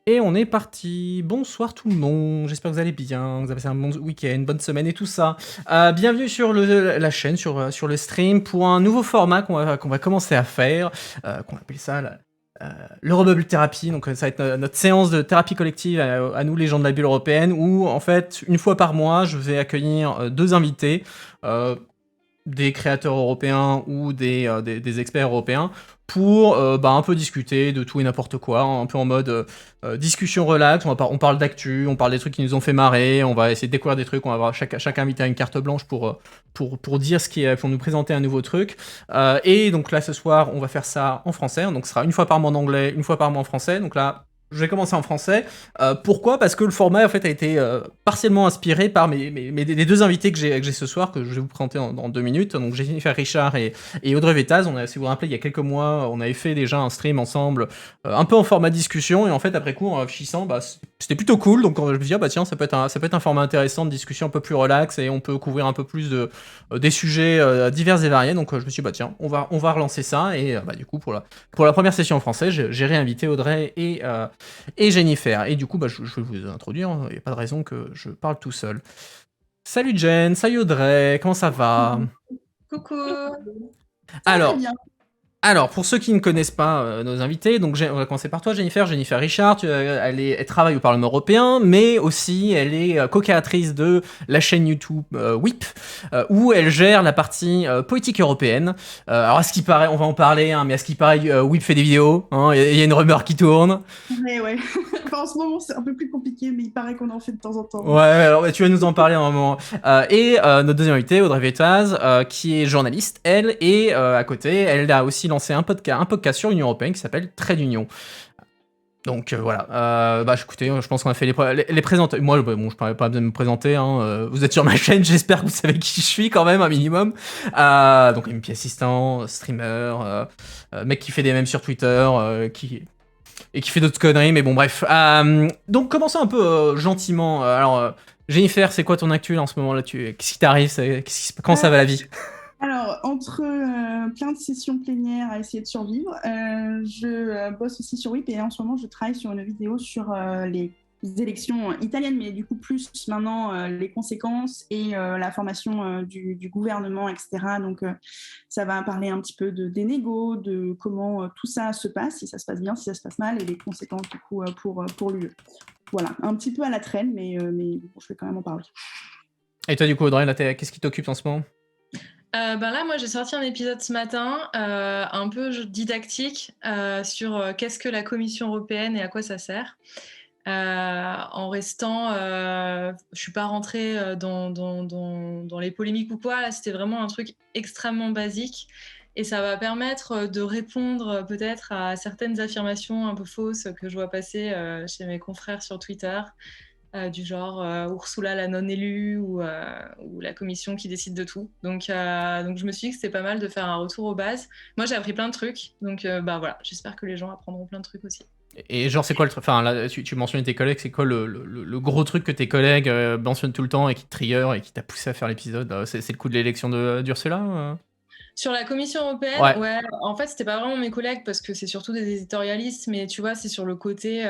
Et on est parti. Bonsoir tout le monde. J'espère que vous allez bien, que vous avez passé un bon week-end, bonne semaine et tout ça. Bienvenue sur la chaîne, sur le stream, pour un nouveau format qu'on va commencer à faire, qu'on appelle ça l'Eurobubble Thérapie. Donc ça va être notre séance de thérapie collective à nous, les gens de la bulle européenne, où en fait, une fois par mois, je vais accueillir deux invités. Des créateurs européens ou des experts européens pour un peu discuter de tout et n'importe quoi, un peu en mode discussion relax. On parle d'actu, on parle des trucs qui nous ont fait marrer, on va essayer de découvrir des trucs, on va avoir chaque invité a une carte blanche pour dire pour nous présenter un nouveau truc. Et donc là ce soir on va faire ça en français, donc ce sera une fois par mois en anglais, une fois par mois en français. Donc là je vais commencer en français. Pourquoi ? Parce que le format en fait a été partiellement inspiré par les deux invités que j'ai ce soir, que je vais vous présenter dans 2 minutes. Donc Jennifer Richard et Audrey Vétaz. Si vous vous rappelez, il y a quelques mois, on avait fait déjà un stream ensemble, un peu en format discussion. Et en fait, après coup, en réfléchissant, c'était plutôt cool. Donc je me suis dit, tiens, ça peut être un format intéressant de discussion un peu plus relax et on peut couvrir un peu plus des sujets divers et variés. Donc je me suis dit, tiens, on va relancer ça. Et du coup, pour la première session en français, j'ai réinvité Audrey et Jennifer. Et du coup, je vais vous introduire, il n'y a pas de raison que je parle tout seul. Salut Jen, salut Audrey, comment ça va ? Coucou. Ça va Alors, bien. Alors, pour ceux qui ne connaissent pas nos invités, donc on va commencer par toi, Jennifer Richard. Elle travaille au Parlement européen, mais aussi elle est co-créatrice de la chaîne YouTube WIP, où elle gère la partie politique européenne. Alors, à ce qui paraît, on va en parler, mais à ce qui paraît, WIP fait des vidéos. Il y a une rumeur qui tourne. Ouais. Enfin, en ce moment, c'est un peu plus compliqué, mais il paraît qu'on en fait de temps en temps. Ouais, alors tu vas nous en parler un moment. Et notre deuxième invitée, Audrey Vétaz, qui est journaliste, elle, et à côté, elle a aussi lancé un podcast sur l'Union Européenne qui s'appelle Trait d'Union. Donc voilà, écoutez, je pense qu'on a fait les présentations. Moi, je ne parlais pas de me présenter, vous êtes sur ma chaîne, j'espère que vous savez qui je suis quand même, un minimum. Donc MP assistant, streamer, mec qui fait des mèmes sur Twitter, qui fait d'autres conneries, mais bon, bref. Donc, commençons un peu gentiment. Jennifer, c'est quoi ton actu là, en ce moment là Qu'est-ce qui t'arrive Comment ça va la vie ? Alors, entre plein de sessions plénières à essayer de survivre, je bosse aussi sur WIP et en ce moment, je travaille sur une vidéo sur les élections italiennes, mais du coup, plus maintenant les conséquences et la formation du gouvernement, etc. Donc, ça va parler un petit peu des négos, de comment tout ça se passe, si ça se passe bien, si ça se passe mal, et les conséquences du coup pour l'UE. Voilà, un petit peu à la traîne, mais bon, je vais quand même en parler. Et toi, du coup, Audrey, là, qu'est-ce qui t'occupe en ce moment ? Là, moi, j'ai sorti un épisode ce matin, un peu didactique, sur qu'est-ce que la Commission européenne et à quoi ça sert. En restant, je suis pas rentrée dans les polémiques ou quoi. Là, c'était vraiment un truc extrêmement basique. Et ça va permettre de répondre peut-être à certaines affirmations un peu fausses que je vois passer chez mes confrères sur Twitter. Du genre Ursula la non-élue ou la commission qui décide de tout. Donc je me suis dit que c'était pas mal de faire un retour aux bases. Moi, j'ai appris plein de trucs, donc voilà, j'espère que les gens apprendront plein de trucs aussi. Et genre, c'est quoi le truc ? Enfin, là, tu mentionnais tes collègues, c'est quoi le gros truc que tes collègues mentionnent tout le temps et qui te trigger et qui t'a poussé à faire l'épisode ? C'est le coup de l'élection d'Ursula Sur la Commission européenne, ouais, en fait, c'était pas vraiment mes collègues parce que c'est surtout des éditorialistes, mais tu vois, c'est sur le côté,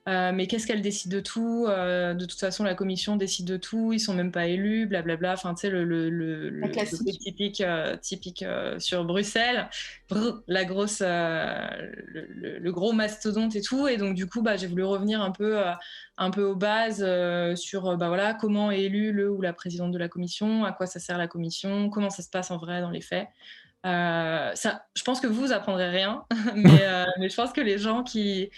mais qu'est-ce qu'elle décide de tout ? De toute façon, la Commission décide de tout, ils sont même pas élus, blablabla. Enfin, tu sais, le truc typique sur Bruxelles, la grosse, le gros mastodonte et tout. Et donc, du coup, j'ai voulu revenir un peu aux bases sur voilà, comment est élu le ou la présidente de la Commission, à quoi ça sert la Commission, comment ça se passe en vrai dans les faits. Je pense que vous apprendrez rien, mais je pense que les gens qui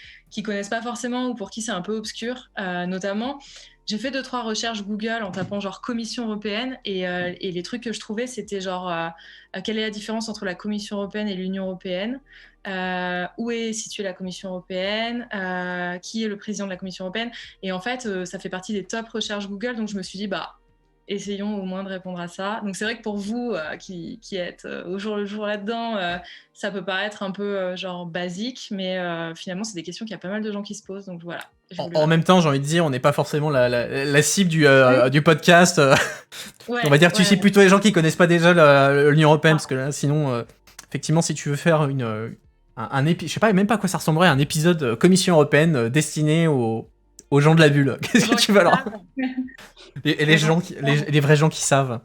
connaissent pas forcément ou pour qui c'est un peu obscur, notamment, j'ai fait 2-3 recherches Google en tapant genre Commission européenne et les trucs que je trouvais c'était genre quelle est la différence entre la Commission européenne et l'Union européenne, où est située la Commission européenne, qui est le président de la Commission européenne, et en fait ça fait partie des top recherches Google, donc je me suis dit essayons au moins de répondre à ça. Donc c'est vrai que pour vous qui êtes au jour le jour là-dedans, ça peut paraître un peu genre basique, mais finalement c'est des questions qu'il y a pas mal de gens qui se posent, donc voilà. En même temps, j'ai envie de dire, on n'est pas forcément la cible du podcast. On va dire que tu cibles plutôt les gens qui connaissent pas déjà l'Union européenne, parce que là, sinon, effectivement, si tu veux faire je sais pas même pas à quoi ça ressemblerait, un épisode Commission européenne destiné aux gens de la bulle. Qu'est-ce que tu vas leur... les gens les vrais gens qui savent.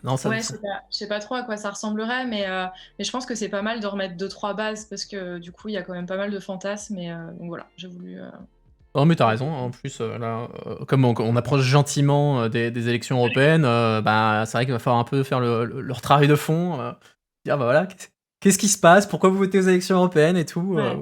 Non, ça, ouais, je sais pas trop à quoi ça ressemblerait, mais je pense que c'est pas mal de remettre 2-3 bases parce que du coup, il y a quand même pas mal de fantasmes. Donc voilà, j'ai voulu. Non, mais t'as raison. En plus, là, comme on approche gentiment des élections européennes, bah, c'est vrai qu'il va falloir un peu faire leur travail de fond. Dire, bah voilà, qu'est-ce qui se passe? Pourquoi vous votez aux élections européennes et tout. Ouais.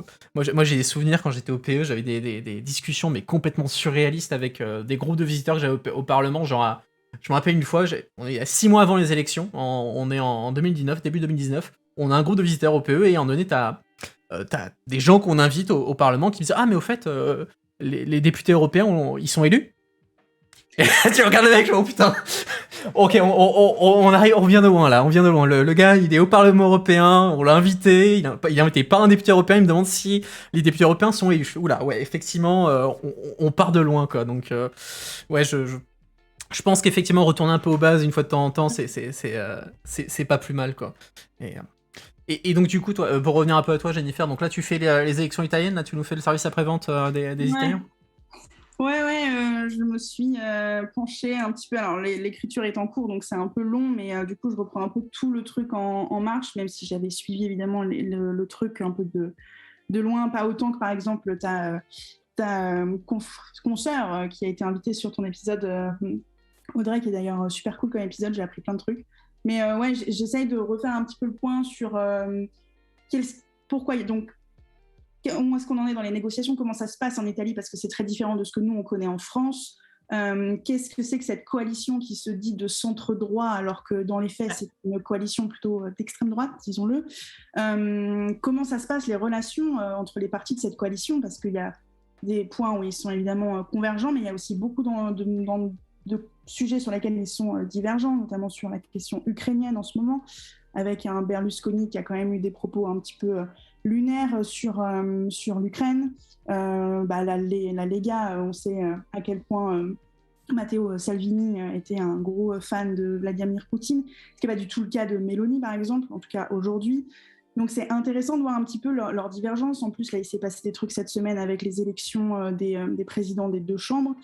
Moi, j'ai des souvenirs quand j'étais au PE, j'avais des discussions, mais complètement surréalistes avec des groupes de visiteurs que j'avais au Parlement. Genre, je me rappelle une fois, on est à 6 mois avant les élections, on est en 2019, début 2019. On a un groupe de visiteurs au PE et à un moment donné, t'as des gens qu'on invite au Parlement qui me disent « Ah, mais au fait, les députés européens, ils sont élus ?» Et tu regardes le mec, oh putain. Ok, on arrive, on vient de loin là, on vient de loin. Le gars, il est au Parlement européen, on l'a invité, il a invité pas un député européen, il me demande si les députés européens sont élus. Oula, ouais, effectivement, on part de loin quoi. Donc, ouais, je pense qu'effectivement, retourner un peu aux bases une fois de temps en temps, c'est pas plus mal quoi. Et donc du coup, toi, pour revenir un peu à toi, Jennifer, donc là tu fais les élections italiennes, là tu nous fais le service après-vente des Italiens. Ouais, je me suis penchée un petit peu. Alors, l'écriture est en cours, donc c'est un peu long, mais du coup, je reprends un peu tout le truc en marche, même si j'avais suivi évidemment le truc un peu de loin, pas autant que par exemple ta consoeur qui a été invitée sur ton épisode, Audrey, qui est d'ailleurs super cool comme épisode, j'ai appris plein de trucs. Mais ouais, j'essaye de refaire un petit peu le point sur pourquoi. Donc, où est-ce qu'on en est dans les négociations, comment ça se passe en Italie, parce que c'est très différent de ce que nous, on connaît en France. Qu'est-ce que c'est que cette coalition qui se dit de centre-droit, alors que dans les faits, c'est une coalition plutôt d'extrême droite, disons-le. Comment ça se passe, les relations entre les partis de cette coalition, parce qu'il y a des points où ils sont évidemment convergents, mais il y a aussi beaucoup de sujets sur lesquels ils sont divergents, notamment sur la question ukrainienne en ce moment, avec un Berlusconi qui a quand même eu des propos un petit peu lunaires sur l'Ukraine. La Lega, on sait à quel point Matteo Salvini était un gros fan de Vladimir Poutine, ce qui n'est pas du tout le cas de Meloni, par exemple, en tout cas aujourd'hui. Donc c'est intéressant de voir un petit peu leur divergence. En plus, là, il s'est passé des trucs cette semaine avec les élections des présidents des deux chambres.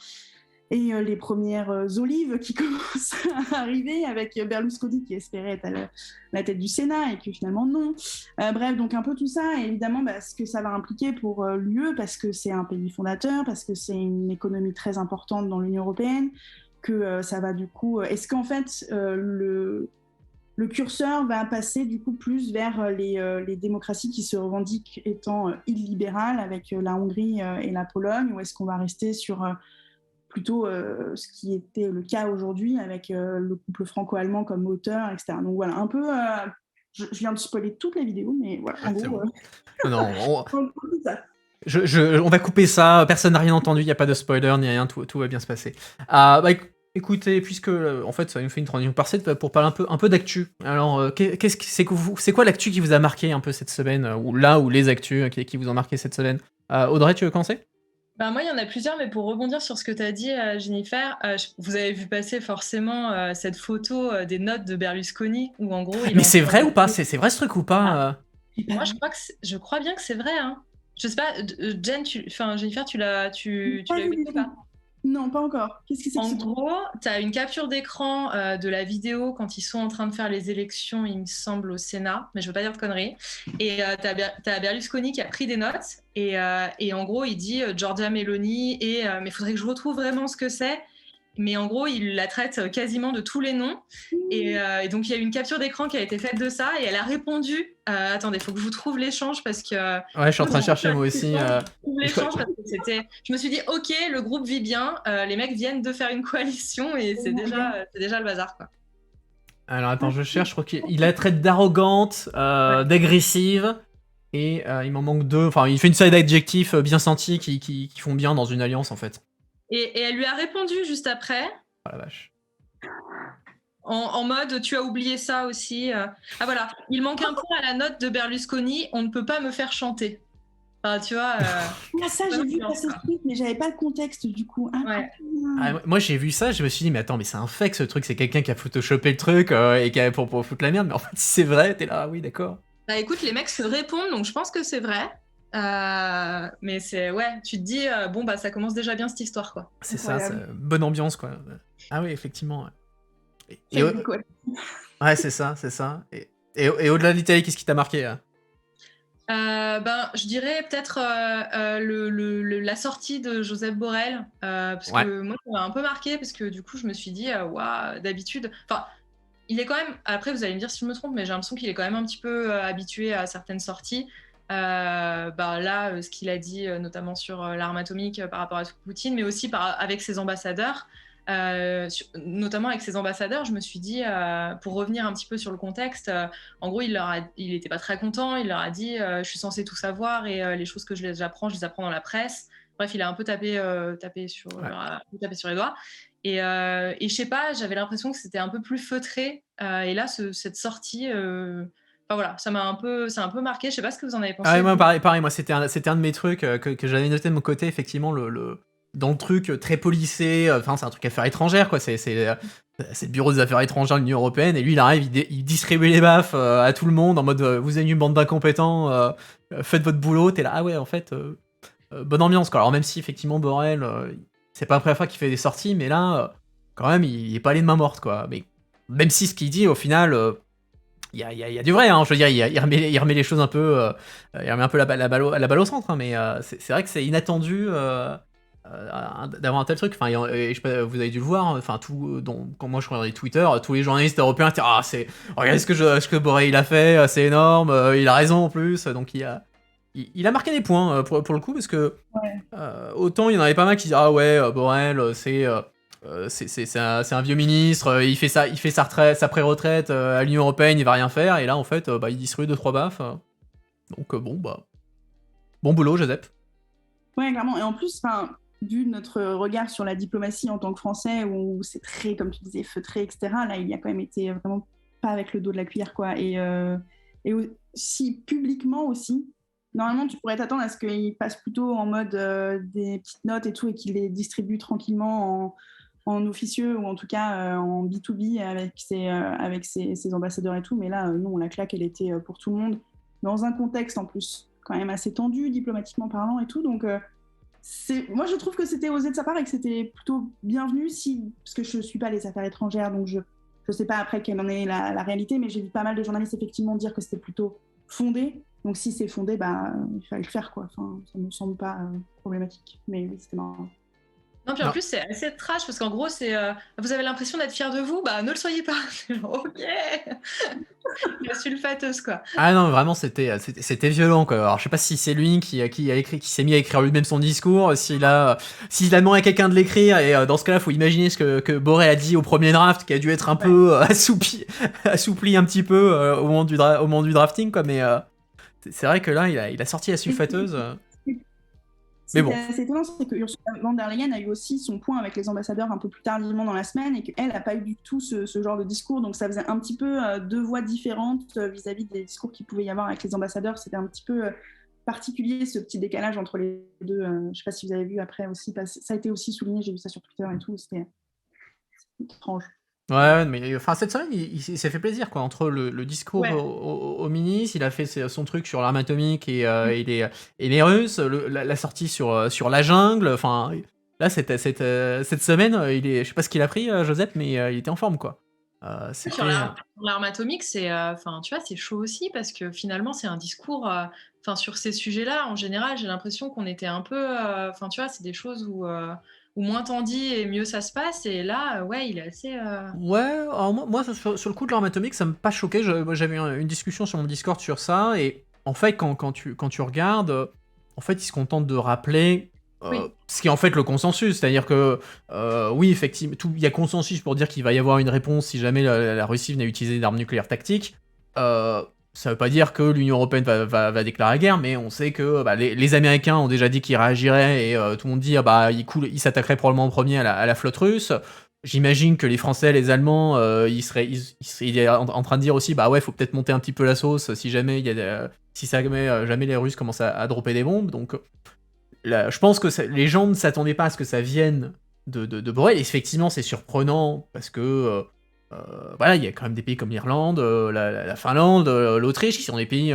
Et les premières olives qui commencent à arriver avec Berlusconi qui espérait être à la tête du Sénat et que finalement non. Bref, donc un peu tout ça, et évidemment ce que ça va impliquer pour l'UE, parce que c'est un pays fondateur, parce que c'est une économie très importante dans l'Union européenne, que ça va du coup... Est-ce qu'en fait le curseur va passer du coup plus vers les démocraties qui se revendiquent étant illibérales avec la Hongrie et la Pologne, ou est-ce qu'on va rester sur... plutôt ce qui était le cas aujourd'hui avec le couple franco-allemand comme auteur, etc. Donc voilà, un peu... je viens de spoiler toutes les vidéos, mais voilà, en gros... Bon. Non, on va couper ça, personne n'a rien entendu, il n'y a pas de spoiler ni rien, tout va bien se passer. Écoutez, puisque en fait ça nous fait une transition parfaite pour parler un peu d'actu. Alors, c'est quoi l'actu qui vous a marqué un peu cette semaine, ou les actus qui vous ont marqué cette semaine? Audrey, tu veux commencer? Moi, il y en a plusieurs, mais pour rebondir sur ce que tu as dit, Jennifer, vous avez vu passer forcément cette photo des notes de Berlusconi, où en gros... Mais c'est vrai ou pas? C'est vrai ce truc ou pas? Moi, je crois bien que c'est vrai. Hein. Je sais pas, Jennifer, tu l'as vu ou pas? Non, pas encore. Qu'est-ce que c'est? En gros, tu as une capture d'écran de la vidéo quand ils sont en train de faire les élections, il me semble, au Sénat, mais je veux pas dire de conneries. Et tu as Berlusconi qui a pris des notes, et en gros, il dit Giorgia Meloni, mais il faudrait que je retrouve vraiment ce que c'est. Mais en gros, il la traite quasiment de tous les noms. Et donc, il y a eu une capture d'écran qui a été faite de ça, et elle a répondu. Attendez, il faut que je vous trouve l'échange parce que... Ouais, je suis en train de chercher moi aussi. Je me suis dit, ok, le groupe vit bien, les mecs viennent de faire une coalition, et c'est déjà le bazar, quoi. Alors attends, je cherche, je crois qu'il la traite d'arrogante, d'agressive, et il m'en manque deux. Enfin, il fait une série d'adjectifs bien sentis qui font bien dans une alliance, en fait. Et elle lui a répondu juste après. Oh la vache. En mode, tu as oublié ça aussi. Ah voilà, il manque un point à la note de Berlusconi, on ne peut pas me faire chanter. Enfin, tu vois... ça, j'ai vu passer ce truc, mais j'avais pas le contexte du coup. Moi, j'ai vu ça, je me suis dit, mais attends, mais c'est un fake ce truc, c'est quelqu'un qui a photoshopé le truc et pour foutre la merde, mais en fait, si c'est vrai, t'es là, oui, d'accord. Bah écoute, les mecs se répondent, donc je pense que c'est vrai. Mais c'est ouais, tu te dis bon bah ça commence déjà bien cette histoire quoi. C'est ça, bonne ambiance quoi. Ah oui, effectivement. Ouais, ouais c'est ça. Et au-delà de l'Italie, qu'est-ce qui t'a marqué Ben, je dirais peut-être la sortie de Joseph Borrell, parce que moi, ça m'a un peu marqué, parce que du coup, je me suis dit, waouh, d'habitude, enfin, il est quand même, après, vous allez me dire si je me trompe, mais j'ai l'impression qu'il est quand même un petit peu habitué à certaines sorties. Là, ce qu'il a dit, notamment sur l'arme atomique par rapport à Poutine, mais aussi avec ses ambassadeurs. Notamment avec ses ambassadeurs, je me suis dit, pour revenir un petit peu sur le contexte, en gros, il n'était pas très content, il leur a dit je suis censé tout savoir et les choses que je les apprends dans la presse. Bref, il a un peu tapé sur les doigts. Et je sais pas, j'avais l'impression que c'était un peu plus feutré. Et là, cette sortie, enfin voilà, ça a un peu marqué. Je sais pas ce que vous en avez pensé. Ah, moi, pareil, moi, c'était un de mes trucs que j'avais noté de mon côté, effectivement, dans le truc très policé, enfin, c'est un truc affaires étrangères, quoi, c'est le bureau des affaires étrangères de l'Union Européenne, et lui, il arrive, il distribue les baffes à tout le monde, en mode, vous êtes une bande d'incompétents, faites votre boulot, t'es là, ah ouais, en fait, bonne ambiance, quoi. Alors, même si, effectivement, Borrell, c'est pas la première fois qu'il fait des sorties, mais là, quand même, il est pas allé de main morte, quoi. Mais même si ce qu'il dit, au final, il y a du vrai, hein, je veux dire, il remet les choses un peu, il remet un peu la balle au centre, hein, mais c'est vrai que c'est inattendu d'avoir un tel truc. Enfin, je sais pas, vous avez dû le voir, enfin, quand moi je regardais Twitter, tous les journalistes européens étaient regardez ce que Borrell il a fait, c'est énorme, il a raison en plus, donc il a marqué des points pour le coup, parce que autant il y en avait pas mal qui disaient ah ouais, Borrell c'est un vieux ministre, il fait sa retraite, sa pré-retraite à l'Union Européenne, il va rien faire, et là en fait il distribue 2-3 baffes. Donc bon boulot Joseph. Ouais, clairement. Et en plus, vu notre regard sur la diplomatie en tant que Français, où c'est très, comme tu disais, feutré, etc., là il a quand même été vraiment pas avec le dos de la cuillère, quoi. Et aussi publiquement aussi, normalement tu pourrais t'attendre à ce qu'il passe plutôt en mode des petites notes et tout, et qu'il les distribue tranquillement en officieux, ou en tout cas en B2B avec ses ambassadeurs et tout. Mais là, non, la claque, elle était pour tout le monde, dans un contexte en plus quand même assez tendu, diplomatiquement parlant et tout. Donc, moi, je trouve que c'était osé de sa part et que c'était plutôt bienvenu, parce que je ne suis pas les affaires étrangères, donc je ne sais pas après quelle en est la réalité, mais j'ai vu pas mal de journalistes effectivement dire que c'était plutôt fondé. Donc, si c'est fondé, il fallait le faire, quoi. Enfin, ça ne me semble pas problématique. Mais oui, c'était marrant. Non, puis en plus, c'est assez trash, parce qu'en gros, c'est vous avez l'impression d'être fier de vous, ne le soyez pas. Ok. La sulfateuse, quoi. Ah non, vraiment, c'était violent, quoi. Alors, je sais pas si c'est lui qui s'est mis à écrire lui-même son discours, s'il a demandé à quelqu'un de l'écrire, et dans ce cas-là, faut imaginer ce que Borrell a dit au premier draft, qui a dû être un peu assoupli un petit peu au moment du drafting, quoi. Mais c'est vrai que là, il a sorti la sulfateuse. Mais bon. C'est étonnant, c'est que Ursula von der Leyen a eu aussi son point avec les ambassadeurs un peu plus tardivement dans la semaine, et qu'elle n'a pas eu du tout ce genre de discours. Donc ça faisait un petit peu deux voix différentes vis-à-vis des discours qu'il pouvait y avoir avec les ambassadeurs. C'était un petit peu particulier, ce petit décalage entre les deux. Je ne sais pas si vous avez vu après aussi. Ça a été aussi souligné, j'ai vu ça sur Twitter et tout. C'était étrange. Ouais, mais enfin cette semaine, il s'est fait plaisir, quoi. Entre le discours au ministre, il a fait son truc sur l'arme atomique et les Russes, la sortie sur la jungle. Enfin, là, cette semaine, je sais pas ce qu'il a pris, Joseph, mais il était en forme, quoi. Sur l'arme atomique, c'est tu vois, c'est chaud aussi, parce que finalement, c'est un discours. Sur ces sujets-là, en général, j'ai l'impression qu'on était un peu. Tu vois, c'est des choses où moins t'en dis et mieux ça se passe. Et là, il est assez. Ouais, alors moi sur le coup de l'arme atomique, ça m'a pas choqué. J'avais une discussion sur mon Discord sur ça, et en fait, quand tu regardes, en fait, ils se contentent de rappeler ce qui est en fait le consensus. C'est-à-dire que, oui, effectivement, il y a consensus pour dire qu'il va y avoir une réponse si jamais la Russie venait à utiliser des armes nucléaires tactiques. Ça veut pas dire que l'Union Européenne va déclarer la guerre, mais on sait que les Américains ont déjà dit qu'ils réagiraient, et tout le monde dit ils s'attaqueraient probablement en premier à la flotte russe. J'imagine que les Français, les Allemands, ils seraient en train de dire aussi faut peut-être monter un petit peu la sauce si jamais jamais les Russes commencent à dropper des bombes. Donc là, je pense que les gens ne s'attendaient pas à ce que ça vienne de Borrell. Et effectivement, c'est surprenant parce que voilà, il y a quand même des pays comme l'Irlande, la Finlande, l'Autriche, qui sont des pays,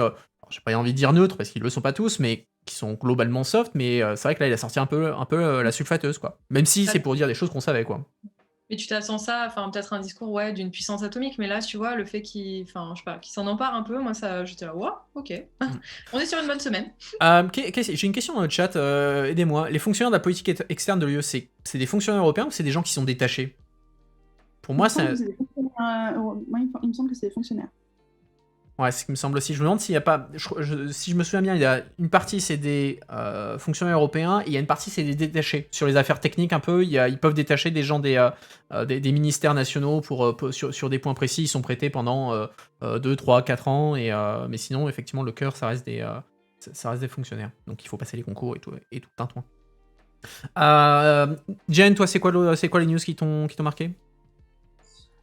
j'ai pas envie de dire neutres, parce qu'ils le sont pas tous, mais qui sont globalement soft, mais c'est vrai que là, il a sorti un peu la sulfateuse, quoi. Même si c'est pour dire des choses qu'on savait, quoi. Mais tu t'attends ça, enfin peut-être un discours d'une puissance atomique, mais là tu vois le fait qu'il, enfin je sais pas, qu'il s'en empare un peu, moi ça, j'étais là, wow, ok, on est sur une bonne semaine. J'ai une question dans le chat, aidez-moi. Les fonctionnaires de la politique externe de l'UE, c'est des fonctionnaires européens ou c'est des gens qui sont détachés? Pour moi, c'est. Il me semble que c'est des fonctionnaires. Ouais, c'est ce qui me semble aussi. Je me demande s'il n'y a pas. Si je me souviens bien, il y a une partie, c'est des fonctionnaires européens, et il y a une partie, c'est des détachés. Sur les affaires techniques, un peu, ils peuvent détacher des gens des ministères nationaux sur des points précis. Ils sont prêtés pendant 2, 3, 4 ans. Mais sinon, effectivement, le cœur, ça reste des fonctionnaires. Donc il faut passer les concours et tout un toin. Jen, toi, c'est quoi les news qui t'ont marqué?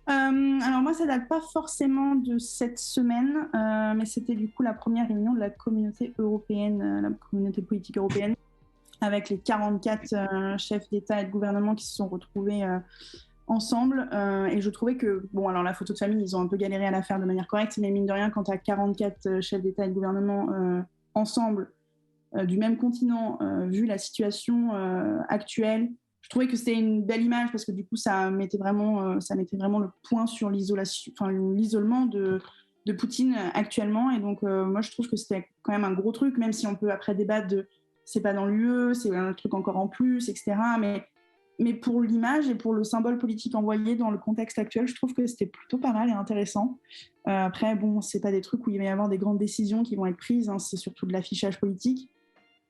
Alors moi, ça date pas forcément de cette semaine, mais c'était du coup la première réunion de la communauté européenne, la communauté politique européenne, avec les 44 chefs d'État et de gouvernement qui se sont retrouvés ensemble. Et je trouvais que, bon, alors la photo de famille, ils ont un peu galéré à la faire de manière correcte, mais mine de rien, quand tu as 44 chefs d'État et de gouvernement ensemble, du même continent, vu la situation actuelle, je trouvais que c'était une belle image parce que du coup, ça mettait vraiment le point sur l'isolement de Poutine actuellement. Et donc, moi, je trouve que c'était quand même un gros truc, même si on peut après débattre de c'est pas dans l'UE, c'est un truc encore en plus, etc. Mais pour l'image et pour le symbole politique envoyé dans le contexte actuel, je trouve que c'était plutôt pas mal et intéressant. Après, bon, c'est pas des trucs où il va y avoir des grandes décisions qui vont être prises, hein, c'est surtout de l'affichage politique.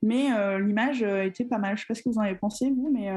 Mais l'image était pas mal. Je sais pas ce que vous en avez pensé, vous, mais...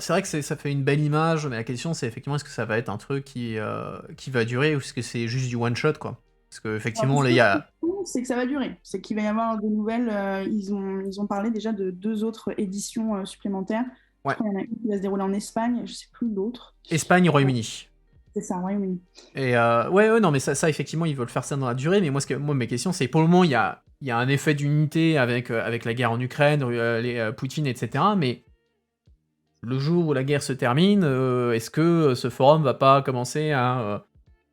C'est vrai que ça fait une belle image, mais la question c'est effectivement est-ce que ça va être un truc qui va durer ou est-ce que c'est juste du one shot, quoi. Parce que effectivement là il y a. C'est que ça va durer. C'est qu'il va y avoir des nouvelles. Ils ont parlé déjà de 2 autres éditions supplémentaires. Ouais. Je crois qu'il y en a une qui va se dérouler en Espagne, je sais plus l'autre. Espagne, Royaume-Uni. C'est ça, Royaume-Uni. Et ouais, non, mais ça effectivement ils veulent faire ça dans la durée, mais moi mes questions c'est pour le moment il y a un effet d'unité avec la guerre en Ukraine, Poutine, etc. Mais le jour où la guerre se termine, est-ce que ce forum va pas commencer à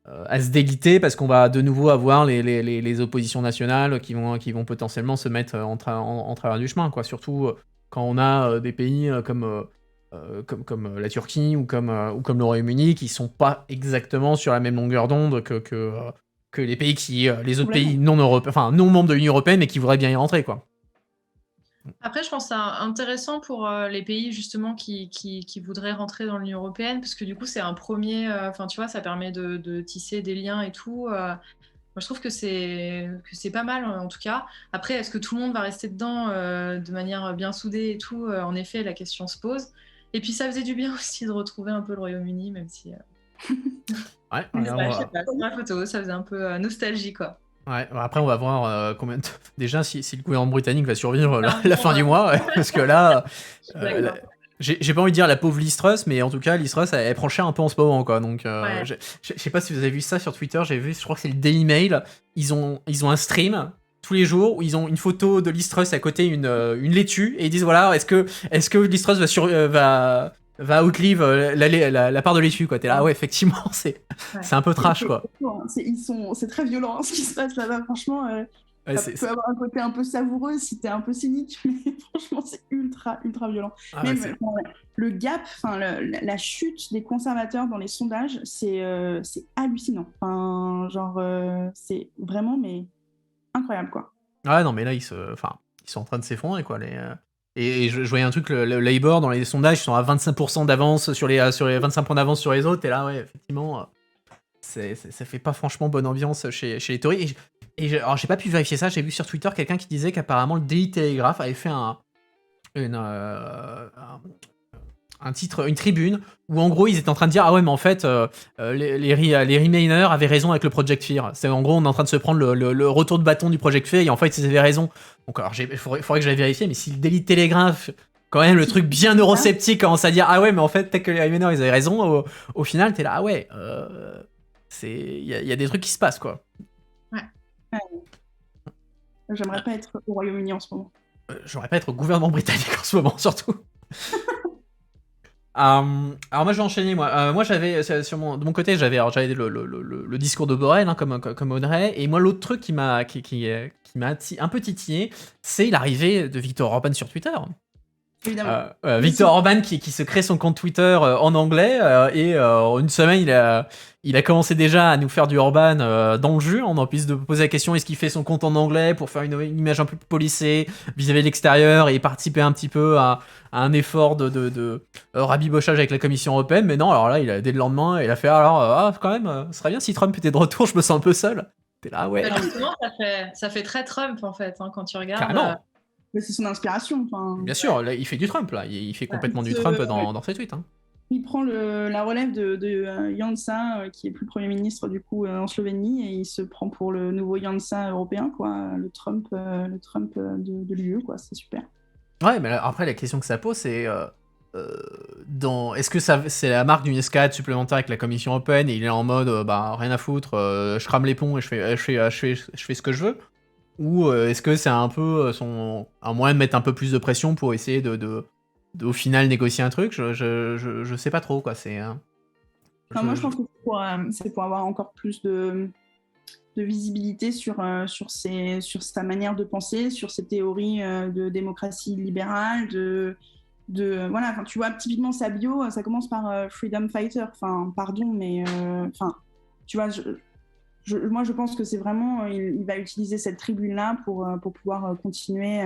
se déliter parce qu'on va de nouveau avoir les oppositions nationales qui vont potentiellement se mettre en travers du chemin, quoi. Surtout quand on a des pays comme la Turquie ou comme le Royaume-Uni qui sont pas exactement sur la même longueur d'onde que les pays les autres pays non membres de l'Union européenne mais qui voudraient bien y rentrer, quoi. Après, je pense que c'est intéressant pour les pays justement qui voudraient rentrer dans l'Union européenne, parce que du coup, c'est un premier. Enfin, tu vois, ça permet de tisser des liens et tout. Moi, je trouve que c'est pas mal en tout cas. Après, est-ce que tout le monde va rester dedans de manière bien soudée et tout? En effet, la question se pose. Et puis, ça faisait du bien aussi de retrouver un peu le Royaume-Uni, même si. Ouais, je sais pas, sur la photo, ça faisait un peu nostalgie, quoi. Ouais, après on va voir combien déjà si le gouvernement britannique va survivre la fin du mois, ouais, parce que là, j'ai pas envie de dire la pauvre Liz Truss, mais en tout cas Liz Truss elle prend cher un peu en ce moment, quoi. Donc je sais pas si vous avez vu ça sur Twitter, je crois que c'est le Daily Mail, ils ont un stream tous les jours où ils ont une photo de Liz Truss à côté une laitue et ils disent voilà est-ce que Liz Truss va outlive la part de laitue, quoi. T'es là, ouais, effectivement, c'est un peu trash, quoi. C'est très violent, hein, ce qui se passe là-bas, franchement. Ça peut avoir un côté un peu savoureux si t'es un peu cynique, mais franchement, c'est ultra, ultra violent. Même le gap, la chute des conservateurs dans les sondages, c'est hallucinant. Enfin, genre, c'est vraiment, mais incroyable, quoi. Ouais, non, mais là, ils sont en train de s'effondrer, quoi. Et je voyais un truc, le Labour, dans les sondages, ils sont à 25% d'avance sur les 25 points d'avance sur les autres, et là, ouais, effectivement, ça fait pas franchement bonne ambiance chez les Tories. Alors, j'ai pas pu vérifier ça, j'ai vu sur Twitter quelqu'un qui disait qu'apparemment le Daily Telegraph avait fait un titre, une tribune, où en gros ils étaient en train de dire ah ouais mais en fait les Remainers avaient raison avec le Project Fear. C'est en gros on est en train de se prendre le retour de bâton du Project Fear et en fait ils avaient raison. Donc alors il faudrait que j'aille vérifier, mais si le Daily Telegraph, quand même le truc bien eurosceptique, commence à dire ah ouais mais en fait peut-être que les Remainers ils avaient raison, au final t'es là ah ouais il y a des trucs qui se passent, quoi. Ouais. J'aimerais pas être au Royaume-Uni en ce moment. J'aimerais pas être au gouvernement britannique en ce moment surtout. Alors moi je vais enchaîner moi. Moi j'avais de mon côté j'avais le discours de Borrell hein, comme Audrey et moi l'autre truc qui m'a un peu titillé, c'est l'arrivée de Viktor Orban sur Twitter. Évidemment. Viktor Orban qui se crée son compte Twitter en anglais et en une semaine il a commencé déjà à nous faire du Orban dans le jus. On en plus de poser la question est-ce qu'il fait son compte en anglais pour faire une image un peu plus policée vis-à-vis de l'extérieur et participer un petit peu à un effort de rabibochage avec la Commission européenne. Mais non, alors là dès le lendemain il a fait alors quand même ce serait bien si Trump était de retour, je me sens un peu seul. T'es là ouais. Alors justement, ça fait très Trump en fait hein, quand tu regardes. Carrément. Mais c'est son inspiration. Bien sûr, là, il fait du Trump, là. Il fait complètement du Trump dans ses tweets. Hein. Il prend la relève de Janša, qui est plus Premier ministre du coup en Slovénie, et il se prend pour le nouveau Janša européen, quoi, le Trump de l'UE, quoi. C'est super. Ouais, mais après, la question que ça pose, c'est... est-ce que c'est la marque d'une escalade supplémentaire avec la Commission européenne et il est en mode rien à foutre, je crame les ponts et je fais ce que je veux, ou est-ce que c'est un peu un moyen de mettre un peu plus de pression pour essayer de au final négocier un truc? Je sais pas trop quoi. Moi je pense que c'est pour avoir encore plus de visibilité sur sa manière de penser, sur ses théories de démocratie libérale, voilà, enfin, tu vois, typiquement sa bio, ça commence par Freedom Fighter, enfin, pardon, mais tu vois, moi je pense que c'est vraiment, il va utiliser cette tribune-là pour pouvoir continuer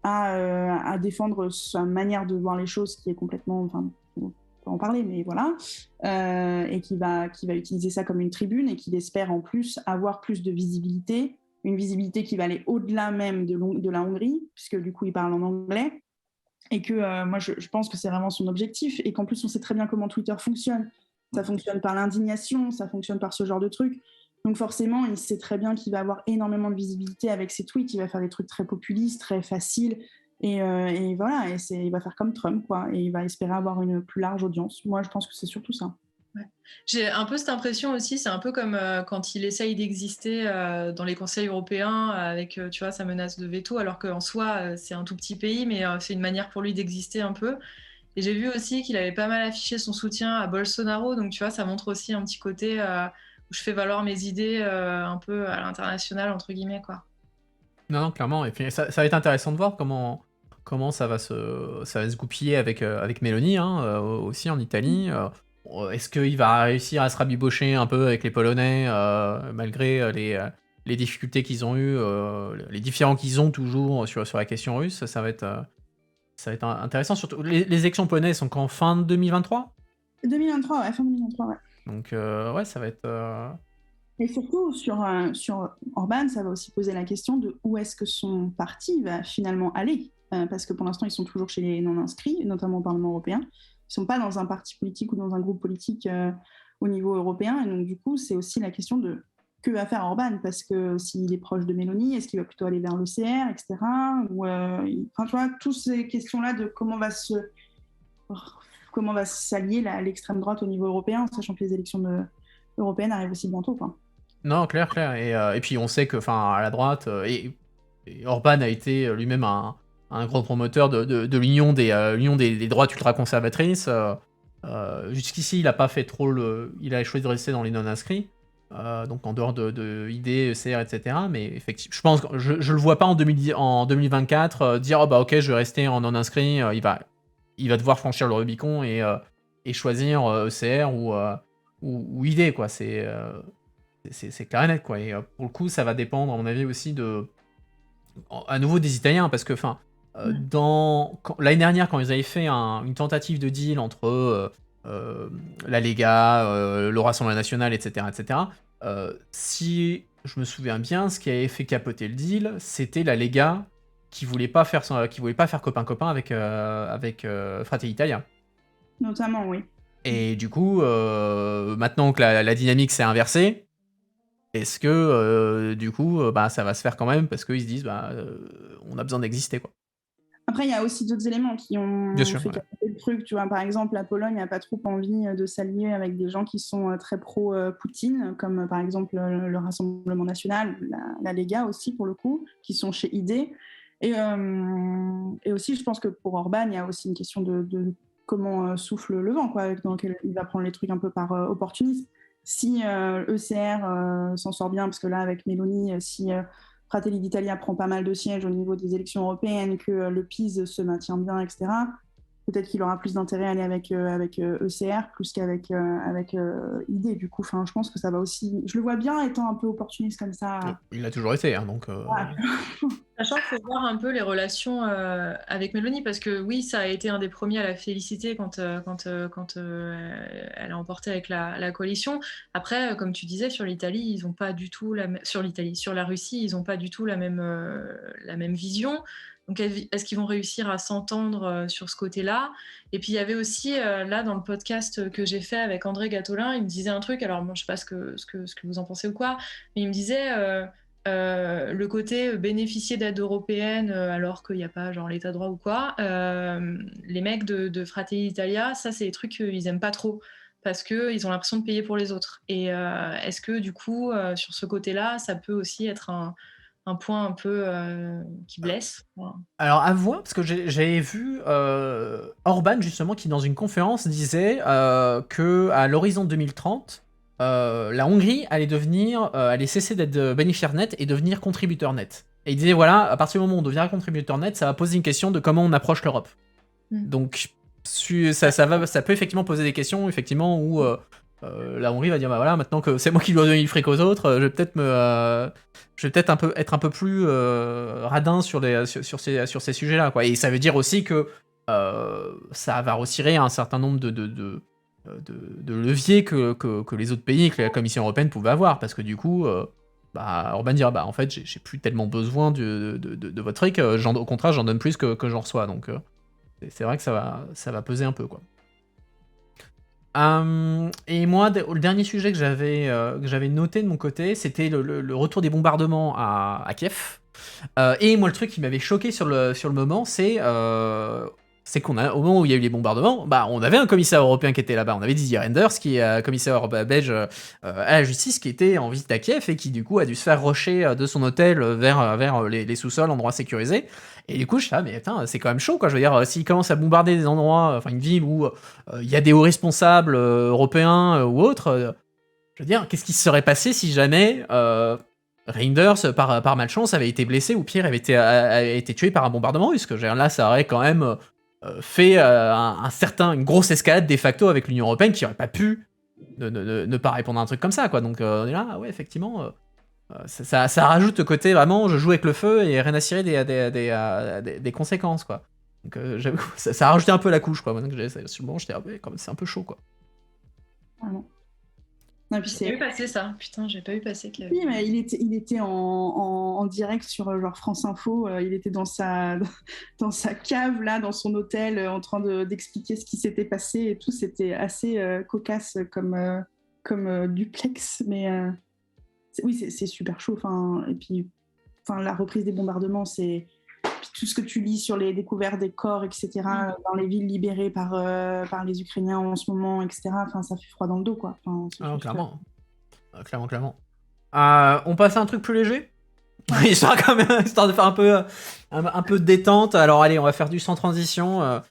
à défendre sa manière de voir les choses qui est complètement, enfin, on peut en parler, mais voilà, et qui va utiliser ça comme une tribune et qu'il espère en plus avoir plus de visibilité, une visibilité qui va aller au-delà même de la Hongrie, puisque du coup il parle en anglais. Et que moi, je pense que c'est vraiment son objectif. Et qu'en plus, on sait très bien comment Twitter fonctionne. Ça fonctionne par l'indignation, ça fonctionne par ce genre de trucs. Donc forcément, il sait très bien qu'il va avoir énormément de visibilité avec ses tweets. Il va faire des trucs très populistes, très faciles. Et voilà, il va faire comme Trump, quoi. Et il va espérer avoir une plus large audience. Moi, je pense que c'est surtout ça. Ouais. J'ai un peu cette impression aussi, c'est un peu comme quand il essaye d'exister dans les conseils européens avec tu vois, sa menace de veto, alors qu'en soi, c'est un tout petit pays, mais c'est une manière pour lui d'exister un peu. Et j'ai vu aussi qu'il avait pas mal affiché son soutien à Bolsonaro, donc tu vois, ça montre aussi un petit côté où je fais valoir mes idées un peu à l'international, entre guillemets, quoi. Non, clairement. Et puis ça va être intéressant de voir comment ça va se goupiller avec Meloni hein, aussi en Italie. Est-ce qu'il va réussir à se rabibocher un peu avec les Polonais malgré les difficultés qu'ils ont eues, les différends qu'ils ont toujours sur la question russe? Ça va être intéressant. Surtout, les élections polonaises sont qu'en fin 2023 2023, ouais, fin 2023, ouais. Donc, ouais, ça va être... Et surtout, sur Orban, ça va aussi poser la question de où est-ce que son parti va finalement aller. Parce que pour l'instant, ils sont toujours chez les non-inscrits, notamment au Parlement européen. Ils ne sont pas dans un parti politique ou dans un groupe politique au niveau européen. Et donc, du coup, c'est aussi la question de que va faire Orban, parce que s'il est proche de Meloni, est-ce qu'il va plutôt aller vers l'ECR, etc. Ou, enfin, tu vois, toutes ces questions-là de comment va s'allier l'extrême droite au niveau européen, sachant que les élections européennes arrivent aussi bientôt, quoi. Non, clair. Et puis, on sait que, à la droite, et Orban a été lui-même un gros promoteur de l'union des droites ultra-conservatrices. Jusqu'ici, il a pas fait trop il a choisi de rester dans les non-inscrits. Donc en dehors de ID, ECR, etc. Mais effectivement, je pense que je le vois pas en 2024 dire oh bah ok je vais rester en non-inscrit. Il va devoir franchir le Rubicon et choisir ECR ou ID quoi. C'est clair et net quoi. Et pour le coup ça va dépendre à mon avis aussi à nouveau des Italiens parce que l'année dernière quand ils avaient fait une tentative de deal entre la Lega, le Rassemblement National, etc. Si je me souviens bien, ce qui avait fait capoter le deal, c'était la Lega qui voulait pas faire copain-copain avec Fratelli Italia. Notamment, oui. Et du coup, maintenant que la dynamique s'est inversée, est-ce que du coup, ça va se faire quand même parce qu'ils se disent, on a besoin d'exister quoi. Après, il y a aussi d'autres éléments qui ont fait capoter le truc. Tu vois, par exemple, la Pologne n'a pas trop envie de s'allier avec des gens qui sont très pro-Poutine, comme par exemple le Rassemblement National, la Lega aussi, pour le coup, qui sont chez ID. Et aussi, je pense que pour Orban, il y a aussi une question de comment souffle le vent, quoi, dans lequel il va prendre les trucs un peu par opportunisme. Si ECR s'en sort bien, parce que là, avec Meloni, si Fratelli d'Italia prend pas mal de sièges au niveau des élections européennes, que le PiS se maintient bien, etc., peut-être qu'il aura plus d'intérêt à aller avec ECR plus qu'avec ID. Du coup, je pense que ça va aussi... Je le vois bien étant un peu opportuniste comme ça. Il a toujours été, hein, donc... Sachant qu'il faut voir un peu les relations avec Meloni, parce que oui, ça a été un des premiers à la féliciter quand elle a emporté avec la coalition. Après, comme tu disais, sur l'Italie, ils n'ont pas du tout sur la Russie, ils n'ont pas du tout la même vision. Donc, est-ce qu'ils vont réussir à s'entendre sur ce côté-là? Et puis, il y avait aussi, là, dans le podcast que j'ai fait avec André Gatolin, il me disait un truc, alors moi, je ne sais pas ce que vous en pensez ou quoi, mais il me disait le côté bénéficier d'aide européenne alors qu'il n'y a pas genre l'état de droit ou quoi, les mecs de Fratelli d'Italia, ça, c'est des trucs qu'ils n'aiment pas trop parce qu'ils ont l'impression de payer pour les autres. Et est-ce que, du coup, sur ce côté-là, ça peut aussi être un point un peu qui blesse. Voilà. Alors à voir, parce que j'avais vu Orban justement qui dans une conférence disait que à l'horizon 2030, la Hongrie allait cesser d'être bénéficiaire net et devenir contributeur net. Et il disait voilà, à partir du moment où on deviendra contributeur net, ça va poser une question de comment on approche l'Europe. Donc ça peut effectivement poser des questions effectivement où la Hongrie va dire bah voilà, maintenant que c'est moi qui dois donner le fric aux autres, je vais peut-être être un peu plus radin sur ces sujets-là, quoi. Et ça veut dire aussi que ça va retirer un certain nombre de leviers que les autres pays, que la Commission européenne pouvait avoir, parce que du coup, Orban dira bah en fait j'ai plus tellement besoin de votre fric, au contraire j'en donne plus que j'en reçois, donc c'est vrai que ça va peser un peu, quoi. Et moi, le dernier sujet que j'avais noté de mon côté, c'était le retour des bombardements à Kiev. Et moi, le truc qui m'avait choqué sur le moment, c'est au moment où il y a eu les bombardements, on avait un commissaire européen qui était là-bas. On avait Didier Reynders, qui est commissaire belge à la justice, qui était en visite à Kiev et qui, du coup, a dû se faire rusher de son hôtel vers les sous-sols, endroits sécurisés. Et du coup, je suis là, mais putain, c'est quand même chaud, quoi. Je veux dire, s'ils commencent à bombarder des endroits, une ville où il y a des hauts responsables européens ou autres, je veux dire, qu'est-ce qui se serait passé si jamais Reynders, par malchance, avait été blessé ou pire, avait été tué par un bombardement russe? Là, ça aurait quand même fait une grosse escalade de facto avec l'Union européenne qui aurait pas pu ne pas répondre à un truc comme ça, quoi. Donc on est là, ouais, effectivement... Ça rajoute le côté vraiment je joue avec le feu et rien à cirer des conséquences, quoi. Donc j'avoue, ça a rajouté un peu la couche, quoi. Maintenant que sur le moment, j'étais quand même, c'est un peu chaud, quoi. Vraiment. J'ai pas vu passer ça, putain, j'ai pas vu passer qu'il y avait... Oui, mais il était en direct sur genre France Info, il était dans sa cave, là, dans son hôtel, en train d'expliquer ce qui s'était passé et tout. C'était assez cocasse comme duplex, mais oui, c'est super chaud. Et puis, la reprise des bombardements, c'est tout ce que tu lis sur les découvertes des corps, etc., dans les villes libérées par les Ukrainiens en ce moment, etc., ça fait froid dans le dos, quoi. Clairement. Clairement. On passe à un truc plus léger histoire de faire un peu de détente. Alors allez, on va faire du sans transition.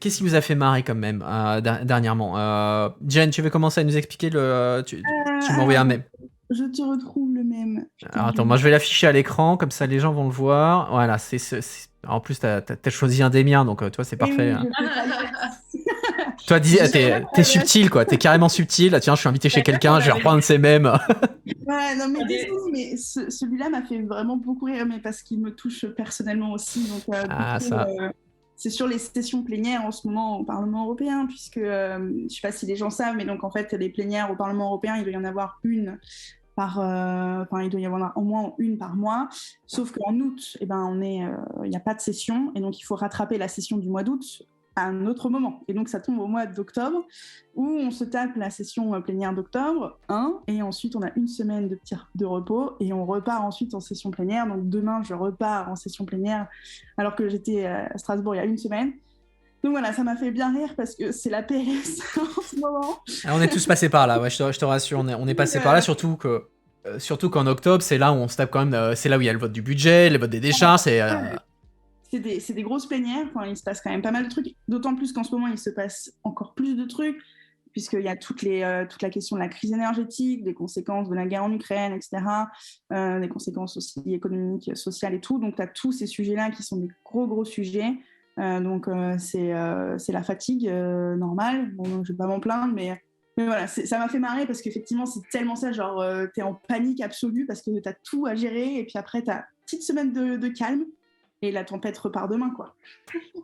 Qu'est-ce qui vous a fait marrer quand même dernièrement? Jen, tu veux commencer à nous expliquer tu m'as envoyé un mail. Je te retrouve le même. Alors, attends, moi je vais l'afficher à l'écran, comme ça les gens vont le voir. Voilà, en plus t'as choisi un des miens, donc toi c'est parfait. Toi, t'es subtil, quoi. T'es carrément subtil. Tiens, je suis invité chez quelqu'un, je vais reprendre ces mêmes. Ouais, non, mais désolé, mais celui-là m'a fait vraiment beaucoup rire, mais parce qu'il me touche personnellement aussi. Donc, c'est sur les sessions plénières en ce moment au Parlement européen, puisque je sais pas si les gens savent, mais donc en fait, les plénières au Parlement européen, il doit y en avoir une il doit y avoir au moins une par mois, sauf qu'en août, il n'y a pas de session, et donc il faut rattraper la session du mois d'août à un autre moment. Et donc ça tombe au mois d'octobre, où on se tape la session plénière d'octobre, et ensuite on a une semaine de repos, et on repart ensuite en session plénière. Donc demain, je repars en session plénière, alors que j'étais à Strasbourg il y a une semaine. Donc voilà, ça m'a fait bien rire parce que c'est la PLS en ce moment. On est tous passés par là, ouais, je te rassure, on est passés par là, surtout qu'en octobre, c'est là où on se tape quand même, c'est là où il y a le vote du budget, le vote des décharges, c'est des grosses plénières. Enfin, il se passe quand même pas mal de trucs. D'autant plus qu'en ce moment, il se passe encore plus de trucs, puisqu'il y a toute la question de la crise énergétique, des conséquences de la guerre en Ukraine, etc., des conséquences aussi économiques, sociales et tout. Donc, tu as tous ces sujets-là qui sont des gros sujets. Donc, c'est la fatigue normale. Bon, je ne vais pas m'en plaindre, mais voilà, ça m'a fait marrer parce qu'effectivement, c'est tellement ça, genre, t'es en panique absolue parce que t'as tout à gérer et puis après, t'as une petite semaine de calme et la tempête repart demain, quoi.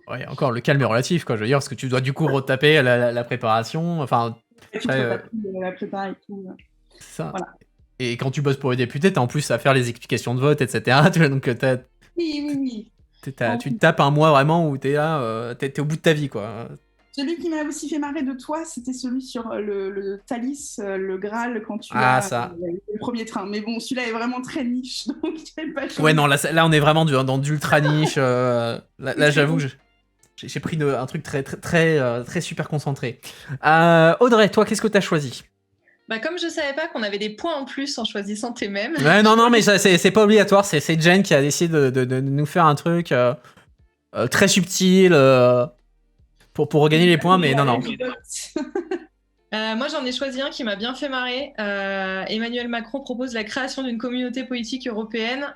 Ouais, encore, le calme est relatif, quoi. Je veux dire, parce que tu dois du coup retaper la préparation. Enfin, Et tu te retapes la prépa et tout. c'est ça. Voilà. Et quand tu bosses pour les députés, t'as en plus à faire les explications de vote, etc. Tu vois, donc Oui. tu te tapes un mois vraiment où t'es là, t'es au bout de ta vie, quoi. Celui qui m'a aussi fait marrer de toi, c'était celui sur le Thalys, le Graal, quand tu ça. le premier train. Mais bon, celui-là est vraiment très niche, donc j'avais pas choisi. Ouais, non, là on est vraiment dans d'ultra niche. Là j'avoue que j'ai pris un truc très super concentré. Audrey, toi, qu'est-ce que t'as choisi? Bah, comme je savais pas qu'on avait des points en plus en choisissant tes mêmes. Ouais, non, mais c'est pas obligatoire. C'est Jen qui a décidé de nous faire un truc très subtil pour regagner les points, mais non. Moi, j'en ai choisi un qui m'a bien fait marrer. Emmanuel Macron propose la création d'une communauté politique européenne.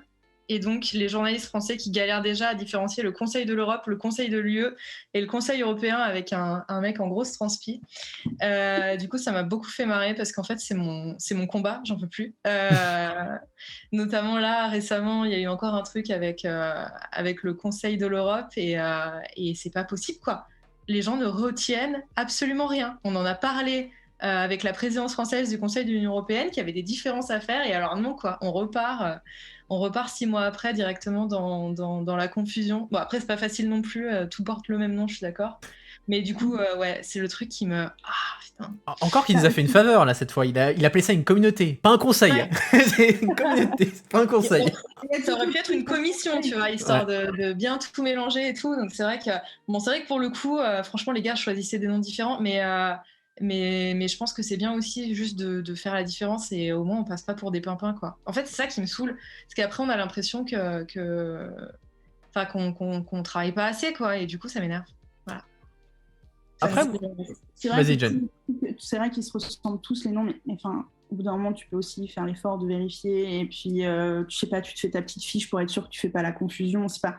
Et donc, les journalistes français qui galèrent déjà à différencier le Conseil de l'Europe, le Conseil de l'UE et le Conseil européen avec un mec en grosse transpi. Du coup, ça m'a beaucoup fait marrer parce qu'en fait, c'est mon combat, j'en peux plus. Notamment là, récemment, il y a eu encore un truc avec le Conseil de l'Europe et c'est pas possible, quoi. Les gens ne retiennent absolument rien. On en a parlé avec la présidence française du Conseil de l'Union européenne qui avait des différences à faire et alors non, quoi, on repart 6 mois après directement dans la confusion. Bon, après, c'est pas facile non plus, tout porte le même nom, je suis d'accord. Mais du coup, ouais, c'est le truc qui me... Ah, putain. Encore qu'il nous a fait une faveur, là, cette fois. Il appelait ça une communauté, pas un conseil. Ouais. C'est une communauté, c'est pas un conseil. Ça aurait pu être une commission, tu vois, histoire de bien tout mélanger et tout. Donc c'est vrai que pour le coup, franchement, les gars, choisissaient des noms différents, mais je pense que c'est bien aussi juste de faire la différence et au moins on passe pas pour des pimpins, quoi. En fait, c'est ça qui me saoule, parce qu'après on a l'impression qu'on travaille pas assez, quoi, et du coup ça m'énerve. Voilà. Après, vas-y, Jen. C'est vrai qu'ils se ressemblent tous les noms, mais enfin, au bout d'un moment, tu peux aussi faire l'effort de vérifier. Et puis, je sais pas, tu te fais ta petite fiche pour être sûr que tu fais pas la confusion. C'est pas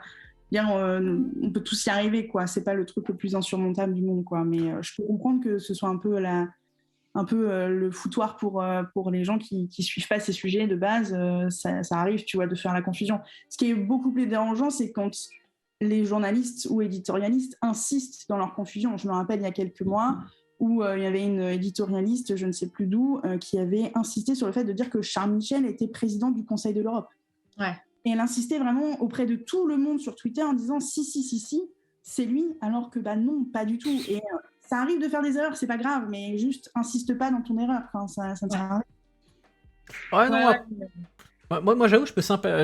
bien, on peut tous y arriver, quoi. C'est pas le truc le plus insurmontable du monde, quoi. Mais je peux comprendre que ce soit un peu le foutoir pour les gens qui suivent pas ces sujets de base. Ça arrive, tu vois, de faire la confusion. Ce qui est beaucoup plus dérangeant, c'est quand les journalistes ou éditorialistes insistent dans leur confusion. Je me rappelle il y a quelques mois où il y avait une éditorialiste, je ne sais plus d'où, qui avait insisté sur le fait de dire que Charles Michel était président du Conseil de l'Europe. Ouais. Et elle insistait vraiment auprès de tout le monde sur Twitter en disant si, c'est lui, alors que bah non, pas du tout. Et ça arrive de faire des erreurs, c'est pas grave, mais juste insiste pas dans ton erreur. Enfin, ça ne sert à rien. Ouais, non, moi j'avoue, je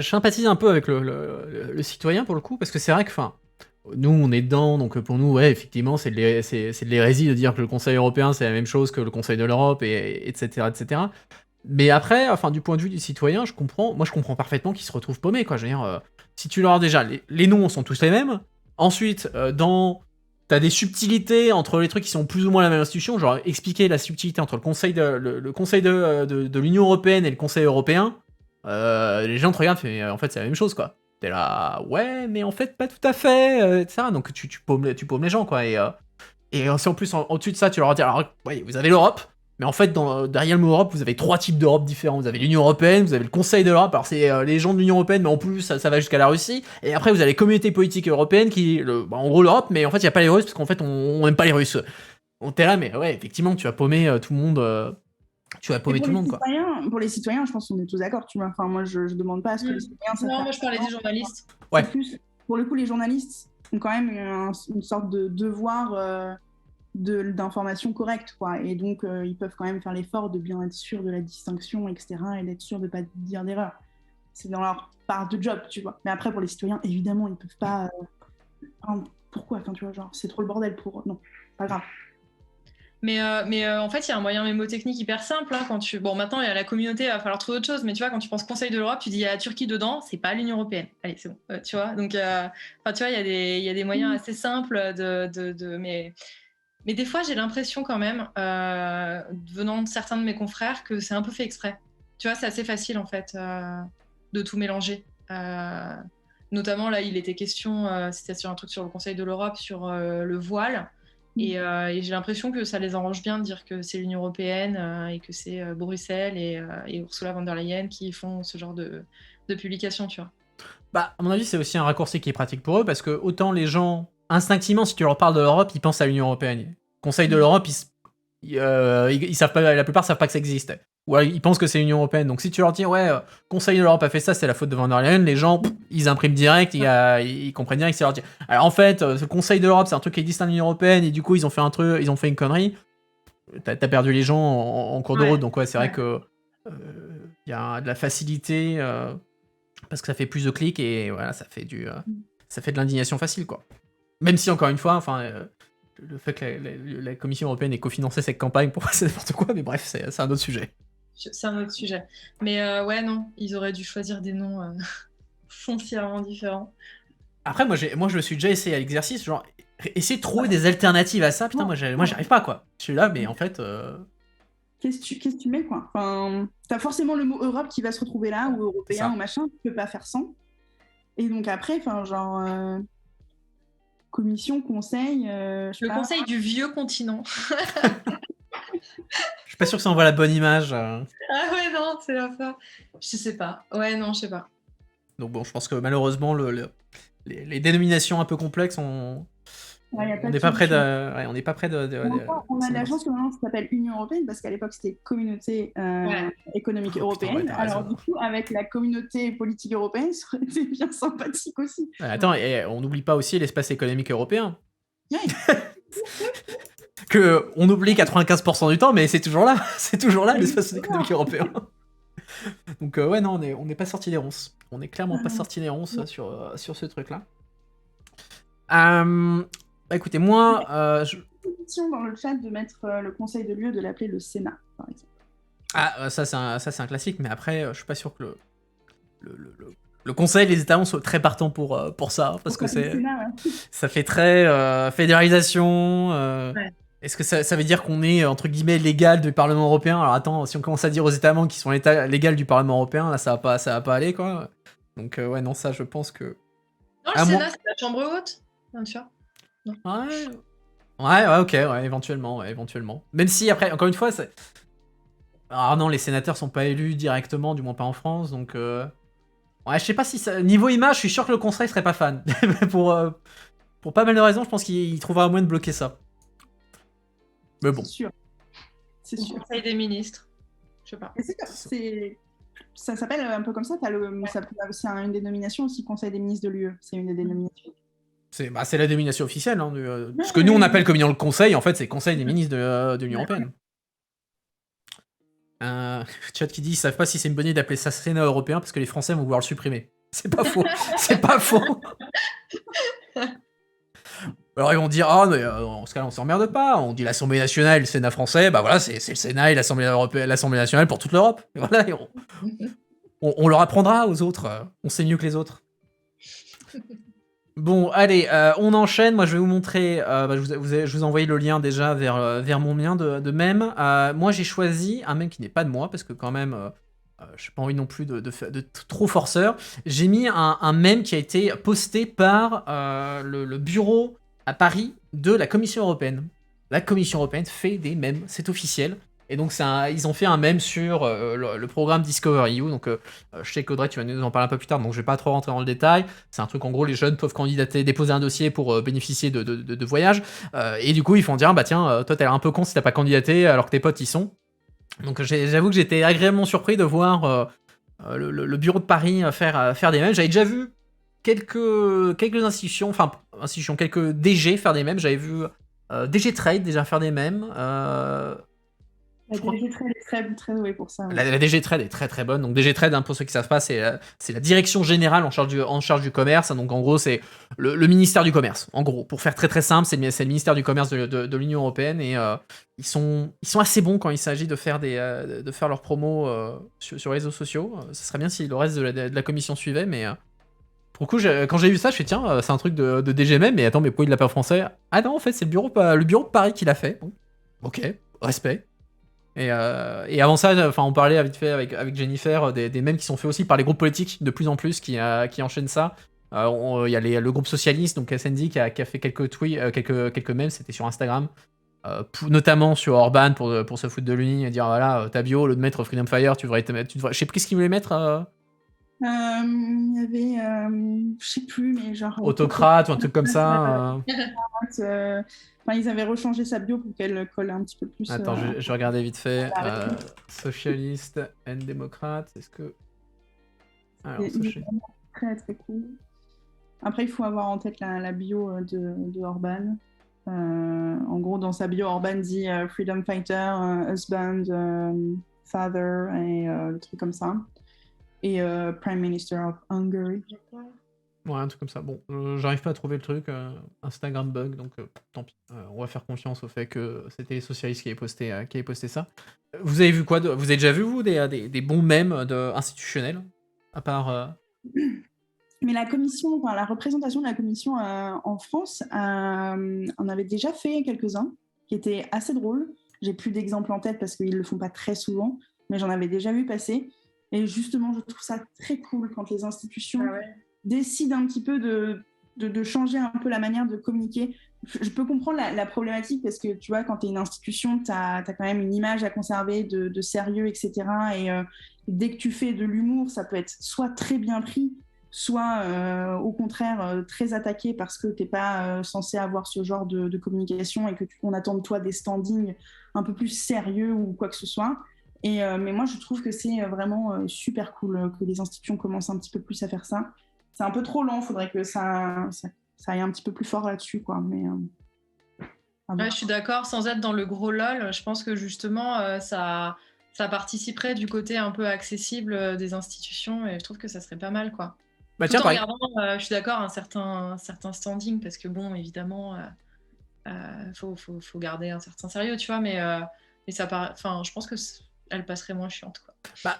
sympathise un peu avec le citoyen pour le coup, parce que c'est vrai que, nous on est dedans, donc pour nous, ouais, effectivement, c'est de l'hérésie de dire que le Conseil européen c'est la même chose que le Conseil de l'Europe, etc., etc. Mais après, du point de vue du citoyen, je comprends parfaitement qu'ils se retrouvent paumés, quoi. Je veux dire, si tu leur déjà, les noms sont tous les mêmes, ensuite, t'as des subtilités entre les trucs qui sont plus ou moins la même institution, genre expliquer la subtilité entre le Conseil de l'Union européenne et le Conseil européen. Les gens te regardent, mais en fait c'est la même chose, quoi. T'es là, ouais, mais en fait pas tout à fait, etc. Donc tu paumes les gens, quoi. Et si en plus au-dessus de ça tu leur dis, alors ouais, vous avez l'Europe, mais en fait derrière le mot Europe vous avez 3 types d'Europe différents. Vous avez l'Union européenne, vous avez le Conseil de l'Europe, alors c'est les gens de l'Union européenne, mais en plus ça va jusqu'à la Russie. Et après vous avez les communautés politiques européennes qui, en gros l'Europe, mais en fait il y a pas les Russes parce qu'en fait on aime pas les Russes. On t'es là, mais ouais, effectivement tu vas paumer tout le monde. Tu vas paumer tout le monde, quoi. Pour les citoyens, je pense qu'on est tous d'accord, tu vois. Enfin, moi, je demande pas à ce que les citoyens... Non, moi, je parlais des journalistes. Ouais. Plus, pour le coup, les journalistes ont quand même une sorte de devoir d'information correcte, quoi. Et donc, ils peuvent quand même faire l'effort de bien être sûrs de la distinction, etc., et d'être sûrs de ne pas dire d'erreur. C'est dans leur part de job, tu vois. Mais après, pour les citoyens, évidemment, ils peuvent pas... pourquoi ? Enfin, tu vois, genre, c'est trop le bordel pour... Non, pas grave. Mais en fait, il y a un moyen mémotechnique hyper simple. Hein, bon, maintenant, il y a la communauté, il va falloir trouver autre chose. Mais tu vois, quand tu penses Conseil de l'Europe, tu dis il y a la Turquie dedans, c'est pas l'Union européenne. Allez, c'est bon. Tu vois, donc, tu vois, il y a des moyens assez simples mais des fois, j'ai l'impression quand même, venant de certains de mes confrères, que c'est un peu fait exprès. Tu vois, c'est assez facile en fait de tout mélanger. Notamment là, il était question, c'était sur un truc sur le Conseil de l'Europe, sur le voile. Et j'ai l'impression que ça les arrange bien de dire que c'est l'Union européenne et que c'est Bruxelles et Ursula von der Leyen qui font ce genre de publications, tu vois. Bah, à mon avis, c'est aussi un raccourci qui est pratique pour eux, parce que autant les gens, instinctivement, si tu leur parles de l'Europe, ils pensent à l'Union européenne. Conseil de l'Europe, ils savent pas, la plupart savent pas que ça existe. Ou alors, ils pensent que c'est l'Union européenne. Donc si tu leur dis, ouais, Conseil de l'Europe a fait ça, c'est la faute de von der Leyen, les gens, ils impriment direct, ils comprennent direct que c'est leur dire. Alors en fait, ce Conseil de l'Europe, c'est un truc qui est distinct de l'Union européenne, et du coup, ils ont fait un truc, ils ont fait une connerie. T'as perdu les gens en cours de route, donc ouais, c'est vrai que il y a de la facilité, parce que ça fait plus de clics, et voilà, ça fait de l'indignation facile, quoi. Même si, encore une fois, enfin, le fait que la Commission européenne ait cofinancé cette campagne, pour moi, c'est n'importe quoi, mais bref, c'est un autre sujet. C'est un autre sujet. Mais ouais, non, ils auraient dû choisir des noms foncièrement différents. Après, moi, je me suis déjà essayé à l'exercice, genre, essayer de trouver des alternatives à ça, putain, moi, j'arrive pas, quoi. Je suis là, mais en fait... Qu'est-ce que tu mets, quoi? Enfin, t'as forcément le mot Europe qui va se retrouver là, ou européen, ou machin, tu peux pas faire sans. Et donc après, enfin, genre... commission, conseil... le conseil du vieux continent. Je suis pas sûr que ça envoie la bonne image. Ah ouais, non, c'est la fin. Je sais pas. Ouais, non, je sais pas. Donc bon, je pense que malheureusement, les dénominations un peu complexes, on n'est pas près de... on n'est pas près de... On a de la chance que maintenant ça s'appelle Union Européenne, parce qu'à l'époque c'était Communauté économique européenne. Putain, ouais, alors du coup, avec la communauté politique européenne, ça aurait été bien sympathique aussi. Attends, et on n'oublie pas aussi l'espace économique européen. Ouais. Que on oublie 95% du temps, mais c'est toujours là l'espace économique européen. Donc ouais, non, on n'est pas sorti des ronces. On est clairement pas sorti des ronces sur ce truc-là. Bah, écoutez, moi... dans le chat de mettre le Conseil de l'UE, de l'appeler le Sénat, par exemple. Ah, ça c'est un classique, mais après, je suis pas sûr que le Conseil, les États sont très partants pour ça, parce que ça fait très fédéralisation. Ouais. Est-ce que ça veut dire qu'on est, entre guillemets, légal du Parlement européen? Alors attends, si on commence à dire aux États membres qu'ils sont l'état légal du Parlement européen, là ça va pas aller, quoi. Donc ouais, non, ça je pense que... Non, le Sénat, c'est la chambre haute, bien sûr. Non. Ouais, ok, ouais, éventuellement. Même si, après, encore une fois, c'est... Alors non, les sénateurs sont pas élus directement, du moins pas en France, donc... Ouais, je sais pas si ça... Niveau image, je suis sûr que le Conseil serait pas fan. pour pas mal de raisons, je pense qu'il trouvera un moyen de bloquer ça. Mais bon. C'est sûr. Conseil des ministres. Je sais pas. Ça s'appelle un peu comme ça. C'est une dénomination aussi, Conseil des ministres de l'UE. C'est une des dénominations. C'est la dénomination officielle. Hein, ce que nous on appelle comme le Conseil, en fait, c'est Conseil des ministres de l'Union européenne. Chat qui dit ils savent pas si c'est une bonne idée d'appeler ça Sénat européen parce que les Français vont vouloir le supprimer. C'est pas faux. C'est pas faux. Alors ils vont dire ah mais en ce cas-là on s'emmerde pas, on dit l'Assemblée nationale et le Sénat français, bah voilà c'est le Sénat et l'Assemblée nationale pour toute l'Europe. Et voilà, on leur apprendra aux autres, on sait mieux que les autres. Bon allez, on enchaîne, moi je vais vous montrer, je vous ai envoyé le lien déjà vers mon lien de mème. Moi j'ai choisi un mème qui n'est pas de moi parce que quand même... j'ai pas envie non plus de trop forceur. J'ai mis un mème qui a été posté par le bureau à Paris de la Commission européenne. La Commission européenne fait des mèmes, c'est officiel. Et donc ils ont fait un mème sur le programme Discover EU. Donc je sais qu'Audrey, tu vas nous en parler un peu plus tard, donc je vais pas trop rentrer dans le détail. C'est un truc, en gros, les jeunes peuvent candidater, déposer un dossier pour bénéficier de voyages. Et du coup, ils font dire, bah tiens, toi t'as l'air un peu con si t'as pas candidaté alors que tes potes y sont. Donc j'avoue que j'étais agréablement surpris de voir le bureau de Paris faire des mèmes. J'avais déjà vu quelques institutions, quelques DG faire des mèmes. J'avais vu DG Trade déjà faire des mèmes. La DG Trade est très douée pour ça. Ouais. La DG Trade est très très bonne. Donc DG Trade, pour ceux qui ne savent pas, c'est la direction générale en charge du commerce. Donc en gros, c'est le ministère du commerce. En gros, pour faire très très simple, c'est le ministère du commerce de l'Union européenne et ils sont assez bons quand il s'agit de faire leurs promos sur les réseaux sociaux. Ce serait bien si le reste de la commission suivait, mais pour le coup, quand j'ai vu ça, je fais tiens, c'est un truc de DGMM, mais attends, mais pourquoi il l'a pas en français? Ah non, en fait, c'est le bureau de Paris qui l'a fait. Bon, ok, respect. Et avant ça, on parlait vite fait avec Jennifer des mèmes qui sont faits aussi par les groupes politiques de plus en plus qui enchaînent ça. Il y a le groupe socialiste, donc SND, qui a fait quelques tweets, quelques mèmes, c'était sur Instagram, notamment sur Orban pour se foutre de lui et dire voilà, ta bio, au lieu de mettre Freedom Fire, tu devrais. Je sais plus ce qu'il voulait mettre. Il y avait, je sais plus, mais genre autocrate ou un truc comme ça. Ils avaient rechangé sa bio pour qu'elle colle un petit peu plus. Attends, je regardais vite fait. Socialiste and démocrate, est-ce que... Alors, très très cool. Après, il faut avoir en tête la bio de Orban. En gros, dans sa bio, Orban dit Freedom Fighter, Husband, Father, et le truc comme ça. Et Prime Minister of Hungary. Ouais, un truc comme ça. Bon, j'arrive pas à trouver le truc. Instagram bug, donc tant pis. On va faire confiance au fait que c'était les socialistes qui avaient posté ça. Vous avez vu quoi vous avez déjà vu, vous, des bons mèmes institutionnels à part... Mais la commission, la représentation de la commission en France, on avait déjà fait quelques-uns qui étaient assez drôles. J'ai plus d'exemples en tête parce qu'ils le font pas très souvent, mais j'en avais déjà vu passer. Et justement, je trouve ça très cool quand les institutions décident un petit peu de changer un peu la manière de communiquer. Je peux comprendre la problématique parce que, tu vois, quand tu es une institution, tu as quand même une image à conserver de sérieux, etc. Et dès que tu fais de l'humour, ça peut être soit très bien pris, soit au contraire très attaqué parce que tu n'es pas censé avoir ce genre de communication et qu'on attend de toi des standings un peu plus sérieux ou quoi que ce soit. Mais moi, je trouve que c'est vraiment super cool que les institutions commencent un petit peu plus à faire ça. C'est un peu trop lent, il faudrait que ça aille un petit peu plus fort là-dessus, quoi. Mais, je suis d'accord, sans être dans le gros lol, je pense que justement, ça participerait du côté un peu accessible des institutions et je trouve que ça serait pas mal, quoi. Tout en regardant, je suis d'accord, un certain standing, parce que bon, évidemment, faut garder un certain sérieux, tu vois, mais ça je pense que elle passerait moins chiante, quoi.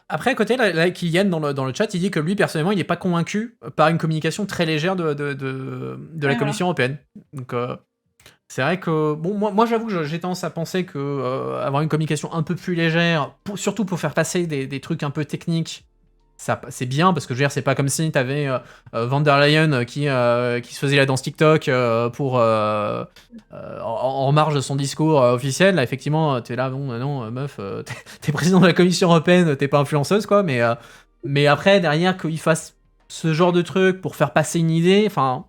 Après, à côté, là, Kylian dans le chat, il dit que lui, personnellement, il n'est pas convaincu par une communication très légère de la Commission européenne. Donc, c'est vrai que, bon, moi j'avoue que j'ai tendance à penser que avoir une communication un peu plus légère, surtout pour faire passer des trucs un peu techniques, ça, c'est bien, parce que je veux dire, c'est pas comme si t'avais Van der Leyen qui se faisait la danse TikTok en marge de son discours officiel. Là, effectivement, t'es là, bon, non, meuf, t'es président de la Commission européenne, t'es pas influenceuse, quoi, mais après, derrière, qu'il fasse ce genre de truc pour faire passer une idée, enfin,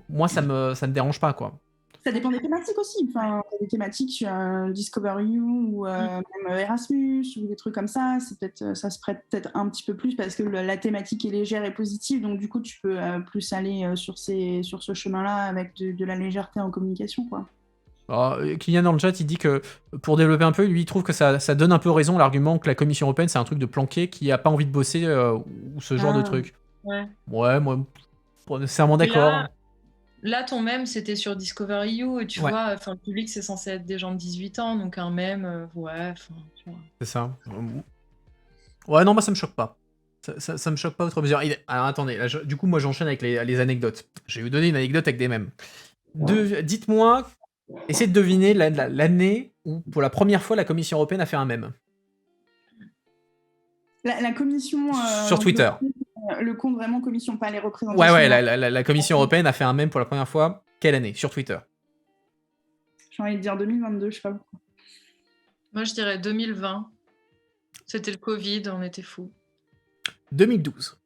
moi, ça me dérange pas, quoi. Ça dépend des thématiques aussi. Enfin, des thématiques sur Discover You ou même Erasmus ou des trucs comme ça, ça se prête peut-être un petit peu plus parce que la thématique est légère et positive. Donc, du coup, tu peux plus aller sur ce chemin-là avec de la légèreté en communication, quoi. Alors, Kylian dans le chat, il dit que pour développer un peu, lui, il trouve que ça donne un peu raison l'argument que la Commission européenne, c'est un truc de planqué qui a pas envie de bosser ou ce genre de truc. Ouais, moi, nécessairement d'accord. Là, ton mème, c'était sur Discovery You, et tu vois, le public, c'est censé être des gens de 18 ans, donc un mème, tu vois. C'est ça. Ouais, non, moi, ça me choque pas. Ça me choque pas outre mesure. Alors, attendez, là, du coup, moi, j'enchaîne avec les anecdotes. Je vais vous donner une anecdote avec des mèmes. Dites-moi, essayez de deviner l'année où, pour la première fois, la Commission européenne a fait un mème. La Commission... sur Twitter. Le compte vraiment commission, pas les représentations. Ouais, la Commission européenne a fait un mème pour la première fois. Quelle année? Sur Twitter. J'ai envie de dire 2022, je sais pas pourquoi. Moi, je dirais 2020. C'était le Covid, on était fous. 2012.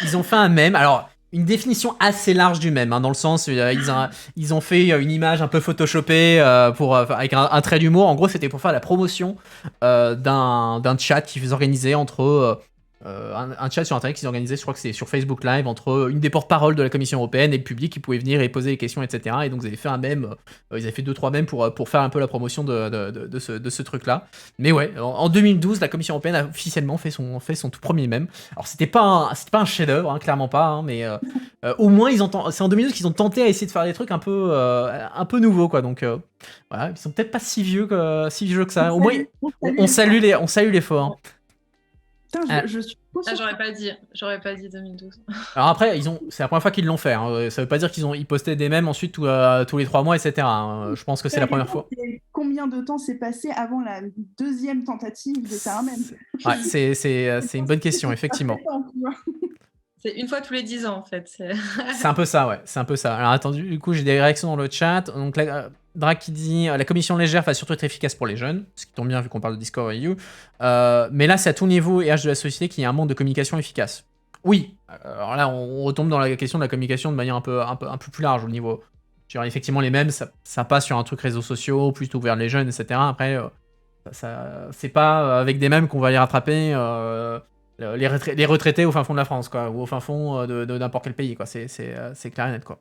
Ils ont fait un mème. Alors, une définition assez large du mème, hein, dans le sens ils ont fait une image un peu photoshopée avec un trait d'humour. En gros, c'était pour faire la promotion d'un chat qui faisait organiser entre un chat sur Internet qu'ils organisaient, je crois que c'est sur Facebook Live, entre une des porte-paroles de la Commission européenne et le public qui pouvait venir et poser des questions, etc. Et donc ils avaient fait un mème, ils avaient fait 2-3 mèmes pour faire un peu la promotion de ce truc-là. Mais ouais, en 2012, la Commission européenne a officiellement fait son tout premier mème. Alors c'était pas un chef-d'œuvre, hein, clairement pas, hein, mais au moins c'est en 2012 qu'ils ont tenté à essayer de faire des trucs un peu nouveaux, quoi. Donc voilà, ils sont peut-être pas si vieux que ça. Au moins, on salue l'effort. Putain, je suis j'aurais pas dit 2012. Alors après, c'est la première fois qu'ils l'ont fait. Hein. Ça veut pas dire ils postaient des mèmes ensuite tous les 3 mois, etc. Hein. Je pense que c'est la première fois. Combien de temps s'est passé avant la deuxième tentative de faire un mème? Ouais, c'est une bonne question, effectivement. C'est une fois tous les 10 ans, en fait. C'est un peu ça, ouais. C'est un peu ça. Alors attends, du coup, j'ai des réactions dans le chat. Donc Drake qui dit la commission légère va surtout être efficace pour les jeunes, ce qui tombe bien vu qu'on parle de Discord EU. Mais là, c'est à tout niveau et âge de la société qu'il y a un manque de communication efficace. Oui. Alors là, on retombe dans la question de la communication de manière un peu plus large au niveau. Genre, effectivement, les mêmes, ça passe sur un truc réseaux sociaux, plutôt vers les jeunes, etc. Après, c'est pas avec des mêmes qu'on va les rattraper. Les retraités au fin fond de la France, quoi, ou au fin fond de n'importe quel pays, quoi. C'est clair et net, quoi.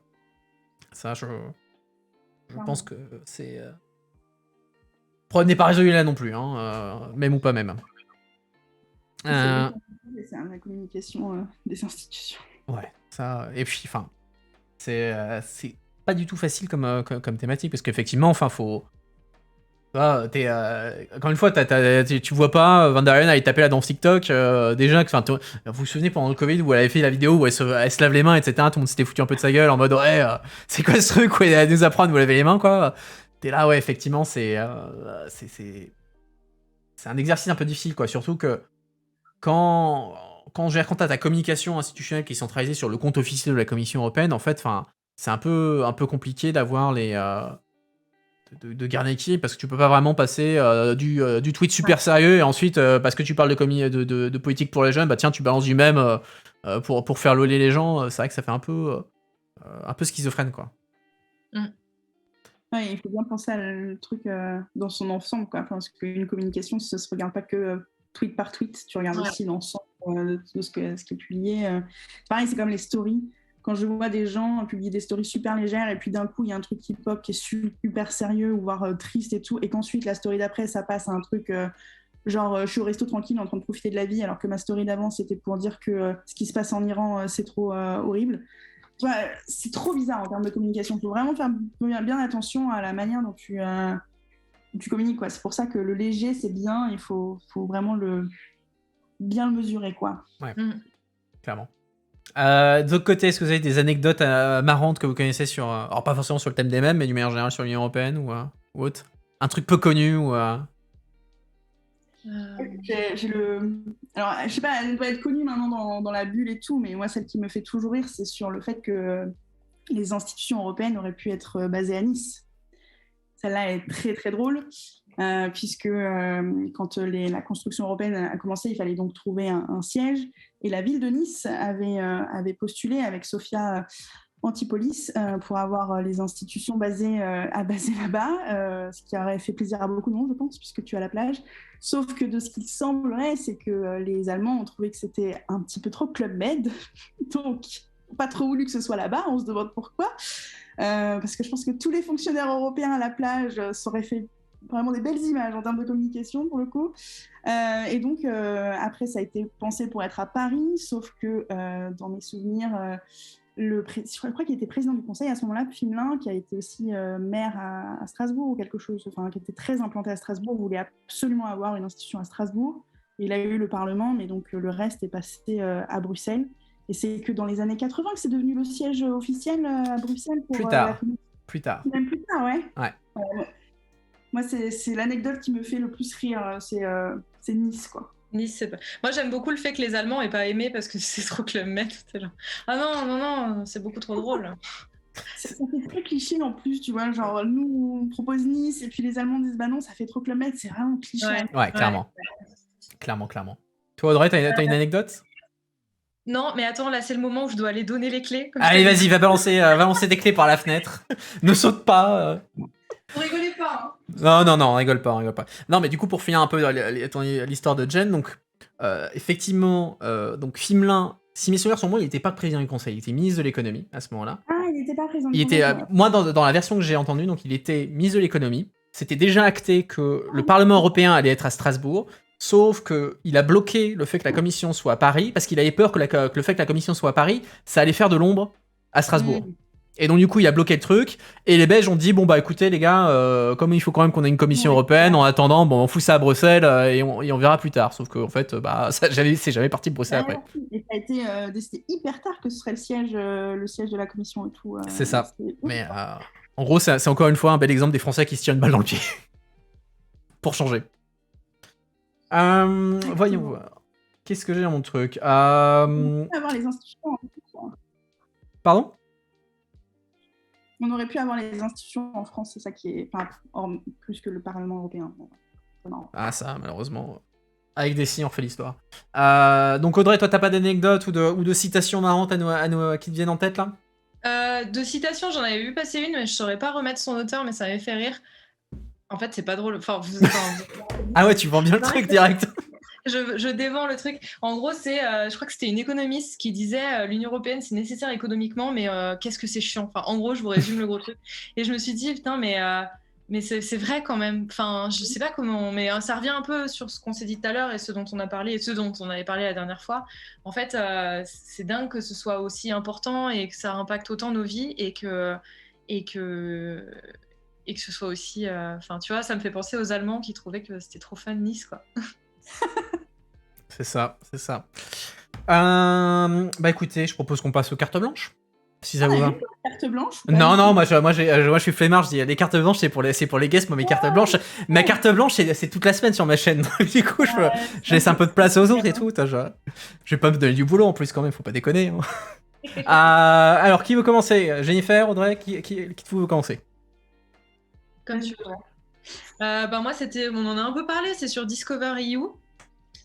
Ça, je pense que c'est... problème n'est pas résolu là non plus, hein, même ou pas même. C'est la communication des institutions. Ouais, ça... Et puis, enfin, c'est pas du tout facile comme thématique, parce qu'effectivement, enfin, faut... Encore une fois, tu vois pas Van der Leyen aller taper là dans TikTok. Déjà, vous vous souvenez pendant le Covid où elle avait fait la vidéo où elle se lave les mains, etc. Tout le monde s'était foutu un peu de sa gueule en mode ouais, c'est quoi ce truc où elle nous apprend à nous laver les mains, quoi. T'es là, ouais, effectivement, c'est un exercice un peu difficile, quoi. Surtout que quand t'as ta communication institutionnelle qui est centralisée sur le compte officiel de la Commission européenne, en fait, enfin, c'est un peu compliqué d'avoir les de garder l'équilibre parce que tu peux pas vraiment passer du tweet super sérieux et ensuite parce que tu parles de politique pour les jeunes, bah tiens, tu balances du même pour faire loler les gens. C'est vrai que ça fait un peu schizophrène, quoi. Ouais, il faut bien penser à le truc dans son ensemble, quoi. Parce qu'une communication, ça se regarde pas que tweet par tweet, tu regardes aussi l'ensemble de ce qui est publié. Pareil, c'est comme les stories. Quand je vois des gens publier des stories super légères et puis d'un coup il y a un truc qui pop qui est super sérieux ou voire triste et tout, et qu'ensuite la story d'après ça passe à un truc genre je suis au resto tranquille en train de profiter de la vie alors que ma story d'avant c'était pour dire que ce qui se passe en Iran c'est trop horrible. Tu vois, c'est trop bizarre en termes de communication. Il faut vraiment faire bien attention à la manière dont tu communiques, quoi. C'est pour ça que le léger c'est bien, il faut vraiment bien le mesurer, quoi. Ouais, clairement. De l'autre côté, est-ce que vous avez des anecdotes marrantes que vous connaissez sur... alors pas forcément sur le thème des mêmes, mais d'une manière générale sur l'Union Européenne ou autre? Un truc peu connu ou... Alors, je sais pas, elle doit être connue maintenant dans la bulle et tout, mais moi, celle qui me fait toujours rire, c'est sur le fait que les institutions européennes auraient pu être basées à Nice. Celle-là est très, très drôle. Puisque quand la construction européenne a commencé, il fallait donc trouver un siège. Et la ville de Nice avait postulé avec Sophia Antipolis pour avoir les institutions basées là-bas, ce qui aurait fait plaisir à beaucoup de monde, je pense, puisque tu as la plage. Sauf que de ce qu'il semblerait, c'est que les Allemands ont trouvé que c'était un petit peu trop Club Med. Donc, pas trop voulu que ce soit là-bas. On se demande pourquoi. Parce que je pense que tous les fonctionnaires européens à la plage s'auraient fait vraiment des belles images en termes de communication pour le coup. Et donc après ça a été pensé pour être à Paris, sauf que dans mes souvenirs je crois qu'il était président du conseil à ce moment-là, Fimelin, qui a été aussi maire à Strasbourg ou quelque chose, enfin qui était très implanté à Strasbourg, voulait absolument avoir une institution à Strasbourg. Et il a eu le Parlement, mais donc le reste est passé à Bruxelles. Et c'est que dans les années 80 que c'est devenu le siège officiel à Bruxelles pour plus tard. Même plus tard, ouais. Moi, c'est l'anecdote qui me fait le plus rire, c'est Nice, quoi. Nice, c'est pas... Moi, j'aime beaucoup le fait que les Allemands aient pas aimé parce que c'est trop Club Med. Ah non, c'est beaucoup trop drôle. Ça fait très cliché en plus, tu vois, genre nous on propose Nice et puis les Allemands disent bah non, ça fait trop Club Med, c'est vraiment cliché. Ouais, clairement. Clairement. Toi, Audrey, t'as une anecdote? Non, mais attends, là c'est le moment où je dois aller donner les clés. Allez, vas-y, va balancer des clés par la fenêtre. Ne saute pas. Vous rigolez pas, hein. Non, on rigole pas. Non, mais du coup, pour finir un peu l'histoire de Jen, donc effectivement, donc Fimelin, si mes souvenirs sont bons, il n'était pas président du conseil, il était ministre de l'économie à ce moment-là. Ah, il n'était pas président du Il conseil. était, moi, dans la version que j'ai entendue, donc il était ministre de l'économie. C'était déjà acté que le Parlement européen allait être à Strasbourg, sauf qu'il a bloqué le fait que la commission soit à Paris, parce qu'il avait peur que le fait que la commission soit à Paris, ça allait faire de l'ombre à Strasbourg. Et donc du coup, il a bloqué le truc, et les Belges ont dit, bon bah écoutez les gars, comme il faut quand même qu'on ait une commission européenne, en attendant, bon on fout ça à Bruxelles, et on verra plus tard. Sauf qu'en fait, bah, c'est jamais parti de Bruxelles après. Et ça a été décidé hyper tard que ce serait le siège de la commission et tout. C'est ça. Mais en gros, c'est encore une fois un bel exemple des Français qui se tirent une balle dans le pied. Pour changer. Voyons voir. Qu'est-ce que j'ai dans mon truc On peut avoir les institutions. Pardon? On aurait pu avoir les institutions en France, c'est ça qui est... Enfin, plus que le Parlement européen. Non. Ah ça, malheureusement. Avec des si, on fait l'histoire. Donc Audrey, toi, t'as pas d'anecdotes ou de citations marrantes qui te viennent en tête, là? De citations, j'en avais vu passer une, mais je saurais pas remettre son auteur, mais ça m'avait fait rire. En fait, c'est pas drôle. Enfin, Ah ouais, tu vends bien le truc direct. Je dévends le truc. En gros, je crois que c'était une économiste qui disait l'Union européenne, c'est nécessaire économiquement, mais qu'est-ce que c'est chiant. Enfin, en gros, je vous résume le gros truc. Et je me suis dit, putain, mais c'est vrai quand même. Enfin, je sais pas comment, mais ça revient un peu sur ce qu'on s'est dit tout à l'heure et ce dont on a parlé et ce dont on avait parlé la dernière fois. En fait, c'est dingue que ce soit aussi important et que ça impacte autant nos vies et que ce soit aussi... Enfin, tu vois, ça me fait penser aux Allemands qui trouvaient que c'était trop fun Nice, quoi. C'est ça. Bah écoutez, je propose qu'on passe aux cartes blanches. Si ça vous va. Carte blanche? Non, moi je suis flemmard, je dis les cartes blanches c'est pour les guests, moi mes cartes blanches. Ma carte blanche c'est toute la semaine sur ma chaîne, donc du coup je laisse un peu de place aux autres et tout. Je vais pas me donner du boulot en plus quand même, faut pas déconner. Alors qui veut commencer? Jennifer, Audrey, qui veut commencer? Comme tu veux. Bah moi on en a un peu parlé, c'est sur Discover EU.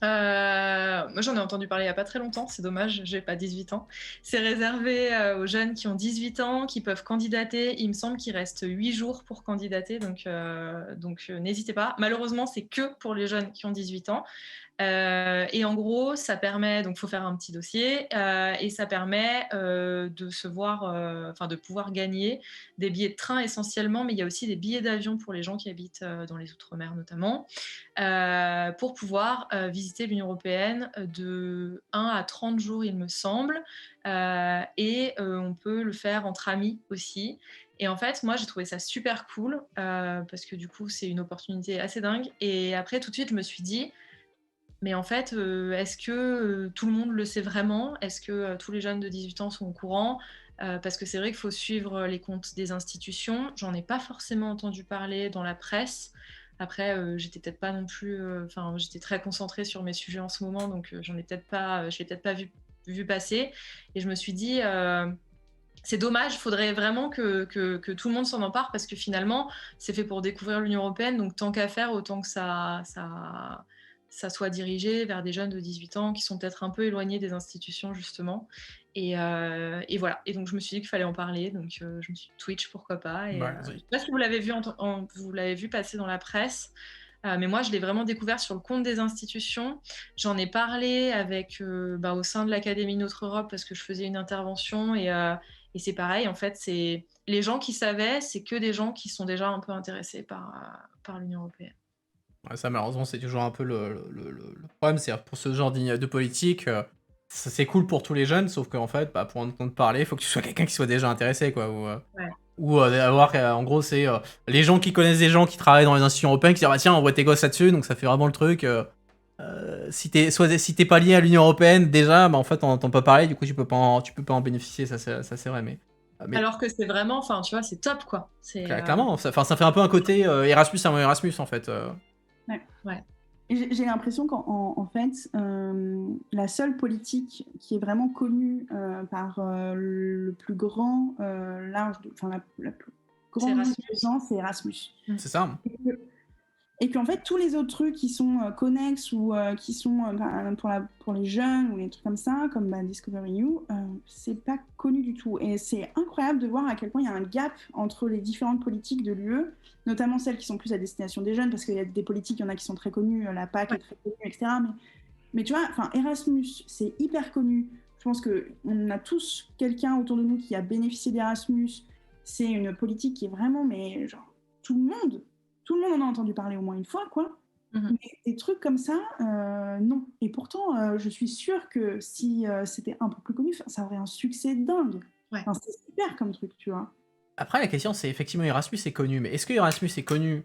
Moi j'en ai entendu parler il n'y a pas très longtemps, c'est dommage, j'ai pas 18 ans. C'est réservé aux jeunes qui ont 18 ans, qui peuvent candidater. Il me semble qu'il reste 8 jours pour candidater, donc n'hésitez pas. Malheureusement, c'est que pour les jeunes qui ont 18 ans. Et en gros, ça permet, donc il faut faire un petit dossier, et ça permet de pouvoir gagner des billets de train essentiellement, mais il y a aussi des billets d'avion pour les gens qui habitent dans les Outre-mer notamment, pour pouvoir visiter l'Union européenne de 1 à 30 jours, il me semble, et on peut le faire entre amis aussi. Et en fait, moi, j'ai trouvé ça super cool, parce que du coup, c'est une opportunité assez dingue. Et après, tout de suite, je me suis dit, mais en fait, est-ce que tout le monde le sait vraiment? Est-ce que tous les jeunes de 18 ans sont au courant? Parce que c'est vrai qu'il faut suivre les comptes des institutions. J'en ai pas forcément entendu parler dans la presse. Après, j'étais peut-être pas non plus... j'étais très concentrée sur mes sujets en ce moment, donc je l'ai peut-être pas vu passer. Et je me suis dit... c'est dommage, il faudrait vraiment que tout le monde s'en empare parce que finalement, c'est fait pour découvrir l'Union européenne, donc tant qu'à faire, autant que ça soit dirigé vers des jeunes de 18 ans qui sont peut-être un peu éloignés des institutions, justement. Et voilà. Et donc, je me suis dit qu'il fallait en parler. Donc, je me suis dit Twitch, pourquoi pas. Et, je ne sais pas si vous l'avez vu passer dans la presse. Mais moi, je l'ai vraiment découvert sur le compte des institutions. J'en ai parlé au sein de l'Académie Notre Europe parce que je faisais une intervention. Et c'est pareil, en fait, c'est les gens qui savaient, c'est que des gens qui sont déjà un peu intéressés par l'Union européenne. Ouais, ça, malheureusement, c'est toujours un peu le problème. C'est pour ce genre de politique, c'est cool pour tous les jeunes, sauf qu'en fait, pour en entendre parler, il faut que tu sois quelqu'un qui soit déjà intéressé, quoi. Ou avoir, en gros, c'est les gens qui connaissent des gens qui travaillent dans les institutions européennes qui disent, bah tiens, envoie tes gosses là-dessus, donc ça fait vraiment le truc. Si t'es pas lié à l'Union européenne, déjà, en fait, on n'entend pas parler, du coup, tu peux pas en bénéficier, ça c'est vrai, mais... Alors que c'est vraiment, tu vois, c'est top, quoi. Clairement, ça fait un peu un côté Erasmus avant Erasmus, en fait. Ouais. J'ai l'impression qu'en fait, la seule politique qui est vraiment connue par le plus grand large, la plus grande nombre de gens, c'est Erasmus. C'est ça. Et qu'en fait, tous les autres trucs qui sont connexes ou qui sont pour les jeunes ou les trucs comme ça, comme Discover EU, c'est pas connu du tout. Et c'est incroyable de voir à quel point il y a un gap entre les différentes politiques de l'UE, notamment celles qui sont plus à destination des jeunes, parce qu'il y a des politiques, il y en a qui sont très connues, la PAC est très connue, etc. Mais tu vois, enfin, Erasmus, c'est hyper connu. Je pense qu'on a tous quelqu'un autour de nous qui a bénéficié d'Erasmus. C'est une politique qui est vraiment, mais genre, tout le monde en a entendu parler au moins une fois, quoi. Mais des trucs comme ça, non. Et pourtant, je suis sûre que si c'était un peu plus connu, ça aurait un succès dingue. Ouais. Enfin, c'est super comme truc, tu vois. Après, la question, c'est effectivement Erasmus est connu, mais est-ce que Erasmus est connu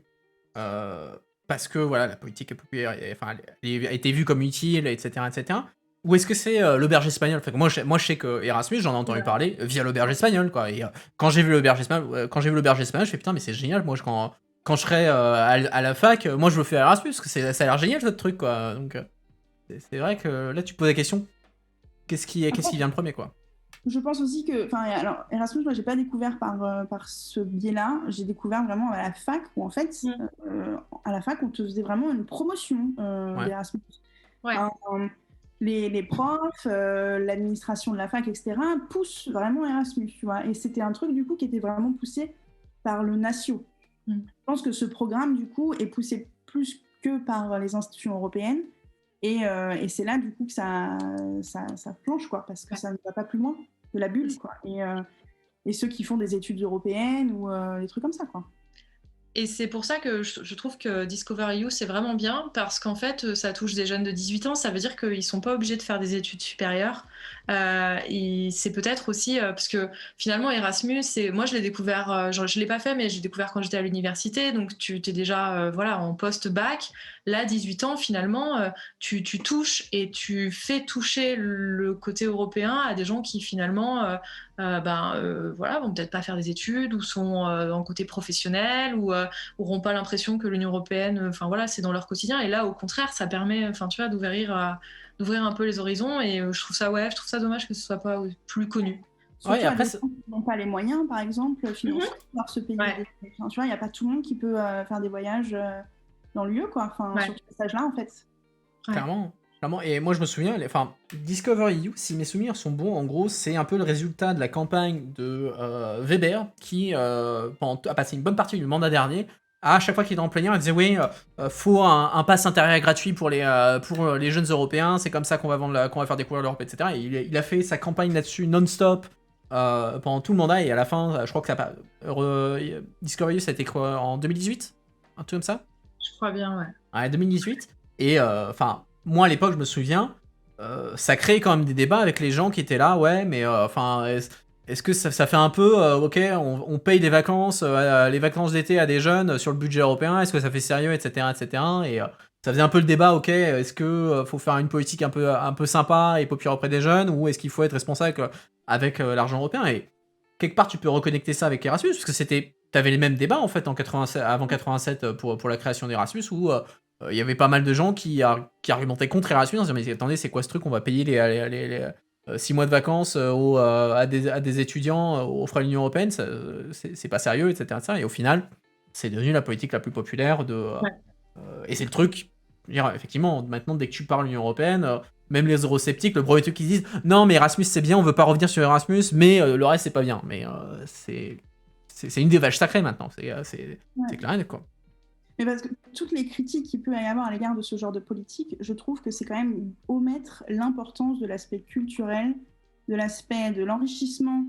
parce que voilà, la politique est populaire, enfin, elle a été vue comme utile, etc., etc. Ou est-ce que c'est l'auberge espagnole? Enfin, moi, je sais que Erasmus, j'en ai entendu parler via l'auberge espagnole, quoi. Et quand j'ai vu l'auberge espagnole, je fais putain, mais c'est génial. Moi, quand je serai à la fac, moi, je veux faire Erasmus, parce que ça a l'air génial, ce truc, quoi. Donc, c'est vrai que là, tu poses la question, qu'est-ce qui vient le premier, quoi? Je pense aussi que, enfin, alors Erasmus, moi, j'ai pas découvert par ce biais-là. J'ai découvert vraiment à la fac où en fait, à la fac, on te faisait vraiment une promotion d'Erasmus. Ouais. Les profs, l'administration de la fac, etc., poussent vraiment Erasmus, tu vois. Et c'était un truc du coup qui était vraiment poussé par le Natio. Je pense que ce programme du coup est poussé plus que par les institutions européennes. Et c'est là, du coup, que ça planche, quoi, parce que ça ne va pas plus loin de la bulle, quoi. Et ceux qui font des études européennes ou des trucs comme ça, quoi. Et c'est pour ça que je trouve que Discover EU, c'est vraiment bien, parce qu'en fait, ça touche des jeunes de 18 ans, ça veut dire qu'ils ne sont pas obligés de faire des études supérieures. Et c'est peut-être aussi, parce que finalement, Erasmus, moi je l'ai découvert, je ne l'ai pas fait, mais j'ai découvert quand j'étais à l'université, donc tu es déjà voilà, en post-bac. Là, 18 ans, finalement, tu touches et tu fais toucher le côté européen à des gens qui finalement voilà, vont peut-être pas faire des études ou sont en côté professionnel ou auront pas l'impression que l'Union européenne, enfin voilà, c'est dans leur quotidien. Et là, au contraire, ça permet, enfin tu vois, d'ouvrir un peu les horizons. Et je trouve ça dommage que ce soit pas plus connu. Surtout après, gens qui n'ont pas les moyens, par exemple, financiers, pour se payer. Enfin, tu vois, il n'y a pas tout le monde qui peut faire des voyages dans le lieu, quoi. Enfin, sur ce stage-là, en fait. Clairement. Et moi, je me souviens, Discover EU, si mes souvenirs sont bons, en gros, c'est un peu le résultat de la campagne de Weber, qui a passé une bonne partie du mandat dernier. À chaque fois qu'il était en plénière, il disait oui, faut un pass intérieur gratuit pour les jeunes Européens, c'est comme ça qu'on va faire découvrir l'Europe, etc. Et il a fait sa campagne là-dessus non-stop pendant tout le mandat, et à la fin, je crois que Discover EU, ça a été quoi, en 2018? Un truc comme ça? Je crois bien, ouais. Ouais, 2018. Et moi à l'époque, je me souviens, ça crée quand même des débats avec les gens qui étaient là, ouais, mais est-ce que ça fait un peu, ok, on paye les vacances d'été à des jeunes sur le budget européen, est-ce que ça fait sérieux, etc., etc. Et ça faisait un peu le débat, ok, est-ce que faut faire une politique un peu sympa et populaire auprès des jeunes, ou est-ce qu'il faut être responsable avec l'argent européen? Et quelque part, tu peux reconnecter ça avec Erasmus, parce que t'avais les mêmes débats en fait avant 87 pour la création d'Erasmus, où il y avait pas mal de gens qui argumentaient contre Erasmus en disant mais attendez, c'est quoi ce truc, on va payer les 6 mois de vacances à des étudiants aux frais de l'Union Européenne, c'est pas sérieux, etc., etc. Et au final, c'est devenu la politique la plus populaire et c'est le truc, effectivement, maintenant dès que tu parles de l'Union Européenne, même les eurosceptiques, le premier truc qu'ils disent, non mais Erasmus c'est bien, on veut pas revenir sur Erasmus, mais le reste c'est pas bien. Mais c'est une des vaches sacrées maintenant, c'est clair et net, quoi. Mais parce que toutes les critiques qu'il peut y avoir à l'égard de ce genre de politique, je trouve que c'est quand même omettre l'importance de l'aspect culturel, de l'aspect de l'enrichissement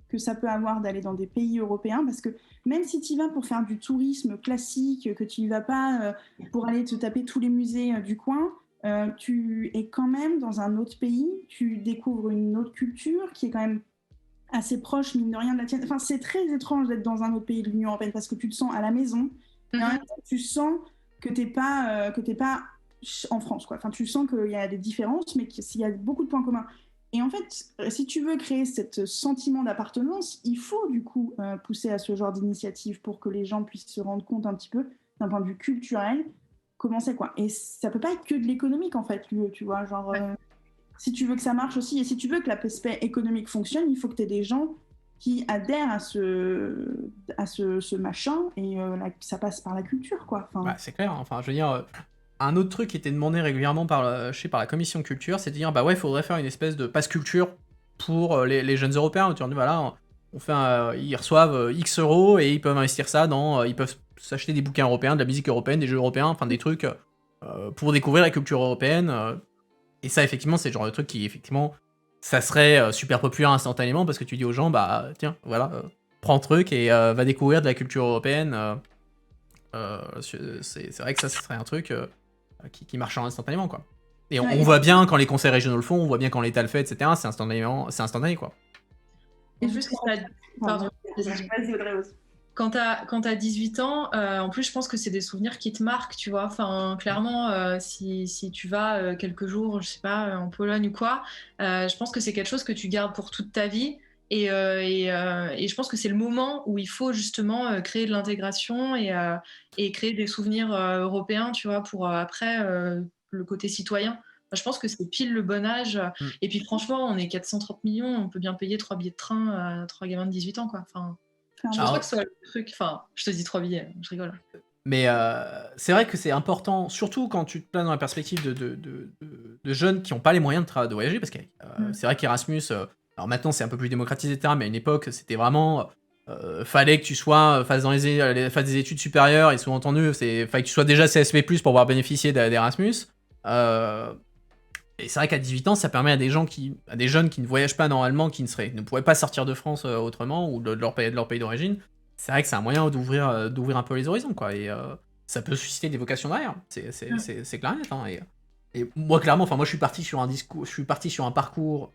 que ça peut avoir d'aller dans des pays européens, parce que même si tu y vas pour faire du tourisme classique, que tu y vas pas pour aller te taper tous les musées du coin, tu es quand même dans un autre pays, tu découvres une autre culture qui est quand même assez proche, mine de rien, de la tienne. Enfin, c'est très étrange d'être dans un autre pays de l'Union européenne parce que tu te sens à la maison, et en même temps, tu sens que t'es pas en France, quoi. Enfin, tu sens qu'il y a des différences, mais qu'il y a beaucoup de points communs. Et en fait, si tu veux créer ce sentiment d'appartenance, il faut du coup pousser à ce genre d'initiative pour que les gens puissent se rendre compte un petit peu, d'un point de vue culturel, comment c'est, quoi. Et ça peut pas être que de l'économique, en fait, tu vois, genre... si tu veux que ça marche aussi, et si tu veux que l'aspect économique fonctionne, il faut que tu aies des gens qui adhèrent à ce machin, et ça passe par la culture, quoi. Enfin... Bah, c'est clair, enfin, je veux dire, un autre truc qui était demandé régulièrement par la commission culture, c'est de dire, bah ouais, il faudrait faire une espèce de passe culture pour les jeunes Européens, où tu dis, voilà, ils reçoivent X euros, et ils peuvent investir ça ils peuvent s'acheter des bouquins européens, de la musique européenne, des jeux européens, enfin des trucs pour découvrir la culture européenne. Et ça, effectivement, c'est le genre de truc qui, effectivement, ça serait super populaire instantanément parce que tu dis aux gens, bah tiens, voilà, prends le truc et va découvrir de la culture européenne. C'est vrai que ça serait un truc qui marche instantanément, quoi. Et on voit bien quand les conseils régionaux le font, on voit bien quand l'État le fait, etc. C'est instantané, quoi. Et juste vas-y, Audrey, aussi. Quand t'as 18 ans, en plus, je pense que c'est des souvenirs qui te marquent, tu vois. Enfin, clairement, si tu vas quelques jours, je sais pas, en Pologne ou quoi, je pense que c'est quelque chose que tu gardes pour toute ta vie. Et je pense que c'est le moment où il faut justement créer de l'intégration et créer des souvenirs européens, tu vois, pour après le côté citoyen. Je pense que c'est pile le bon âge. Et puis franchement, on est 430 millions, on peut bien payer 3 billets de train à 3 gamins de 18 ans, quoi. Enfin, je pense pas que ce soit le truc. Enfin, je te dis 3 billets, je rigole. Mais c'est vrai que c'est important, surtout quand tu te places dans la perspective de jeunes qui n'ont pas les moyens de voyager, parce que c'est vrai qu'Erasmus, alors maintenant c'est un peu plus démocratisé, etc., mais à une époque c'était vraiment, fallait que tu sois face des études supérieures, et sous-entendu, fallait que tu sois déjà CSP+, pour pouvoir bénéficier d'Erasmus. Et c'est vrai qu'à 18 ans, ça permet à des jeunes qui ne voyagent pas normalement, qui ne pourraient pas sortir de France autrement, ou de leur pays d'origine. C'est vrai que c'est un moyen d'ouvrir un peu les horizons, quoi. Et ça peut susciter des vocations derrière. C'est clair et net. Hein. Et moi, clairement, moi, je suis parti sur un parcours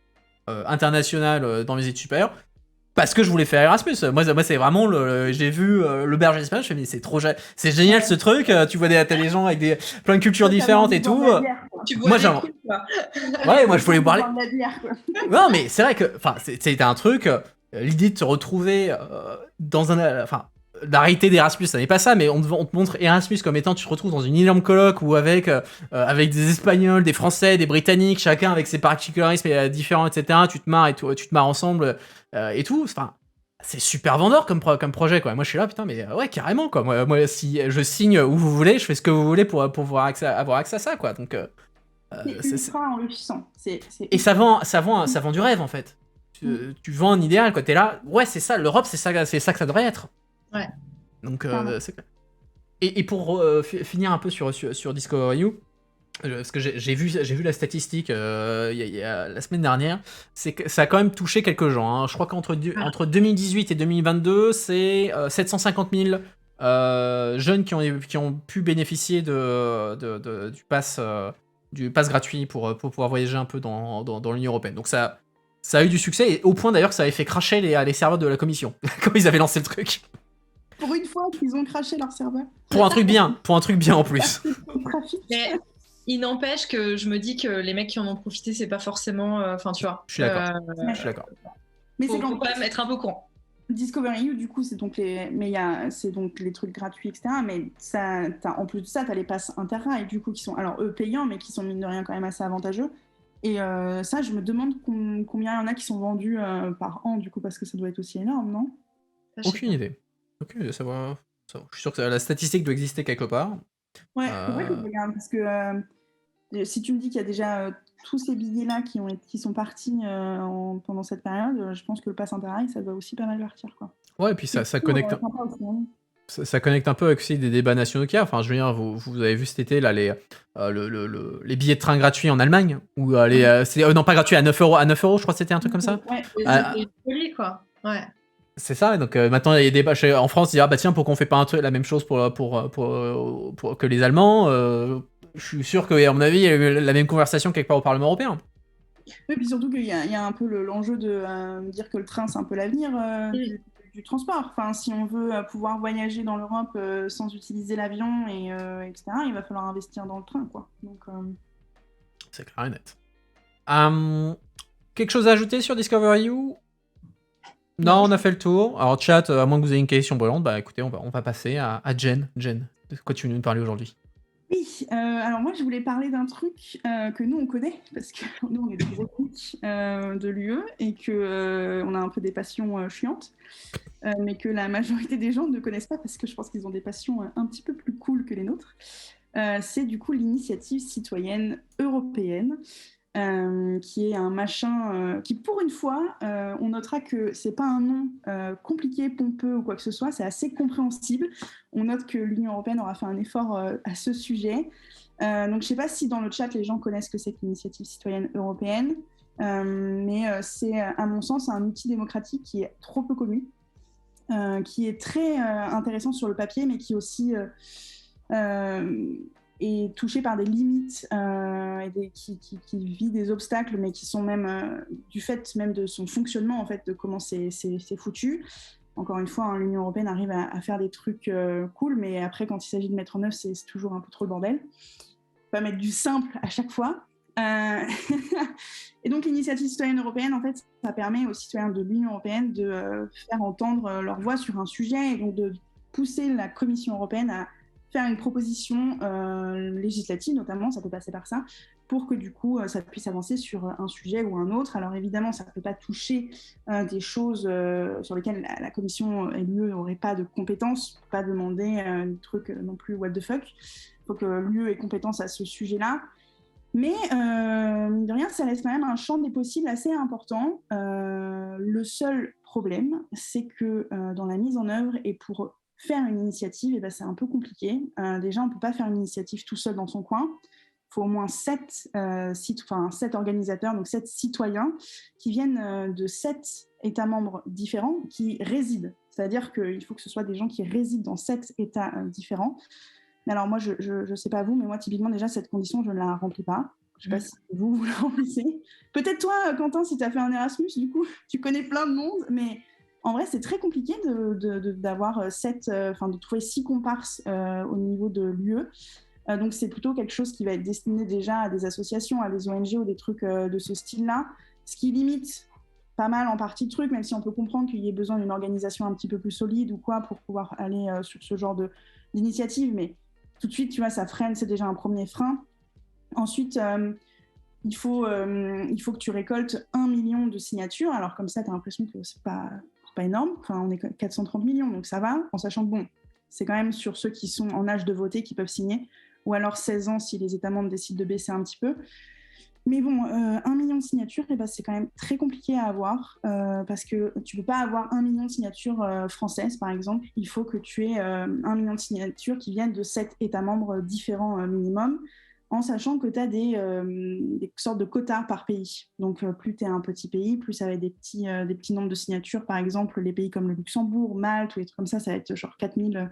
international dans mes études supérieures parce que je voulais faire Erasmus. Moi c'est vraiment j'ai vu l'auberge espagnole, je me suis dit, c'est génial ce truc. Tu vois t'as des gens avec plein de cultures différentes et tout. Moi moi je voulais parler. Non mais c'est vrai que c'était un truc. L'idée de te retrouver dans la réalité d'Erasmus, ça n'est pas ça, mais on te montre Erasmus comme étant, tu te retrouves dans une énorme coloc ou avec des Espagnols, des Français, des Britanniques, chacun avec ses particularismes différents, etc. Tu te marres et tu te marres ensemble et tout. Enfin, c'est super vendeur comme projet, quoi. Moi, je suis là, putain, mais ouais, carrément, quoi. Moi, si je signe où vous voulez, je fais ce que vous voulez pour avoir accès à ça, quoi. Donc, c'est ultra enrichissant. Et ça vend du rêve, en fait. Tu vends un idéal, quoi. T'es là, ouais, c'est ça, l'Europe, c'est ça que ça devrait être. Ouais. Donc, c'est clair. Et pour finir un peu sur Discover You, parce que j'ai vu la statistique la semaine dernière, c'est que ça a quand même touché quelques gens. Hein. Je crois qu'entre 2018 et 2022, c'est 750 000 jeunes qui ont pu bénéficier du pass gratuit pour pouvoir voyager un peu dans l'Union européenne. Donc ça a eu du succès, et au point d'ailleurs que ça avait fait cracher les serveurs de la commission quand ils avaient lancé le truc. Pour une fois qu'ils ont craché leur serveur. Pour un truc bien en plus. Mais il n'empêche que je me dis que les mecs qui en ont profité, c'est pas forcément. Enfin, tu vois. Je suis d'accord. Mais c'est quand même être un peu con. Discover You, du coup, c'est donc les trucs gratuits, etc. Mais en plus de ça, t'as les passes Interrail, du coup, qui sont, alors eux, payants, mais qui sont, mine de rien, quand même assez avantageux. Et ça, je me demande combien il y en a qui sont vendus par an, du coup, parce que ça doit être aussi énorme, non ? Aucune idée. Je suis sûr que la statistique doit exister quelque part. Ouais, je regarde, parce que si tu me dis qu'il y a déjà tous ces billets-là qui sont partis pendant cette période, je pense que le pass Interrail, ça doit aussi pas mal partir, quoi. Ouais, et puis ça connecte. Ça connecte un peu avec aussi des débats nationaux qu'il y a. Enfin, je veux dire, vous avez vu cet été là les billets de train gratuits en Allemagne, ou non, pas gratuits, à 9 €, je crois que c'était un truc comme ça. Ouais, c'est joli, quoi. Ouais. C'est ça, donc maintenant il y a des débats en France, il y a bah tiens, pourquoi on fait pas la même chose pour que les Allemands. Je suis sûr qu'à mon avis il y a eu la même conversation quelque part au Parlement européen. Oui, puis surtout qu'il y a un peu l'enjeu de dire que le train c'est un peu l'avenir du transport. Enfin, si on veut pouvoir voyager dans l'Europe sans utiliser l'avion etc., il va falloir investir dans le train, quoi. Donc, c'est clair et net. Quelque chose à ajouter sur Discover You ? Non, on a fait le tour. Alors chat, à moins que vous ayez une question brûlante, bah écoutez, on va passer à Jen. Jen, de quoi tu veux nous parler aujourd'hui ? Oui, alors moi je voulais parler d'un truc que nous on connaît, parce que nous on est des gros geeks de l'UE et que on a un peu des passions chiantes, mais que la majorité des gens ne connaissent pas parce que je pense qu'ils ont des passions un petit peu plus cool que les nôtres. C'est du coup l'initiative citoyenne européenne. Qui est un machin qui, pour une fois, on notera que c'est pas un nom compliqué, pompeux ou quoi que ce soit, c'est assez compréhensible. On note que l'Union européenne aura fait un effort à ce sujet. Donc, je ne sais pas si dans le chat, les gens connaissent ce que c'est que l'initiative citoyenne européenne, mais c'est, à mon sens, un outil démocratique qui est trop peu connu, qui est très intéressant sur le papier, mais qui aussi est touché par des limites et qui vit des obstacles, mais qui sont même du fait même de son fonctionnement, en fait, de comment c'est foutu. Encore une fois, hein, l'Union européenne arrive à faire des trucs cool, mais après, quand il s'agit de mettre en œuvre, c'est toujours un peu trop le bordel. Pas mettre du simple à chaque fois. Et donc, l'initiative citoyenne européenne, en fait, ça permet aux citoyens de l'Union européenne de faire entendre leur voix sur un sujet et donc de pousser la Commission européenne à faire une proposition législative, notamment, ça peut passer par ça, pour que du coup, ça puisse avancer sur un sujet ou un autre. Alors évidemment, ça ne peut pas toucher des choses sur lesquelles la Commission et l'UE n'auraient pas de compétences, pas demander des trucs non plus what the fuck. Il faut que l'UE ait compétence à ce sujet-là. Mais mine de rien, ça laisse quand même un champ des possibles assez important. Le seul problème, c'est que dans la mise en œuvre et pour faire une initiative, eh ben, c'est un peu compliqué. Déjà, on ne peut pas faire une initiative tout seul dans son coin. Il faut au moins 7 organisateurs, donc 7 citoyens qui viennent de 7 États membres différents qui résident. C'est-à-dire qu'il faut que ce soit des gens qui résident dans 7 États différents. Mais alors moi, je ne sais pas vous, mais moi, typiquement, déjà, cette condition, je ne la remplis pas. Je ne sais pas si vous la remplissez. Peut-être toi, Quentin, si tu as fait un Erasmus, du coup, tu connais plein de monde, mais en vrai, c'est très compliqué d'avoir de trouver 6 comparses au niveau de l'UE. Donc, c'est plutôt quelque chose qui va être destiné déjà à des associations, à des ONG ou des trucs de ce style-là, ce qui limite pas mal en partie le truc, même si on peut comprendre qu'il y ait besoin d'une organisation un petit peu plus solide ou quoi pour pouvoir aller sur ce genre d'initiative, mais tout de suite, tu vois, ça freine, c'est déjà un premier frein. Ensuite, il faut que tu récoltes 1 million de signatures. Alors comme ça, tu as l'impression que c'est pas énorme. Enfin, on est 430 millions, donc ça va, en sachant que bon, c'est quand même sur ceux qui sont en âge de voter qui peuvent signer, ou alors 16 ans si les États membres décident de baisser un petit peu. Mais bon, 1 million de signatures, eh ben, c'est quand même très compliqué à avoir parce que tu ne peux pas avoir 1 million de signatures françaises, par exemple. Il faut que tu aies 1 million de signatures qui viennent de 7 États membres différents minimum, en sachant que tu as des sortes de quotas par pays. Donc, plus tu es un petit pays, plus ça va être des petits nombres de signatures. Par exemple, les pays comme le Luxembourg, Malte, ou des trucs comme ça va être genre 4000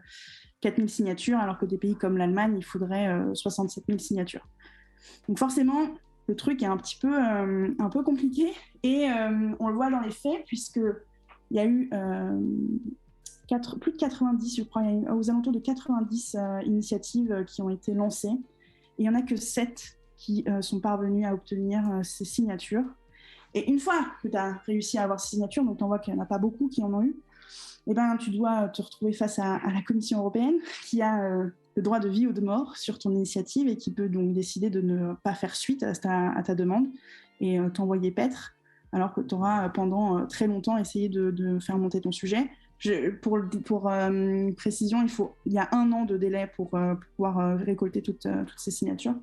signatures, alors que des pays comme l'Allemagne, il faudrait 67 000 signatures. Donc forcément, le truc est un peu compliqué et on le voit dans les faits puisqu'il y a eu plus de 90, je crois, aux alentours de 90 initiatives qui ont été lancées et il n'y en a que 7 qui sont parvenues à obtenir ces signatures. Et une fois que tu as réussi à avoir ces signatures, donc on voit qu'il n'y en a pas beaucoup qui en ont eu, eh ben, tu dois te retrouver face à la Commission européenne qui a le droit de vie ou de mort sur ton initiative et qui peut donc décider de ne pas faire suite à ta demande et t'envoyer paître, alors que tu auras pendant très longtemps essayé de faire monter ton sujet. Pour précision, il y a 1 an de délai pour pouvoir récolter toutes ces signatures.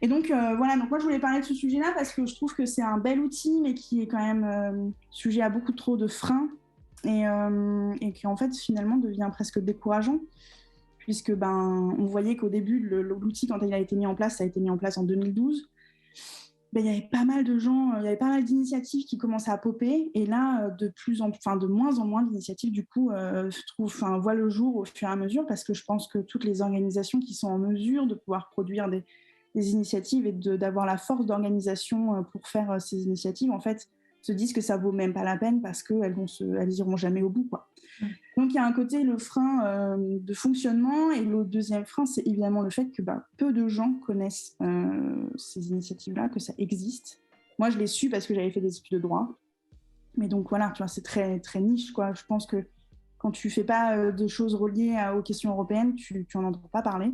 Et donc voilà, donc moi je voulais parler de ce sujet-là parce que je trouve que c'est un bel outil, mais qui est quand même sujet à beaucoup trop de freins et qui en fait finalement devient presque décourageant, puisque on voyait qu'au début l'outil, quand il a été mis en place, ça a été mis en place en 2012. Il y avait pas mal de gens, il y avait pas mal d'initiatives qui commençaient à popper, et là de moins en moins d'initiatives du coup voient le jour au fur et à mesure, parce que je pense que toutes les organisations qui sont en mesure de pouvoir produire des initiatives et d'avoir la force d'organisation pour faire ces initiatives, en fait, se disent que ça vaut même pas la peine parce qu'elles iront jamais au bout, quoi. Donc il y a un côté, le frein de fonctionnement, et le deuxième frein, c'est évidemment le fait que peu de gens connaissent ces initiatives-là, que ça existe. Moi, je l'ai su parce que j'avais fait des études de droit, mais donc voilà, tu vois, c'est très très niche, quoi. Je pense que quand tu fais pas de choses reliées aux questions européennes, tu en entends pas parler.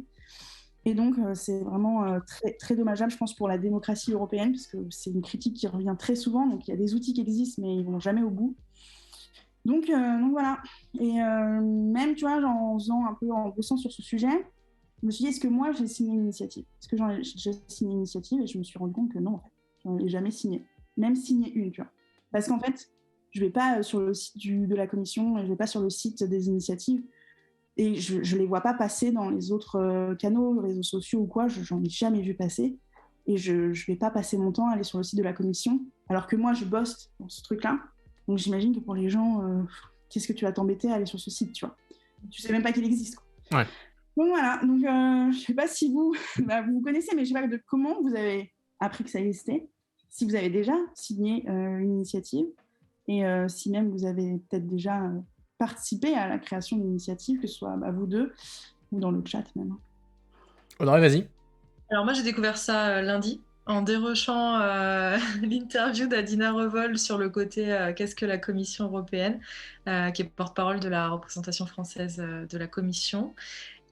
Et donc, c'est vraiment très, très dommageable, je pense, pour la démocratie européenne, parce que c'est une critique qui revient très souvent. Donc, il y a des outils qui existent, mais ils ne vont jamais au bout. Donc voilà. Et même, tu vois, en bossant sur ce sujet, je me suis dit, est-ce que moi, j'ai signé une initiative ? Est-ce que j'ai signé une initiative ? Et je me suis rendu compte que non, en fait. Je n'en ai jamais signé. Même signé une, tu vois. Parce qu'en fait, je ne vais pas sur le site de la commission, et je ne vais pas sur le site des initiatives et je les vois pas passer dans les autres canaux, réseaux sociaux ou quoi, j'en ai jamais vu passer. Et je vais pas passer mon temps à aller sur le site de la commission, alors que moi, je bosse dans ce truc-là. Donc j'imagine que pour les gens, qu'est-ce que tu vas t'embêter à aller sur ce site, tu vois. Tu sais même pas qu'il existe, quoi. Ouais. Donc voilà, donc, je sais pas si vous, vous connaissez, mais je sais pas de comment vous avez appris que ça existait, si vous avez déjà signé une initiative, et si même vous avez peut-être déjà participé à la création d'une initiative, que ce soit vous deux, ou dans le chat même. Audrey, vas-y. Alors moi j'ai découvert ça lundi en dérochant l'interview d'Adina Revol sur le côté qu'est-ce que la Commission européenne, qui est porte-parole de la représentation française de la Commission.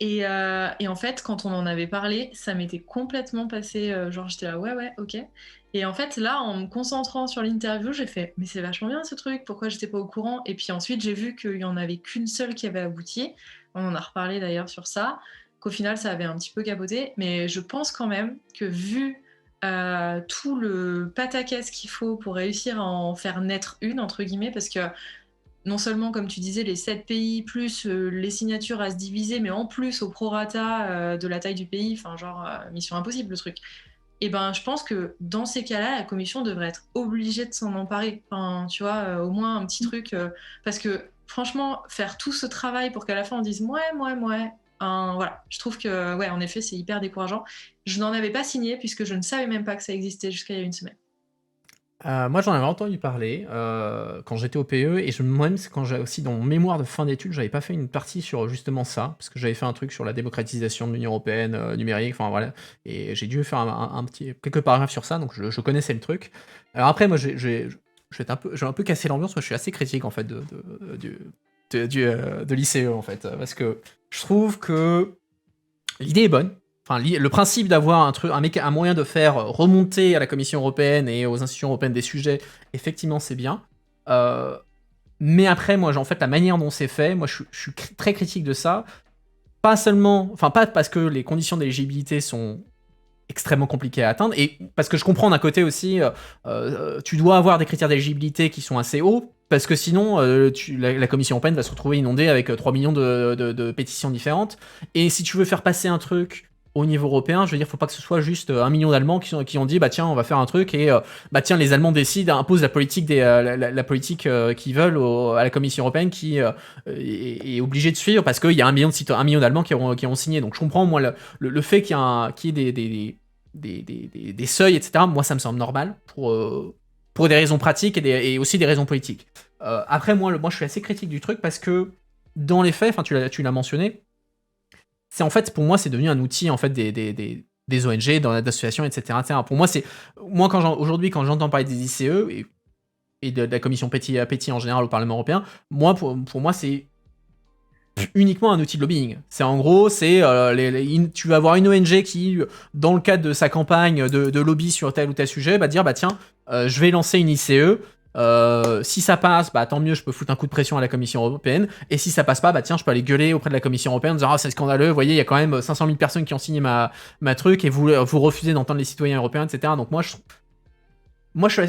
Et en fait, quand on en avait parlé, ça m'était complètement passé, genre j'étais là, ouais, ok. Et en fait, là, en me concentrant sur l'interview, j'ai fait, mais c'est vachement bien ce truc, pourquoi j'étais pas au courant? Et puis ensuite, j'ai vu qu'il y en avait qu'une seule qui avait abouti. On en a reparlé d'ailleurs sur ça, qu'au final, ça avait un petit peu capoté. Mais je pense quand même que vu tout le pataquès qu'il faut pour réussir à en faire naître une, entre guillemets, parce que non seulement, comme tu disais, les 7 pays, plus les signatures à se diviser, mais en plus au prorata de la taille du pays, enfin genre mission impossible le truc. Et ben je pense que dans ces cas-là, la commission devrait être obligée de s'en emparer. Enfin, tu vois, au moins un petit truc, parce que franchement, faire tout ce travail pour qu'à la fin on dise ouais, voilà, je trouve que ouais, en effet, c'est hyper décourageant. Je n'en avais pas signé puisque je ne savais même pas que ça existait jusqu'à il y a une semaine. Moi, j'en avais entendu parler quand j'étais au PE, et moi-même, c'est quand j'avais aussi dans mon mémoire de fin d'études, j'avais pas fait une partie sur justement ça, parce que j'avais fait un truc sur la démocratisation de l'Union européenne numérique, enfin voilà, et j'ai dû faire quelques paragraphes sur ça, donc je connaissais le truc. Alors après, moi, j'ai un peu cassé l'ambiance, moi je suis assez critique en fait de l'ICE en fait, parce que je trouve que l'idée est bonne. Enfin, le principe d'avoir un moyen de faire remonter à la Commission européenne et aux institutions européennes des sujets, effectivement, c'est bien. Mais après, moi, en fait, la manière dont c'est fait, moi, je suis très critique de ça. Pas parce que les conditions d'éligibilité sont extrêmement compliquées à atteindre, et parce que je comprends d'un côté aussi, tu dois avoir des critères d'éligibilité qui sont assez hauts, parce que sinon, la Commission européenne va se retrouver inondée avec 3 millions de pétitions différentes. Et si tu veux faire passer un truc au niveau européen, je veux dire, faut pas que ce soit juste 1 million d'Allemands qui ont dit, bah tiens, on va faire un truc, et bah tiens, les Allemands décident, imposent la politique la politique qu'ils veulent à la Commission européenne, qui est obligée de suivre, parce qu'il y a 1 million d'Allemands qui ont signé. Donc je comprends, moi, le fait qu'il y ait des seuils, etc., moi, ça me semble normal, pour des raisons pratiques et aussi des raisons politiques. Après, moi, je suis assez critique du truc, parce que, dans les faits, tu l'as mentionné, c'est en fait, pour moi, c'est devenu un outil en fait des ONG, d'associations, etc., etc. Pour moi, aujourd'hui, quand j'entends parler des ICE et de la commission Petty en général au Parlement européen, pour moi, c'est uniquement un outil de lobbying. C'est en gros, tu vas avoir une ONG qui, dans le cadre de sa campagne de lobby sur tel ou tel sujet, va dire, bah tiens, je vais lancer une ICE. Si ça passe, bah tant mieux, je peux foutre un coup de pression à la Commission européenne. Et si ça passe pas, bah tiens, je peux aller gueuler auprès de la Commission européenne en disant, ah, c'est scandaleux, vous voyez, il y a quand même 500 000 personnes qui ont signé ma truc, et vous refusez d'entendre les citoyens européens, etc. Donc moi, je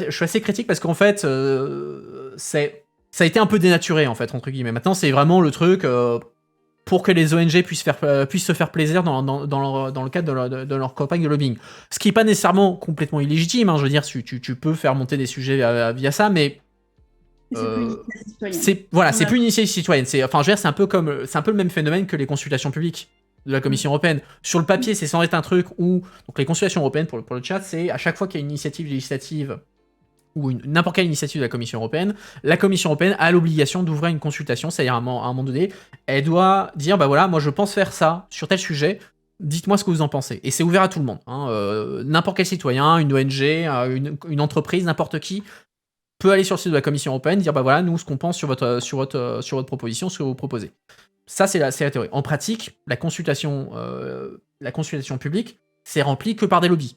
suis assez critique, parce qu'en fait, ça a été un peu dénaturé, en fait, entre guillemets. Maintenant, c'est vraiment le truc pour que les ONG puissent se faire plaisir dans le cadre de leur campagne de lobbying. Ce qui n'est pas nécessairement complètement illégitime, hein, je veux dire, tu peux faire monter des sujets via ça, mais c'est plus une initiative citoyenne. C'est un peu le même phénomène que les consultations publiques de la Commission européenne. Sur le papier, c'est sans être un truc où, donc les consultations européennes, pour le chat, c'est à chaque fois qu'il y a une initiative législative ou n'importe quelle initiative de la Commission européenne a l'obligation d'ouvrir une consultation, c'est-à-dire à un moment donné, elle doit dire, bah voilà, moi je pense faire ça sur tel sujet, dites-moi ce que vous en pensez. Et c'est ouvert à tout le monde, hein. N'importe quel citoyen, une ONG, une entreprise, n'importe qui peut aller sur le site de la Commission européenne, dire, bah voilà, nous, ce qu'on pense sur votre proposition, ce que vous proposez. Ça, c'est la théorie. En pratique, la consultation publique, c'est rempli que par des lobbies.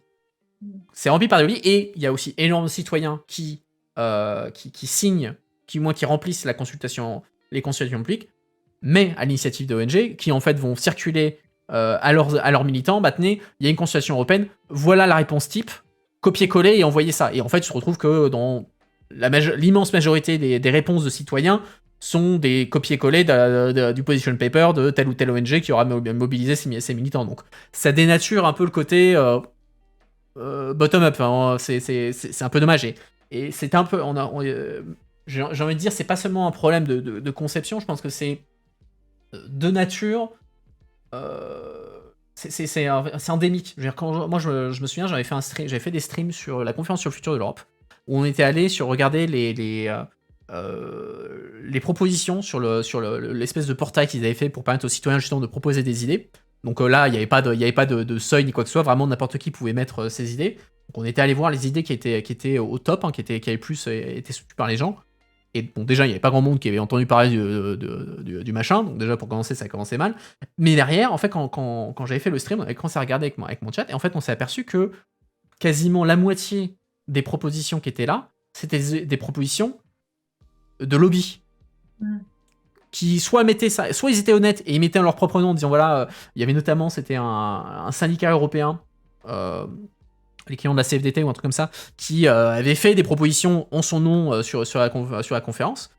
C'est rempli par des lobbies, et il y a aussi énormément de citoyens qui signent, qui remplissent les consultations publiques, mais à l'initiative de ONG, qui en fait vont circuler à leurs militants, bah tenez, il y a une consultation européenne, voilà la réponse type, copier-coller et envoyer ça. Et en fait, je retrouve que dans l'immense majorité des réponses de citoyens, sont des copier-coller du position paper de telle ou telle ONG qui aura mobilisé ses militants. Donc ça dénature un peu le côté bottom-up. Hein, c'est un peu dommage. Et c'est un peu... j'ai envie de dire, c'est pas seulement un problème de conception, je pense que c'est de nature... c'est endémique. Je veux dire, moi, je me souviens, j'avais fait des streams sur la conférence sur le futur de l'Europe, où on était allé regarder les propositions sur l'espèce de portail qu'ils avaient fait pour permettre aux citoyens justement de proposer des idées. Donc là, il n'y avait pas de seuil ni quoi que ce soit, vraiment n'importe qui pouvait mettre ses idées. Donc on était allé voir les idées qui étaient au top, hein, qui avaient plus été soutenues par les gens. Et bon, déjà, il n'y avait pas grand monde qui avait entendu parler du machin, donc déjà pour commencer, ça a commencé mal. Mais derrière, en fait, quand j'avais fait le stream, on avait commencé à regarder avec mon chat, et en fait, on s'est aperçu que quasiment la moitié des propositions qui étaient là, c'était des propositions de lobby. Qui soit ils étaient honnêtes et ils mettaient leur propre nom en disant voilà, il y avait notamment, c'était un syndicat européen, les clients de la CFDT ou un truc comme ça, qui avait fait des propositions en son nom sur la conférence.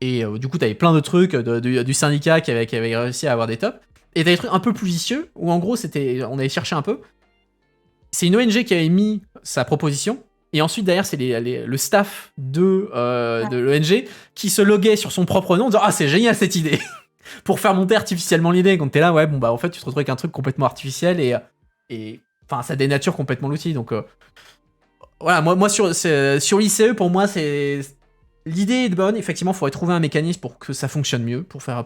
Et du coup, t'avais plein de trucs du syndicat qui avait réussi à avoir des tops. Et t'avais des trucs un peu plus vicieux, où en gros, on avait cherché un peu. C'est une ONG qui avait mis sa proposition, et ensuite, derrière, c'est le staff de l'ONG qui se loguait sur son propre nom en disant « Ah, c'est génial cette idée !» pour faire monter artificiellement l'idée. Quand t'es là, ouais, bon, bah en fait, tu te retrouves avec un truc complètement artificiel et enfin, ça dénature complètement l'outil. Donc, voilà, moi sur l'ICE, pour moi, l'idée est bonne. Effectivement, il faudrait trouver un mécanisme pour que ça fonctionne mieux, pour faire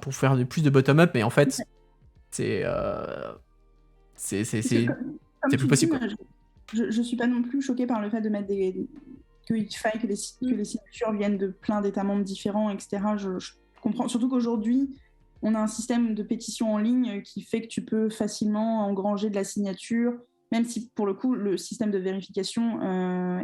plus de bottom-up, mais en fait, c'est plus possible. Je suis pas non plus choquée par le fait de mettre qu'il faille que les signatures viennent de plein d'États membres différents, etc. Je comprends, surtout qu'aujourd'hui, on a un système de pétition en ligne qui fait que tu peux facilement engranger de la signature, même si pour le coup, le système de vérification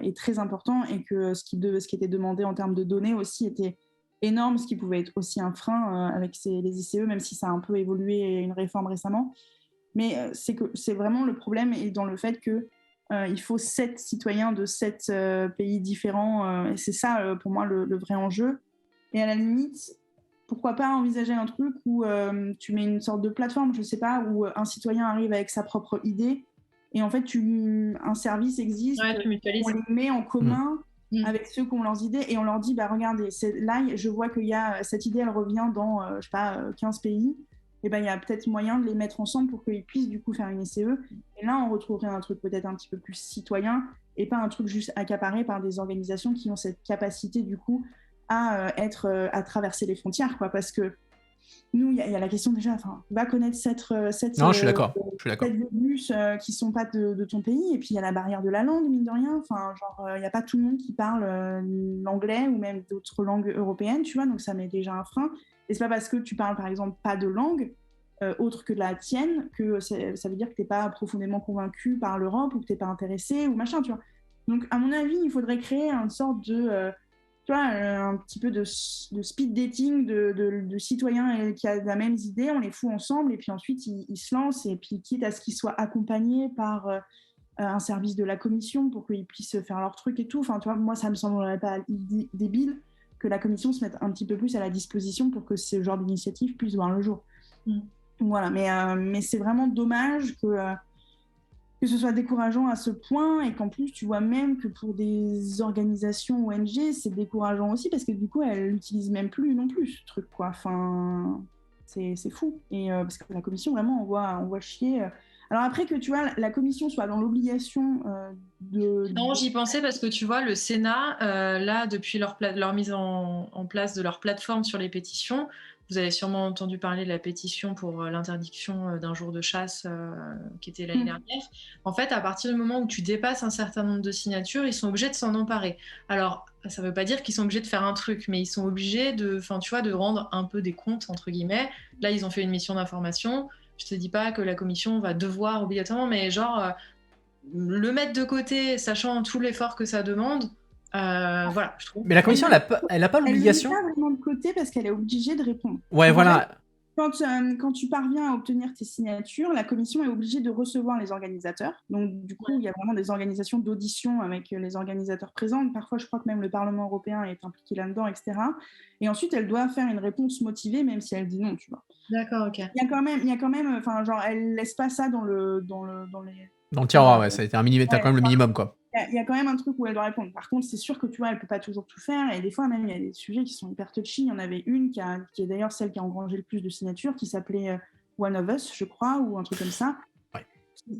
est très important et que ce qui était demandé en termes de données aussi était énorme, ce qui pouvait être aussi un frein avec les ICE, même si ça a un peu évolué et une réforme récemment. Mais c'est vraiment le problème est dans le fait que il faut 7 citoyens de 7 pays différents. Et c'est ça, pour moi, le vrai enjeu. Et à la limite, pourquoi pas envisager un truc où tu mets une sorte de plateforme, je sais pas, où un citoyen arrive avec sa propre idée. Et en fait, un service existe, tu mutualises. on les met en commun avec ceux qui ont leurs idées. Et on leur dit, bah, regardez, là, je vois qu'il y a cette idée, elle revient dans, je sais pas, 15 pays. Et ben, il y a peut-être moyen de les mettre ensemble pour qu'ils puissent du coup faire une ICE. Et là, on retrouverait un truc peut-être un petit peu plus citoyen et pas un truc juste accaparé par des organisations qui ont cette capacité du coup à traverser les frontières, quoi. Parce que nous, il y a la question déjà, va connaître cette non, je suis d'accord. bus qui sont pas de ton pays, et puis il y a la barrière de la langue, mine de rien. Enfin, genre, il n'y a pas tout le monde qui parle l'anglais ou même d'autres langues européennes, tu vois, donc ça met déjà un frein. Et c'est pas parce que tu parles, par exemple, pas de langue autre que la tienne que ça veut dire que t'es pas profondément convaincu par l'Europe ou que t'es pas intéressé ou machin, tu vois. Donc, à mon avis, il faudrait créer une sorte de... tu vois, un petit peu de speed dating de citoyens qui ont la même idée, on les fout ensemble et puis ensuite ils se lancent et puis quitte à ce qu'ils soient accompagnés par un service de la commission pour qu'ils puissent faire leur truc et tout. Enfin, tu vois, moi ça me semblerait pas débile que la commission se mette un petit peu plus à la disposition pour que ce genre d'initiative puisse voir le jour. Voilà, mais c'est vraiment dommage que ce soit décourageant à ce point et qu'en plus tu vois même que pour des organisations ONG c'est décourageant aussi parce que du coup elles l'utilisent même plus non plus ce truc, quoi. Enfin, c'est fou. Et parce que la commission vraiment on voit chier. Alors après que tu vois la commission soit dans l'obligation Non, j'y pensais parce que tu vois le Sénat là depuis leur mise en place de leur plateforme sur les pétitions. Vous avez sûrement entendu parler de la pétition pour l'interdiction d'un jour de chasse qui était l'année dernière. En fait, à partir du moment où tu dépasses un certain nombre de signatures, ils sont obligés de s'en emparer. Alors, ça ne veut pas dire qu'ils sont obligés de faire un truc, mais ils sont obligés de rendre un peu des comptes, entre guillemets. Là, ils ont fait une mission d'information. Je ne te dis pas que la commission va devoir obligatoirement, mais genre, le mettre de côté, sachant tout l'effort que ça demande, voilà, je trouve. Mais la commission, elle a pas l'obligation. Elle ne met pas vraiment de côté parce qu'elle est obligée de répondre. Ouais, voilà. Quand tu parviens à obtenir tes signatures, la commission est obligée de recevoir les organisateurs. Donc, du coup, il y a vraiment des organisations d'audition avec les organisateurs présents. Parfois, je crois que même le Parlement européen est impliqué là-dedans, etc. Et ensuite, elle doit faire une réponse motivée, même si elle dit non, tu vois. D'accord, ok. Il y a quand même, enfin, genre, elle laisse pas ça dans le tiroir, ouais, ça a été t'as quand même le minimum, quoi. Il y a quand même un truc où elle doit répondre. Par contre, c'est sûr que tu vois, elle peut pas toujours tout faire. Et des fois, même, il y a des sujets qui sont hyper touchy. Il y en avait une qui est d'ailleurs celle qui a engrangé le plus de signatures, qui s'appelait One of Us, je crois, ou un truc comme ça,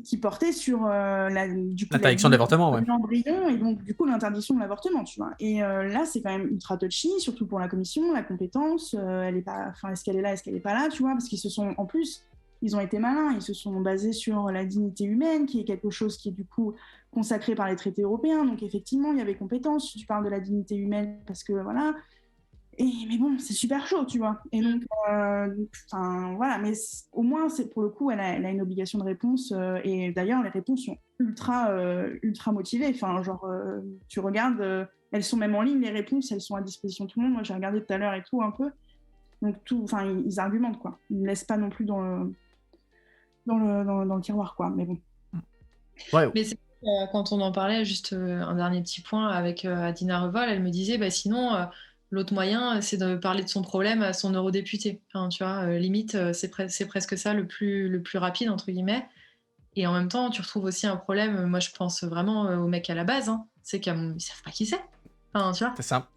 qui portait sur l'interdiction de l'avortement, l'embryon, et donc du coup l'interdiction de l'avortement, tu vois. Et là, c'est quand même ultra touchy, surtout pour la commission, la compétence. Elle est pas, enfin, est-ce qu'elle est là, est-ce qu'elle est pas là, tu vois, parce qu'ils se sont, en plus, ils ont été malins, ils se sont basés sur la dignité humaine, qui est quelque chose qui est du coup consacré par les traités européens. Donc effectivement, il y avait compétence. Tu parles de la dignité humaine parce que voilà. Mais bon, c'est super chaud, tu vois. Et donc, voilà. Mais au moins, pour le coup, elle a une obligation de réponse. Et d'ailleurs, les réponses sont ultra motivées. Enfin, genre, tu regardes, elles sont même en ligne, les réponses, elles sont à disposition de tout le monde. Moi, j'ai regardé tout à l'heure et tout, un peu. Donc, ils argumentent, quoi. Ils ne laissent pas non plus dans le tiroir, quoi. Mais bon. Ouais. Mais c'est quand on en parlait, juste un dernier petit point avec Adina Revol, elle me disait, bah, sinon, l'autre moyen, c'est de parler de son problème à son eurodéputé. Enfin, tu vois, limite, c'est presque ça le plus rapide, entre guillemets. Et en même temps, tu retrouves aussi un problème, moi je pense vraiment au mec à la base, hein, c'est qu'ils ne savent pas qui c'est. Enfin, tu vois. C'est ça.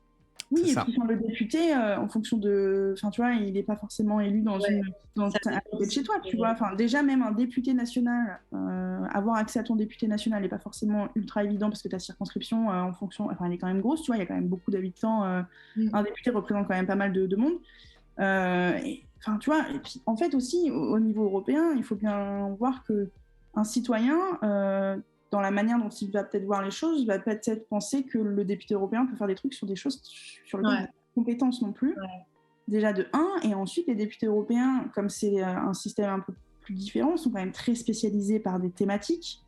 Oui, et puis le député, en fonction de... Enfin, tu vois, il n'est pas forcément élu à côté de chez toi, tu vois. Enfin, déjà, même un député national, avoir accès à ton député national n'est pas forcément ultra évident parce que ta circonscription, en fonction... Enfin, elle est quand même grosse, tu vois, il y a quand même beaucoup d'habitants. Un député représente quand même pas mal de monde. Enfin, tu vois, et puis, en fait, aussi, au niveau européen, il faut bien voir qu'un citoyen... dans la manière dont il va peut-être voir les choses, il va peut-être penser que le député européen peut faire des trucs sur des choses sur lesquelles il n'a pas de compétences non plus. Déjà de 1, et ensuite les députés européens, comme c'est un système un peu plus différent, sont quand même très spécialisés par des thématiques.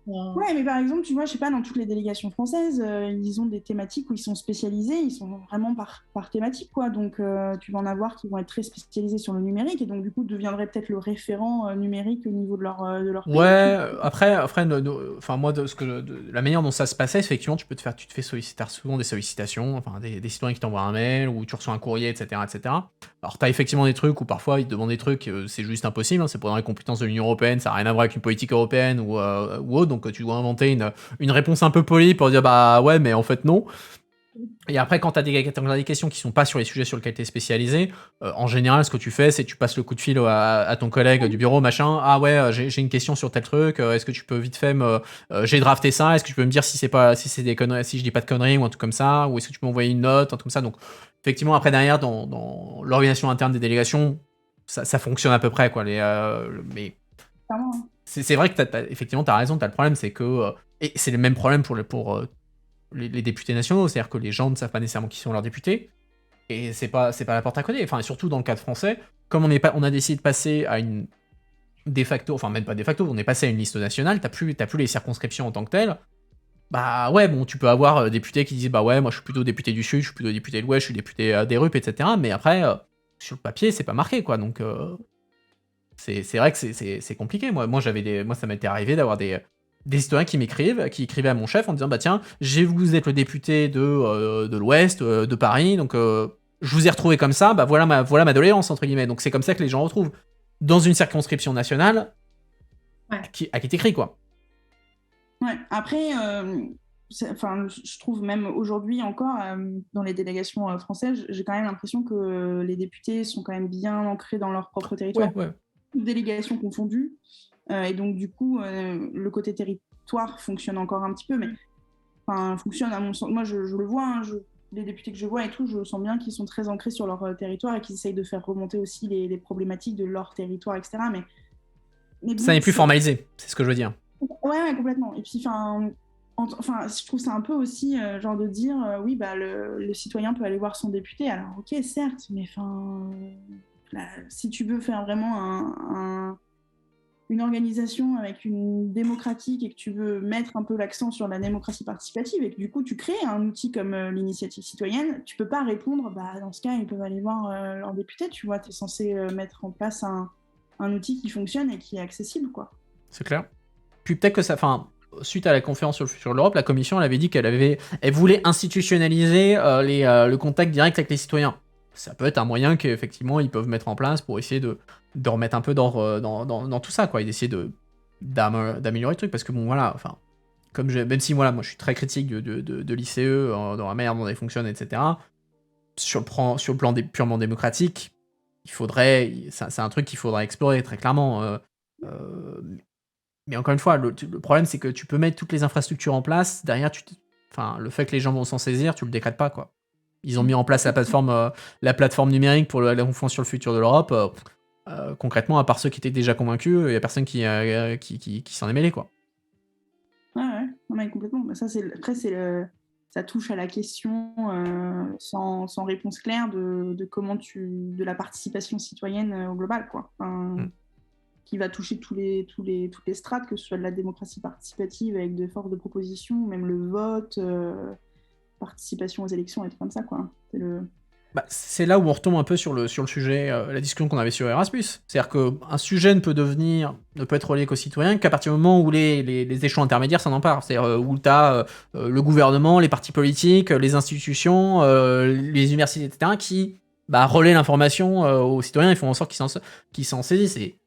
Donc, ouais, mais par exemple, tu vois, je sais pas, dans toutes les délégations françaises, ils ont des thématiques où ils sont spécialisés, ils sont vraiment par thématique, quoi. Donc, tu vas en avoir qui vont être très spécialisés sur le numérique, et donc, du coup, deviendraient peut-être le référent numérique au niveau de leur pays. Ouais, après moi, la manière dont ça se passait, effectivement, tu te fais solliciter souvent des sollicitations, enfin, des citoyens qui t'envoient un mail, ou tu reçois un courrier, etc., etc. Alors, t'as effectivement des trucs où parfois ils te demandent des trucs, c'est juste impossible, hein, c'est pour les compétences de l'Union européenne, ça n'a rien à voir avec une politique européenne ou autre, donc tu dois inventer une réponse un peu polie pour dire bah ouais, mais en fait non. Et après, quand t'as des questions qui sont pas sur les sujets sur lesquels t'es spécialisé, en général, ce que tu fais, c'est que tu passes le coup de fil à ton collègue du bureau, machin. Ah ouais, j'ai une question sur tel truc. Est-ce que tu peux vite fait j'ai drafté ça. Est-ce que tu peux me dire si c'est des conneries, si je dis pas de conneries ou un truc comme ça, ou est-ce que tu peux m'envoyer une note, un truc comme ça. Donc, effectivement, après derrière, dans l'organisation interne des délégations, ça fonctionne à peu près, quoi. Mais c'est vrai que effectivement, t'as raison. T'as le problème, c'est que et c'est le même problème pour les députés nationaux, c'est-à-dire que les gens ne savent pas nécessairement qui sont leurs députés, et c'est pas la porte à côté. Enfin, surtout dans le cadre français, comme on a décidé de passer à une de facto, enfin même pas de facto, on est passé à une liste nationale, t'as plus les circonscriptions en tant que telles. Bah ouais, bon, tu peux avoir députés qui disent bah ouais, moi je suis plutôt député du Sud, je suis plutôt député de l'Ouest, je suis député des RUP, etc. Mais après, sur le papier, c'est pas marqué, quoi. Donc c'est vrai que c'est compliqué. Moi ça m'était arrivé d'avoir des citoyens qui écrivaient à mon chef en disant bah tiens, vous êtes le député de l'Ouest, de Paris, donc je vous ai retrouvé comme ça, bah voilà ma doléance, entre guillemets. Donc c'est comme ça que les gens retrouvent dans une circonscription nationale à qui t'écris, quoi. Ouais, après, je trouve même aujourd'hui encore, dans les délégations françaises, j'ai quand même l'impression que les députés sont quand même bien ancrés dans leur propre territoire. Ouais. Délégations confondues. Et donc, du coup, le côté territoire fonctionne encore un petit peu, mais fonctionne à mon sens. Moi, je le vois, hein, les députés que je vois et tout, je sens bien qu'ils sont très ancrés sur leur territoire et qu'ils essayent de faire remonter aussi les problématiques de leur territoire, etc. Mais bon, ça n'est plus formalisé, c'est ce que je veux dire. Ouais, complètement. Et puis, je trouve ça un peu aussi genre de dire oui, bah, le citoyen peut aller voir son député. Alors, ok, certes, mais si tu veux faire vraiment une organisation avec une démocratique et que tu veux mettre un peu l'accent sur la démocratie participative et que du coup tu crées un outil comme l'initiative citoyenne, tu peux pas répondre, dans ce cas ils peuvent aller voir leurs députés, tu vois, tu es censé mettre en place un outil qui fonctionne et qui est accessible, quoi. C'est clair. Puis peut-être que suite à la conférence sur le futur de l'Europe, la Commission elle avait dit qu'elle voulait institutionnaliser le contact direct avec les citoyens. Ça peut être un moyen qu'effectivement ils peuvent mettre en place pour essayer de remettre un peu d'ordre dans tout ça, quoi, et d'essayer d'améliorer le truc, parce que bon voilà, enfin, même si voilà, moi je suis très critique de l'ICE dans la manière dont elle fonctionne, etc. Sur le plan purement démocratique, c'est un truc qu'il faudrait explorer très clairement. Mais encore une fois, le problème c'est que tu peux mettre toutes les infrastructures en place, derrière le fait que les gens vont s'en saisir, tu le décrètes pas, quoi. Ils ont mis en place la plateforme numérique pour la conférence sur le futur de l'Europe. Concrètement, à part ceux qui étaient déjà convaincus, il n'y a personne qui s'en est mêlé, quoi. Ouais, non, mais complètement. Ça touche à la question sans réponse claire de la participation citoyenne au global, quoi. Qui va toucher toutes les strates, que ce soit de la démocratie participative avec des forces de proposition, même le vote, participation aux élections et tout comme ça, quoi. C'est là où on retombe un peu sur le sujet, la discussion qu'on avait sur Erasmus. C'est-à-dire qu'un sujet ne peut être relié qu'aux citoyens qu'à partir du moment où les échelons intermédiaires s'en emparent. C'est-à-dire où tu as le gouvernement, les partis politiques, les institutions, les universités, etc., qui relaient l'information aux citoyens et font en sorte qu'ils s'en saisissent. Et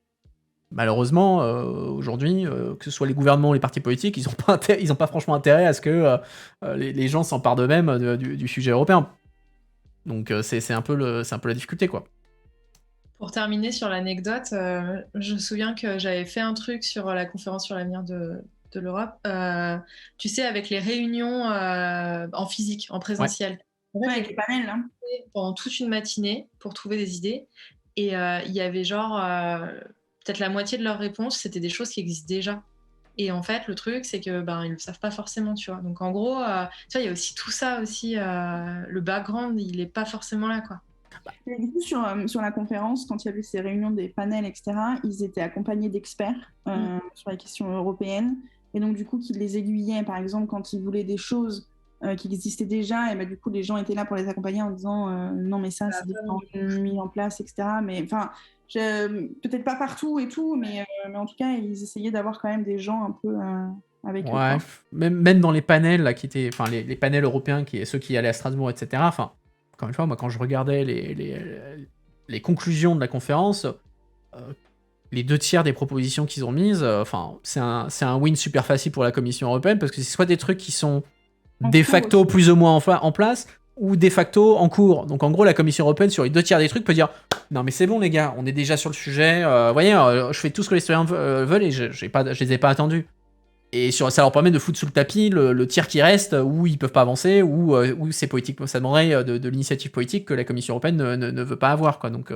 malheureusement, aujourd'hui, que ce soit les gouvernements ou les partis politiques, ils n'ont pas franchement intérêt à ce que les gens s'emparent d'eux-mêmes du sujet européen. Donc c'est un peu la difficulté, quoi. Pour terminer sur l'anecdote, je me souviens que j'avais fait un truc sur la conférence sur l'avenir de l'Europe, tu sais, avec les réunions en physique, en présentiel. Ouais, avec les panels, là. Pendant toute une matinée pour trouver des idées. Et il y avait genre peut-être la moitié de leurs réponses, c'était des choses qui existent déjà. Et en fait, le truc, c'est que ils le savent pas forcément, tu vois. Donc en gros, tu vois, il y a aussi tout ça aussi. Le background, il est pas forcément là, quoi. Et du coup, sur la conférence, quand il y avait ces réunions des panels, etc., ils étaient accompagnés d'experts sur les questions européennes. Et donc, du coup, qu'ils les aiguillaient, par exemple, quand ils voulaient des choses qui existaient déjà, et du coup, les gens étaient là pour les accompagner en disant non, mais ça, c'est déjà mis en place, etc. Mais enfin, peut-être pas partout et tout, mais en tout cas, ils essayaient d'avoir quand même des gens un peu avec eux. Ouais, même dans les panels, là, qui étaient, enfin, les panels européens, ceux qui allaient à Strasbourg, etc., enfin, encore une fois, moi, quand je regardais les conclusions de la conférence, les 2/3 des propositions qu'ils ont mises, c'est un win super facile pour la Commission européenne, parce que c'est soit des trucs qui sont de facto plus ou moins en place, ou de facto en cours. Donc en gros, la Commission européenne, sur les 2/3 des trucs, peut dire « Non mais c'est bon les gars, on est déjà sur le sujet, vous voyez, je fais tout ce que les citoyens veulent et je les ai pas attendus. » Et ça leur permet de foutre sous le tapis le tiers qui reste, où ils peuvent pas avancer, où c'est politique. Ça demanderait de l'initiative politique que la Commission européenne ne veut pas avoir, quoi. Donc,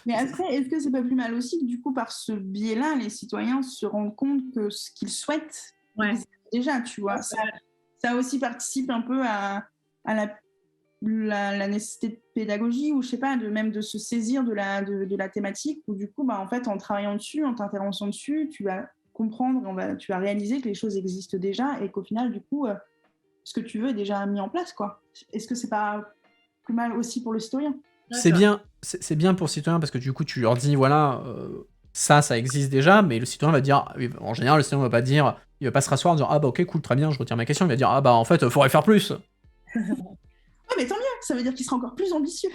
mais après, est-ce que c'est pas plus mal aussi que du coup, par ce biais-là, les citoyens se rendent compte que ce qu'ils souhaitent, déjà, tu vois, ça aussi participe un peu à la nécessité de pédagogie, ou je sais pas, même de se saisir de la thématique, où du coup, en fait, en travaillant dessus, en t'intéressant dessus, tu vas comprendre, tu vas réaliser que les choses existent déjà et qu'au final, du coup, ce que tu veux est déjà mis en place, quoi. Est-ce que c'est pas plus mal aussi pour le citoyen ? C'est bien pour le citoyen parce que du coup, tu leur dis, voilà, ça existe déjà, mais le citoyen va dire, en général, le citoyen va pas dire, il va pas se rasseoir en disant, ah bah ok, cool, très bien, je retire ma question, il va dire, ah bah en fait, faudrait faire plus. Ouais, mais tant mieux, ça veut dire qu'il sera encore plus ambitieux.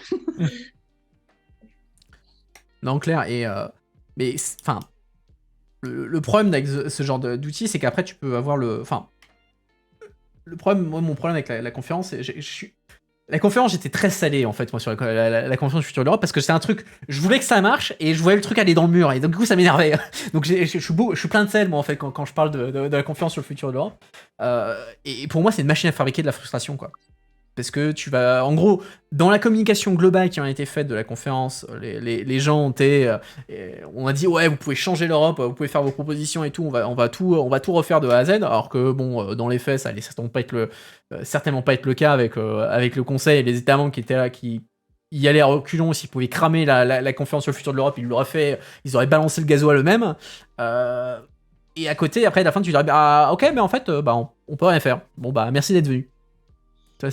Non, clair, et mais enfin, le problème avec ce genre d'outils, c'est qu'après tu peux avoir le problème, moi, mon problème avec la conférence, la conférence, j'étais très salé en fait, moi, sur la conférence du futur de l'Europe, parce que c'était un truc, je voulais que ça marche et je voyais le truc aller dans le mur, et donc du coup ça m'énervait. Donc je suis plein de sel, moi, en fait, quand je parle de la conférence sur le futur de l'Europe. Et pour moi, c'est une machine à fabriquer de la frustration, quoi. Parce que tu vas, en gros, dans la communication globale qui en a été faite de la conférence, les gens on a dit, ouais, vous pouvez changer l'Europe, vous pouvez faire vos propositions et tout, on va tout refaire de A à Z, alors que bon, dans les faits, ça allait certainement pas être le cas avec le Conseil et les États membres qui étaient là, qui y aller à reculons, s'ils pouvaient cramer la conférence sur le futur de l'Europe, ils l'auraient fait, ils auraient balancé le gasoil eux-mêmes. Et à côté, après, à la fin, tu dirais, bah, ok, mais en fait, bah, on peut rien faire. Bon, bah, merci d'être venu. Ça,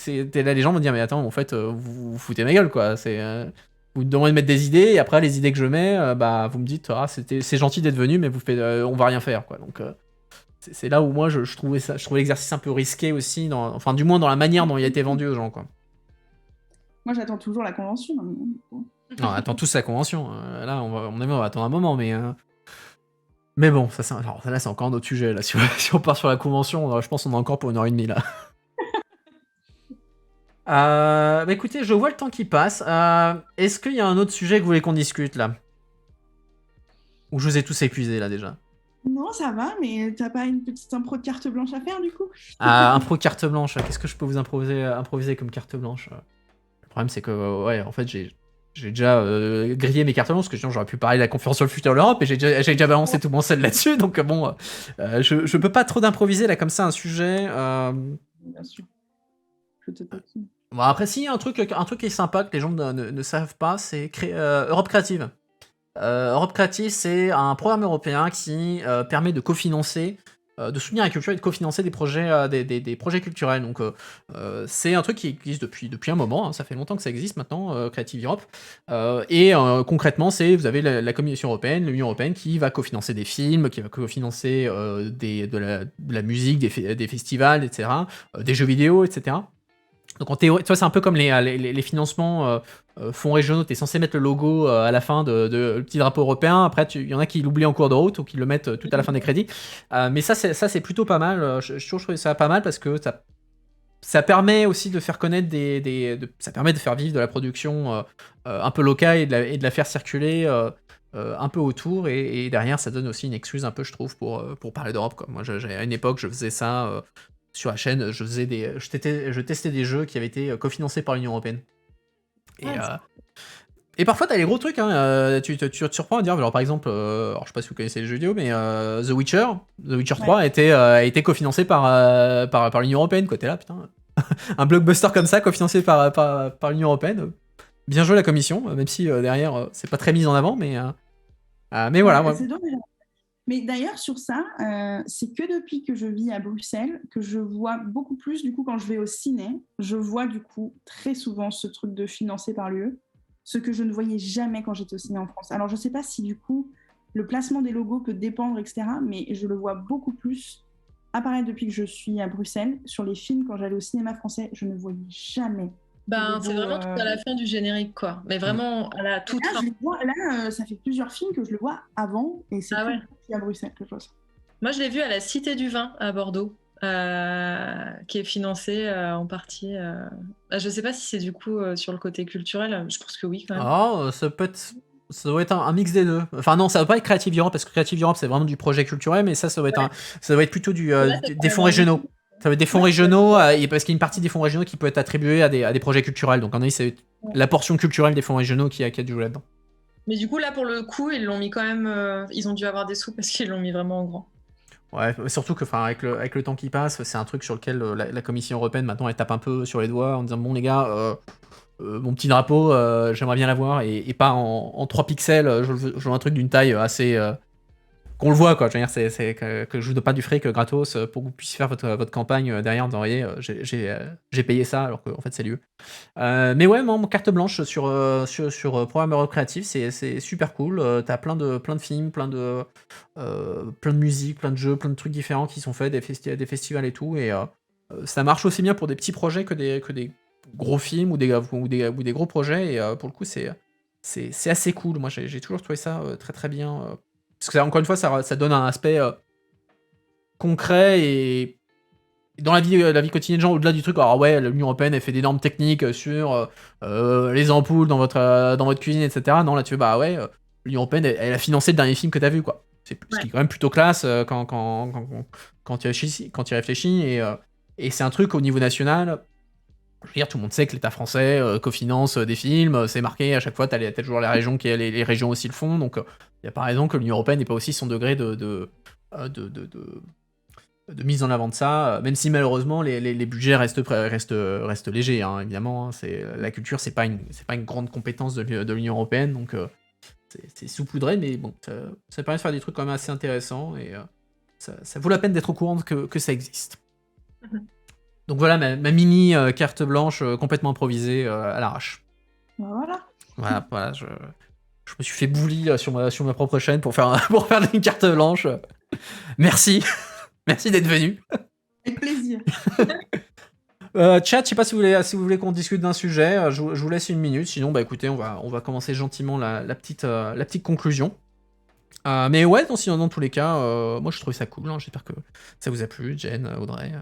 là, les gens vont dire, mais attends, en fait, vous foutez ma gueule, quoi. Vous me demandez de mettre des idées, et après, les idées que je mets, bah, vous me dites, ah, c'est gentil d'être venu, mais on va rien faire, quoi. Donc, c'est là où moi, je trouvais l'exercice un peu risqué aussi, enfin, du moins dans la manière dont il a été vendu aux gens, quoi. Moi, j'attends toujours la convention. Non, on attend tous la convention. Là, on va attendre un moment, mais bon, là, c'est encore un autre sujet. Là, si on part sur la convention, je pense qu'on a encore pour 1h30 là. Bah écoutez, je vois le temps qui passe. Est-ce qu'il y a un autre sujet que vous voulez qu'on discute là? Ou je vous ai tous épuisés là déjà? Non, ça va, mais t'as pas une petite impro de carte blanche à faire du coup? Impro carte blanche, qu'est-ce que je peux vous improviser comme carte blanche? Le problème c'est que, ouais, en fait, j'ai déjà grillé mes cartes blanches, parce que sinon j'aurais pu parler de la conférence sur le futur de l'Europe, et j'ai déjà balancé tout mon sel là-dessus, donc bon, je peux pas trop d'improviser là comme ça un sujet. Bien sûr. Je te taquine. Bon, après, si, un truc qui est sympa que les gens ne savent pas, c'est Europe Créative. Europe Créative, c'est un programme européen qui permet de cofinancer, de soutenir la culture et de cofinancer des projets, des projets culturels. Donc, c'est un truc qui existe depuis un moment, hein, ça fait longtemps que ça existe maintenant, Creative Europe. Et concrètement, vous avez la Commission européenne, l'Union européenne, qui va cofinancer des films, qui va cofinancer de la musique, des festivals, etc., des jeux vidéo, etc. Donc en théorie, tu vois, c'est un peu comme les financements fonds régionaux, t'es censé mettre le logo à la fin de le petit drapeau européen, après il y en a qui l'oublient en cours de route ou qui le mettent tout à la fin des crédits. Mais ça c'est plutôt pas mal, je trouvais ça pas mal parce que ça permet aussi de faire connaître ça permet de faire vivre de la production un peu locale et de la faire circuler un peu autour, et derrière ça donne aussi une excuse un peu, je trouve, pour parler d'Europe, quoi. Moi à une époque je faisais ça sur la chaîne, je testais des jeux qui avaient été cofinancés par l'Union européenne. Et parfois t'as les gros trucs, hein, tu te surprends à dire, alors par exemple, alors je sais pas si vous connaissez les jeux vidéo, mais The Witcher 3 a été cofinancé par l'Union européenne, quoi. T'es là, putain, un blockbuster comme ça cofinancé par l'Union européenne. Bien joué la commission, même si derrière c'est pas très mis en avant, mais voilà. Ouais, c'est dommage. Mais d'ailleurs, sur ça, c'est que depuis que je vis à Bruxelles que je vois beaucoup plus, du coup, quand je vais au ciné, je vois du coup très souvent ce truc de financé par l'UE, ce que je ne voyais jamais quand j'étais au ciné en France. Alors, je ne sais pas si du coup, le placement des logos peut dépendre, etc., mais je le vois beaucoup plus apparaître depuis que je suis à Bruxelles. Sur les films, quand j'allais au cinéma français, je ne voyais jamais. C'est vraiment tout à la fin du générique, quoi. Mais vraiment, à la toute fin. Là, ça fait plusieurs films que je le vois avant, et c'est à Bruxelles que je vois ça. Moi, je l'ai vu à la Cité du Vin, à Bordeaux, qui est financée en partie... je sais pas si c'est du coup sur le côté culturel, je pense que oui, quand même. Oh, ça doit être un mix des deux. Enfin non, ça va pas être Creative Europe, parce que Creative Europe, c'est vraiment du projet culturel, mais ça doit être plutôt des fonds régionaux. Ça va être des fonds régionaux, parce qu'il y a une partie des fonds régionaux qui peut être attribuée à des projets culturels. Donc, en avis, c'est la portion culturelle des fonds régionaux qui a dû jouer là-dedans. Mais du coup, là, pour le coup, ils l'ont mis quand même... ils ont dû avoir des sous parce qu'ils l'ont mis vraiment en grand. Ouais, surtout que, avec le temps qui passe, c'est un truc sur lequel la Commission européenne, maintenant, elle tape un peu sur les doigts en disant, bon, les gars, mon petit drapeau, j'aimerais bien l'avoir, et pas en 3 pixels, je veux un truc d'une taille assez... qu'on le voit, quoi. Je veux dire, c'est que je vous donne pas du fric gratos pour que vous puissiez faire votre campagne derrière, d'envoyer, j'ai payé ça, alors qu'en fait c'est lieu. Mais ouais, mon carte blanche sur Programme Europe Créatif, c'est super cool. T'as plein de films, plein de musique, plein de jeux, plein de trucs différents qui sont faits, des festivals et tout, et ça marche aussi bien pour des petits projets que des gros films ou des gros projets, et pour le coup c'est assez cool. Moi j'ai toujours trouvé ça très très bien. Parce que encore une fois, ça donne un aspect concret et dans la vie quotidienne des gens, au-delà du truc, alors ouais, l'Union européenne, elle fait des normes techniques sur les ampoules dans votre cuisine, etc. Non, là tu fais, bah ouais, l'Union européenne, elle a financé le dernier film que t'as vu, quoi. Ce qui est quand même plutôt classe quand tu réfléchis, et c'est un truc au niveau national. Je veux dire, tout le monde sait que l'État français cofinance des films, c'est marqué à chaque fois, t'as toujours les régions les régions aussi le font, donc il n'y a pas raison que l'Union européenne n'ait pas aussi son degré de mise en avant de ça, même si malheureusement les budgets restent légers, hein, évidemment. Hein, la culture, c'est pas une grande compétence de l'Union européenne, donc c'est saupoudré, mais bon, ça permet de faire des trucs quand même assez intéressants, et ça vaut la peine d'être au courant que ça existe. Donc voilà ma mini carte blanche complètement improvisée à l'arrache. Voilà. Voilà, je me suis fait bully sur ma propre chaîne pour faire une carte blanche. Merci. Merci d'être venu. Avec plaisir. Chat, je sais pas si vous voulez qu'on discute d'un sujet, je vous laisse une minute, sinon bah écoutez, on va commencer gentiment la petite conclusion. Mais ouais, sinon, dans tous les cas, moi je trouve ça cool, hein, j'espère que ça vous a plu, Jen, Audrey.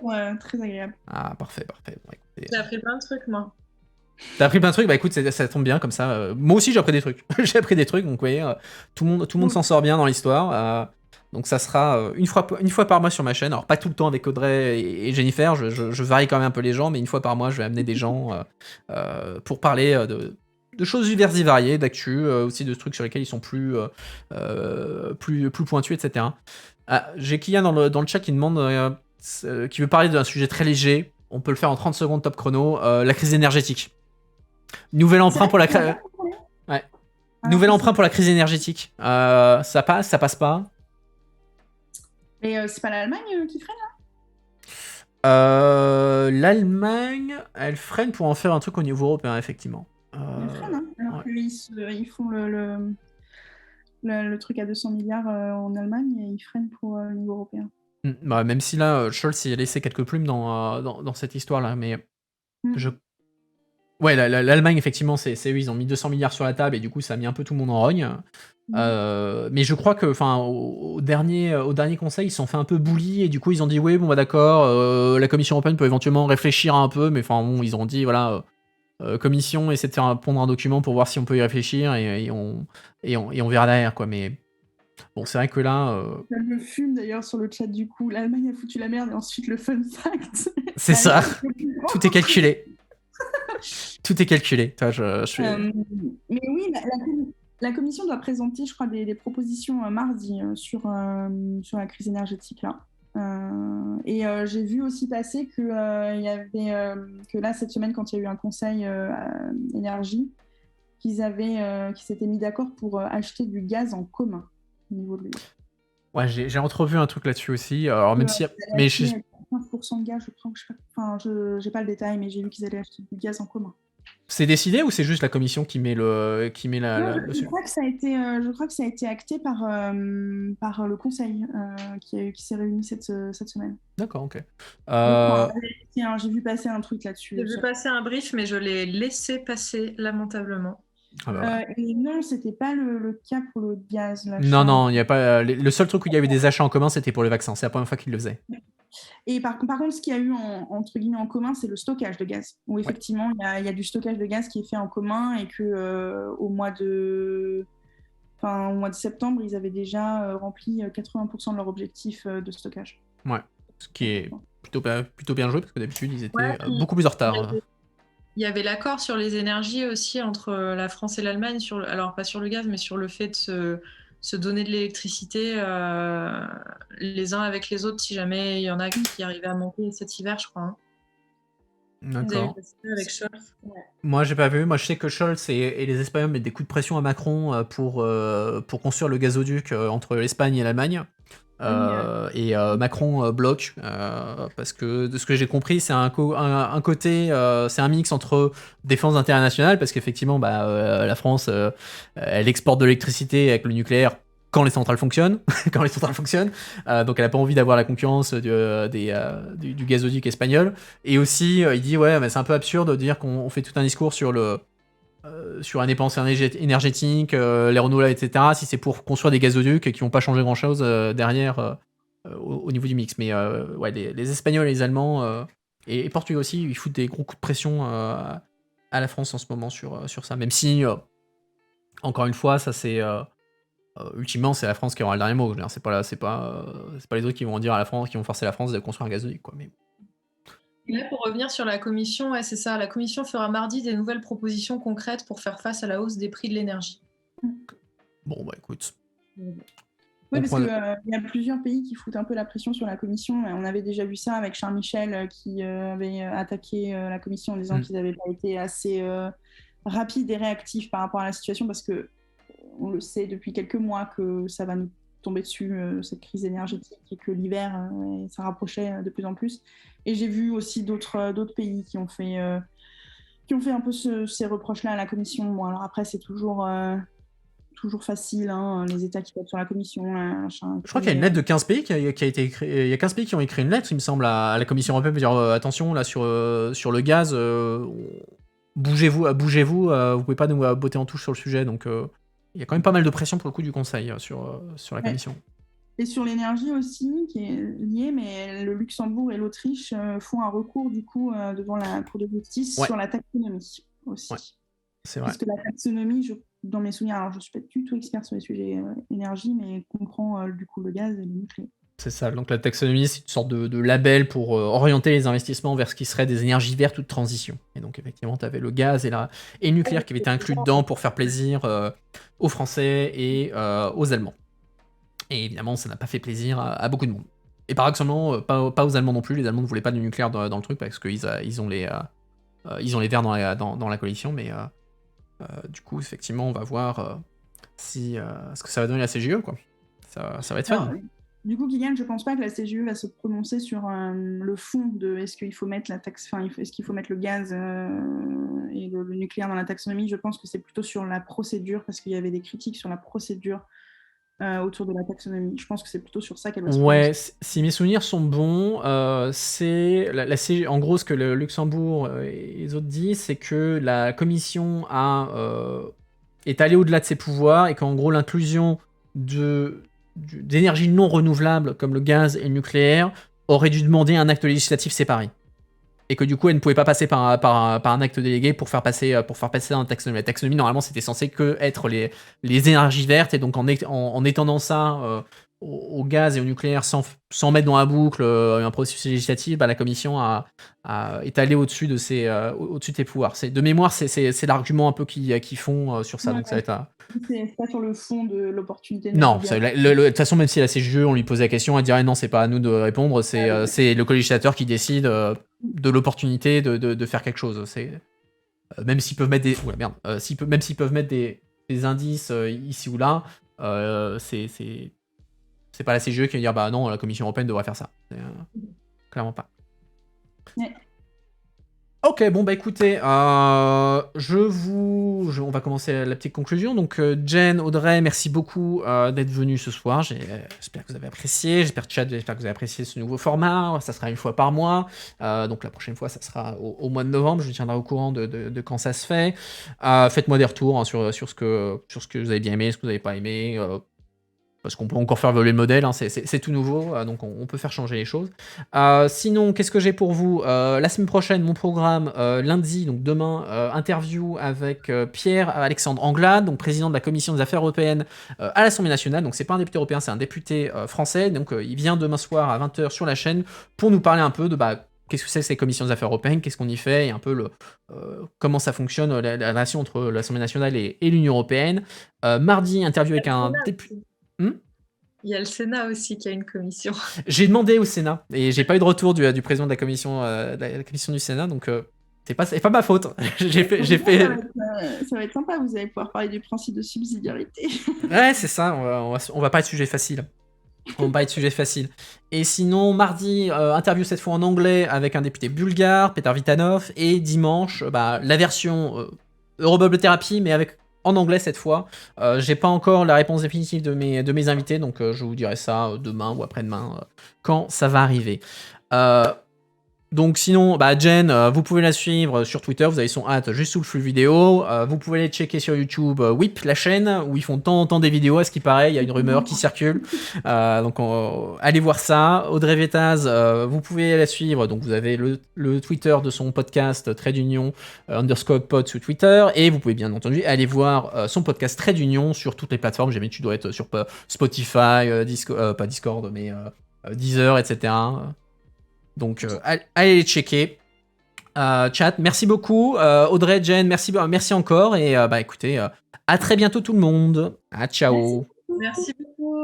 Ouais, très agréable. Ah, parfait. Bon, écoutez, J'ai appris plein de trucs, moi. T'as appris plein de trucs, bah écoute, ça tombe bien comme ça. Moi aussi j'ai appris des trucs. J'ai appris des trucs, donc vous voyez, tout le monde s'en sort bien dans l'histoire. Donc ça sera une fois par mois sur ma chaîne. Alors pas tout le temps avec Audrey et Jennifer, je varie quand même un peu les gens, mais une fois par mois je vais amener des gens pour parler de choses diverses et variées, d'actu, aussi de trucs sur lesquels ils sont plus pointus, etc. J'ai Kian dans le chat qui demande, qui veut parler d'un sujet très léger. On peut le faire en 30 secondes top chrono, la crise énergétique. Nouvel emprunt pour la crise. Ouais. Nouvel emprunt pour la crise énergétique. Ça passe pas. Mais c'est pas l'Allemagne qui freine là L'Allemagne, elle freine pour en faire un truc au niveau européen, effectivement. Elle freine, hein, alors qu'ils font le truc à 200 milliards en Allemagne et ils freinent pour le niveau européen. Bah, même si là, Scholz y a laissé quelques plumes dans cette histoire-là, mais ouais, l'Allemagne, effectivement, c'est eux, ils ont mis 200 milliards sur la table et du coup, ça a mis un peu tout le monde en rogne. Mais je crois que, au dernier conseil, ils se sont fait un peu bully et du coup, ils ont dit oui, bon, bah d'accord, la Commission européenne peut éventuellement réfléchir un peu, mais enfin, bon, ils ont dit voilà, Commission, essaie de faire pondre un document pour voir si on peut y réfléchir et on verra derrière, quoi. Mais bon, c'est vrai que là. Ça me fume d'ailleurs sur le chat du coup. L'Allemagne a foutu la merde et ensuite le fun fact. C'est ça, tout est calculé. Tout est calculé. Mais oui, la commission doit présenter, je crois, des propositions mardi sur la crise énergétique là. Et j'ai vu aussi passer que il y avait que là cette semaine, quand il y a eu un conseil énergie, qu'ils s'étaient mis d'accord pour acheter du gaz en commun au niveau de l'Union. Ouais, j'ai entrevu un truc là-dessus aussi. Alors même si, mais 15% de gaz, je crois. J'ai pas le détail, mais j'ai vu qu'ils allaient acheter du gaz en commun. C'est décidé ou c'est juste la commission qui met la je crois que ça a été acté par le conseil qui s'est réuni cette semaine. D'accord, ok. J'ai vu passer un truc là-dessus. J'ai vu passer un brief, mais je l'ai laissé passer lamentablement. Et non, c'était pas le cas pour le gaz. Non, il y a pas. Le seul truc où il y avait des achats en commun, c'était pour le vaccin. C'est la première fois qu'ils le faisaient. Et par contre, ce qu'il y a eu entre guillemets en commun, c'est le stockage de gaz. Où effectivement, il y a du stockage de gaz qui est fait en commun et que au mois de septembre, ils avaient déjà rempli 80% de leur objectif de stockage. Ouais, ce qui est plutôt bien joué parce que d'habitude, ils étaient beaucoup plus en retard. Il y avait l'accord sur les énergies aussi entre la France et l'Allemagne, alors pas sur le gaz, mais sur le fait de se donner de l'électricité les uns avec les autres si jamais il y en a qui arrivaient à manquer cet hiver, je crois. Hein. D'accord. Avec Scholz. Ouais. Moi, j'ai pas vu. Moi, je sais que Scholz et les Espagnols mettent des coups de pression à Macron pour construire le gazoduc entre l'Espagne et l'Allemagne. Et Macron bloque parce que de ce que j'ai compris, c'est un côté, c'est un mix entre défense internationale parce qu'effectivement, la France, elle exporte de l'électricité avec le nucléaire quand les centrales fonctionnent, donc elle a pas envie d'avoir la concurrence du gazoduc espagnol. Et aussi, il dit ouais, mais c'est un peu absurde de dire qu'on fait tout un discours sur la dépense énergétique, les renouvelables, etc., si c'est pour construire des gazoducs qui vont pas changer grand-chose derrière au niveau du mix. Mais ouais, les Espagnols et les Allemands, et Portugais aussi, ils foutent des gros coups de pression à la France en ce moment sur ça. Même si, encore une fois, ça c'est... ultimement, c'est la France qui aura le dernier mot. C'est pas les autres qui vont dire à la France, qui vont forcer la France de construire un gazoduc, quoi. Mais... Là, pour revenir sur la commission, c'est ça. La commission fera mardi des nouvelles propositions concrètes pour faire face à la hausse des prix de l'énergie. Bon, bah écoute. Oui, parce qu'il y a plusieurs pays qui foutent un peu la pression sur la commission. On avait déjà vu ça avec Charles Michel qui avait attaqué la commission en disant qu'ils n'avaient pas été assez rapides et réactifs par rapport à la situation, parce que on le sait depuis quelques mois que ça va nous tomber dessus, cette crise énergétique, et que l'hiver, ça rapprochait de plus en plus. Et j'ai vu aussi d'autres pays qui ont fait un peu ces reproches-là à la commission. Bon, alors après, c'est toujours facile, hein, les États qui tapent sur la commission. Je crois qu'il y a une lettre de 15 pays qui a été écrite. Il y a 15 pays qui ont écrit une lettre, il me semble, à la Commission européenne pour dire attention, là, sur le gaz, bougez-vous, vous pouvez pas nous botter en touche sur le sujet. Donc, il y a quand même pas mal de pression pour le coup du Conseil sur la Commission. Et sur l'énergie aussi, qui est liée, mais le Luxembourg et l'Autriche font un recours du coup devant la Cour de justice sur la taxonomie aussi. Ouais. C'est vrai. Parce que la taxonomie, dans mes souvenirs, alors je ne suis pas du tout expert sur les sujets énergie, mais comprend du coup le gaz et le nucléaire. C'est ça, donc la taxonomie, c'est une sorte de label pour orienter les investissements vers ce qui serait des énergies vertes ou de transition. Et donc effectivement, tu avais le gaz et le nucléaire qui avaient été inclus dedans pour faire plaisir aux Français et aux Allemands. Et évidemment, ça n'a pas fait plaisir à beaucoup de monde. Et paradoxalement, pas aux Allemands non plus, les Allemands ne voulaient pas de nucléaire dans le truc parce qu'ils ont les verts dans la coalition, mais du coup, effectivement, on va voir ce que ça va donner la CGE, quoi. Ça va être fun. Du coup, Kylian, je pense pas que la CGE va se prononcer sur le fond de est-ce qu'il faut mettre est-ce qu'il faut mettre le gaz et le nucléaire dans la taxonomie. Je pense que c'est plutôt sur la procédure, parce qu'il y avait des critiques sur la procédure autour de la taxonomie. Je pense que c'est plutôt sur ça qu'elle va se prononcer. Ouais, si mes souvenirs sont bons, c'est en gros ce que le Luxembourg et les autres disent, c'est que la commission est allée au-delà de ses pouvoirs et qu'en gros l'inclusion d'énergies non renouvelables comme le gaz et le nucléaire aurait dû demander un acte législatif séparé. Et que du coup, elle ne pouvait pas passer par un acte délégué pour faire passer un taxonomie. La taxonomie, normalement, c'était censé que être les énergies vertes, et donc en étendant ça au gaz et au nucléaire sans mettre dans la boucle un processus législatif, la Commission est allée au-dessus de ses pouvoirs. De mémoire, c'est l'argument un peu qu'ils font sur ça. Ouais, donc ça va être c'est pas sur le fond de l'opportunité. Non, de toute façon, même si la CGE, on lui posait la question, elle dirait non, c'est pas à nous de répondre, c'est le co-législateur qui décide de l'opportunité de faire quelque chose. Même s'ils peuvent mettre même s'ils peuvent mettre des indices ici ou là, c'est pas la CGE qui va dire bah non, la Commission européenne devrait faire ça. Clairement pas. Ouais. Ok, bon bah écoutez, on va commencer la petite conclusion. Donc Jen, Audrey, merci beaucoup d'être venus ce soir. J'espère que vous avez apprécié. J'espère que vous avez apprécié ce nouveau format. Ça sera une fois par mois. Donc la prochaine fois, ça sera au mois de novembre. Je vous tiendrai au courant de quand ça se fait. Faites-moi des retours sur ce que vous avez bien aimé, ce que vous n'avez pas aimé. Parce qu'on peut encore faire voler le modèle, hein, c'est tout nouveau, donc on peut faire changer les choses. Sinon, qu'est-ce que j'ai pour vous ? La semaine prochaine, mon programme, lundi, donc demain, interview avec Pierre-Alexandre Anglade, donc président de la Commission des Affaires Européennes à l'Assemblée nationale. Donc c'est pas un député européen, c'est un député français. Donc il vient demain soir à 20h sur la chaîne pour nous parler un peu de qu'est-ce que c'est ces commissions des affaires européennes, qu'est-ce qu'on y fait, et un peu comment ça fonctionne, la relation entre l'Assemblée nationale et l'Union européenne. Mardi, interview avec un député... Il y a le Sénat aussi qui a une commission. J'ai demandé au Sénat et j'ai pas eu de retour du président de la commission du Sénat, donc c'est pas ma faute. j'ai fait. Ça va être sympa, vous allez pouvoir parler du principe de subsidiarité. Ouais, c'est ça. On va pas être sujet facile. On va pas être sujet facile. Et sinon, mardi, interview cette fois en anglais avec un député bulgare, Peter Vitanov, et dimanche, la version Eurobubble Therapy, mais en anglais cette fois. J'ai pas encore la réponse définitive de mes invités, donc je vous dirai ça demain ou après-demain quand ça va arriver. Donc sinon, Jen, vous pouvez la suivre sur Twitter, vous avez son hâte juste sous le flux vidéo. Vous pouvez les checker sur YouTube, Whip, la chaîne, où ils font de temps en temps des vidéos, à ce qui paraît, il y a une rumeur qui circule. Donc allez voir ça. Audrey Vétaz, vous pouvez la suivre, donc vous avez le Twitter de son podcast Trade Union _pod sur Twitter, et vous pouvez bien entendu aller voir son podcast Trade Union sur toutes les plateformes. Jamais tu dois être sur Spotify, pas Discord, mais Deezer, etc. Donc, allez les checker. Chat, merci beaucoup. Audrey, Jen, merci encore. Et écoutez, à très bientôt tout le monde. Ciao. Merci beaucoup.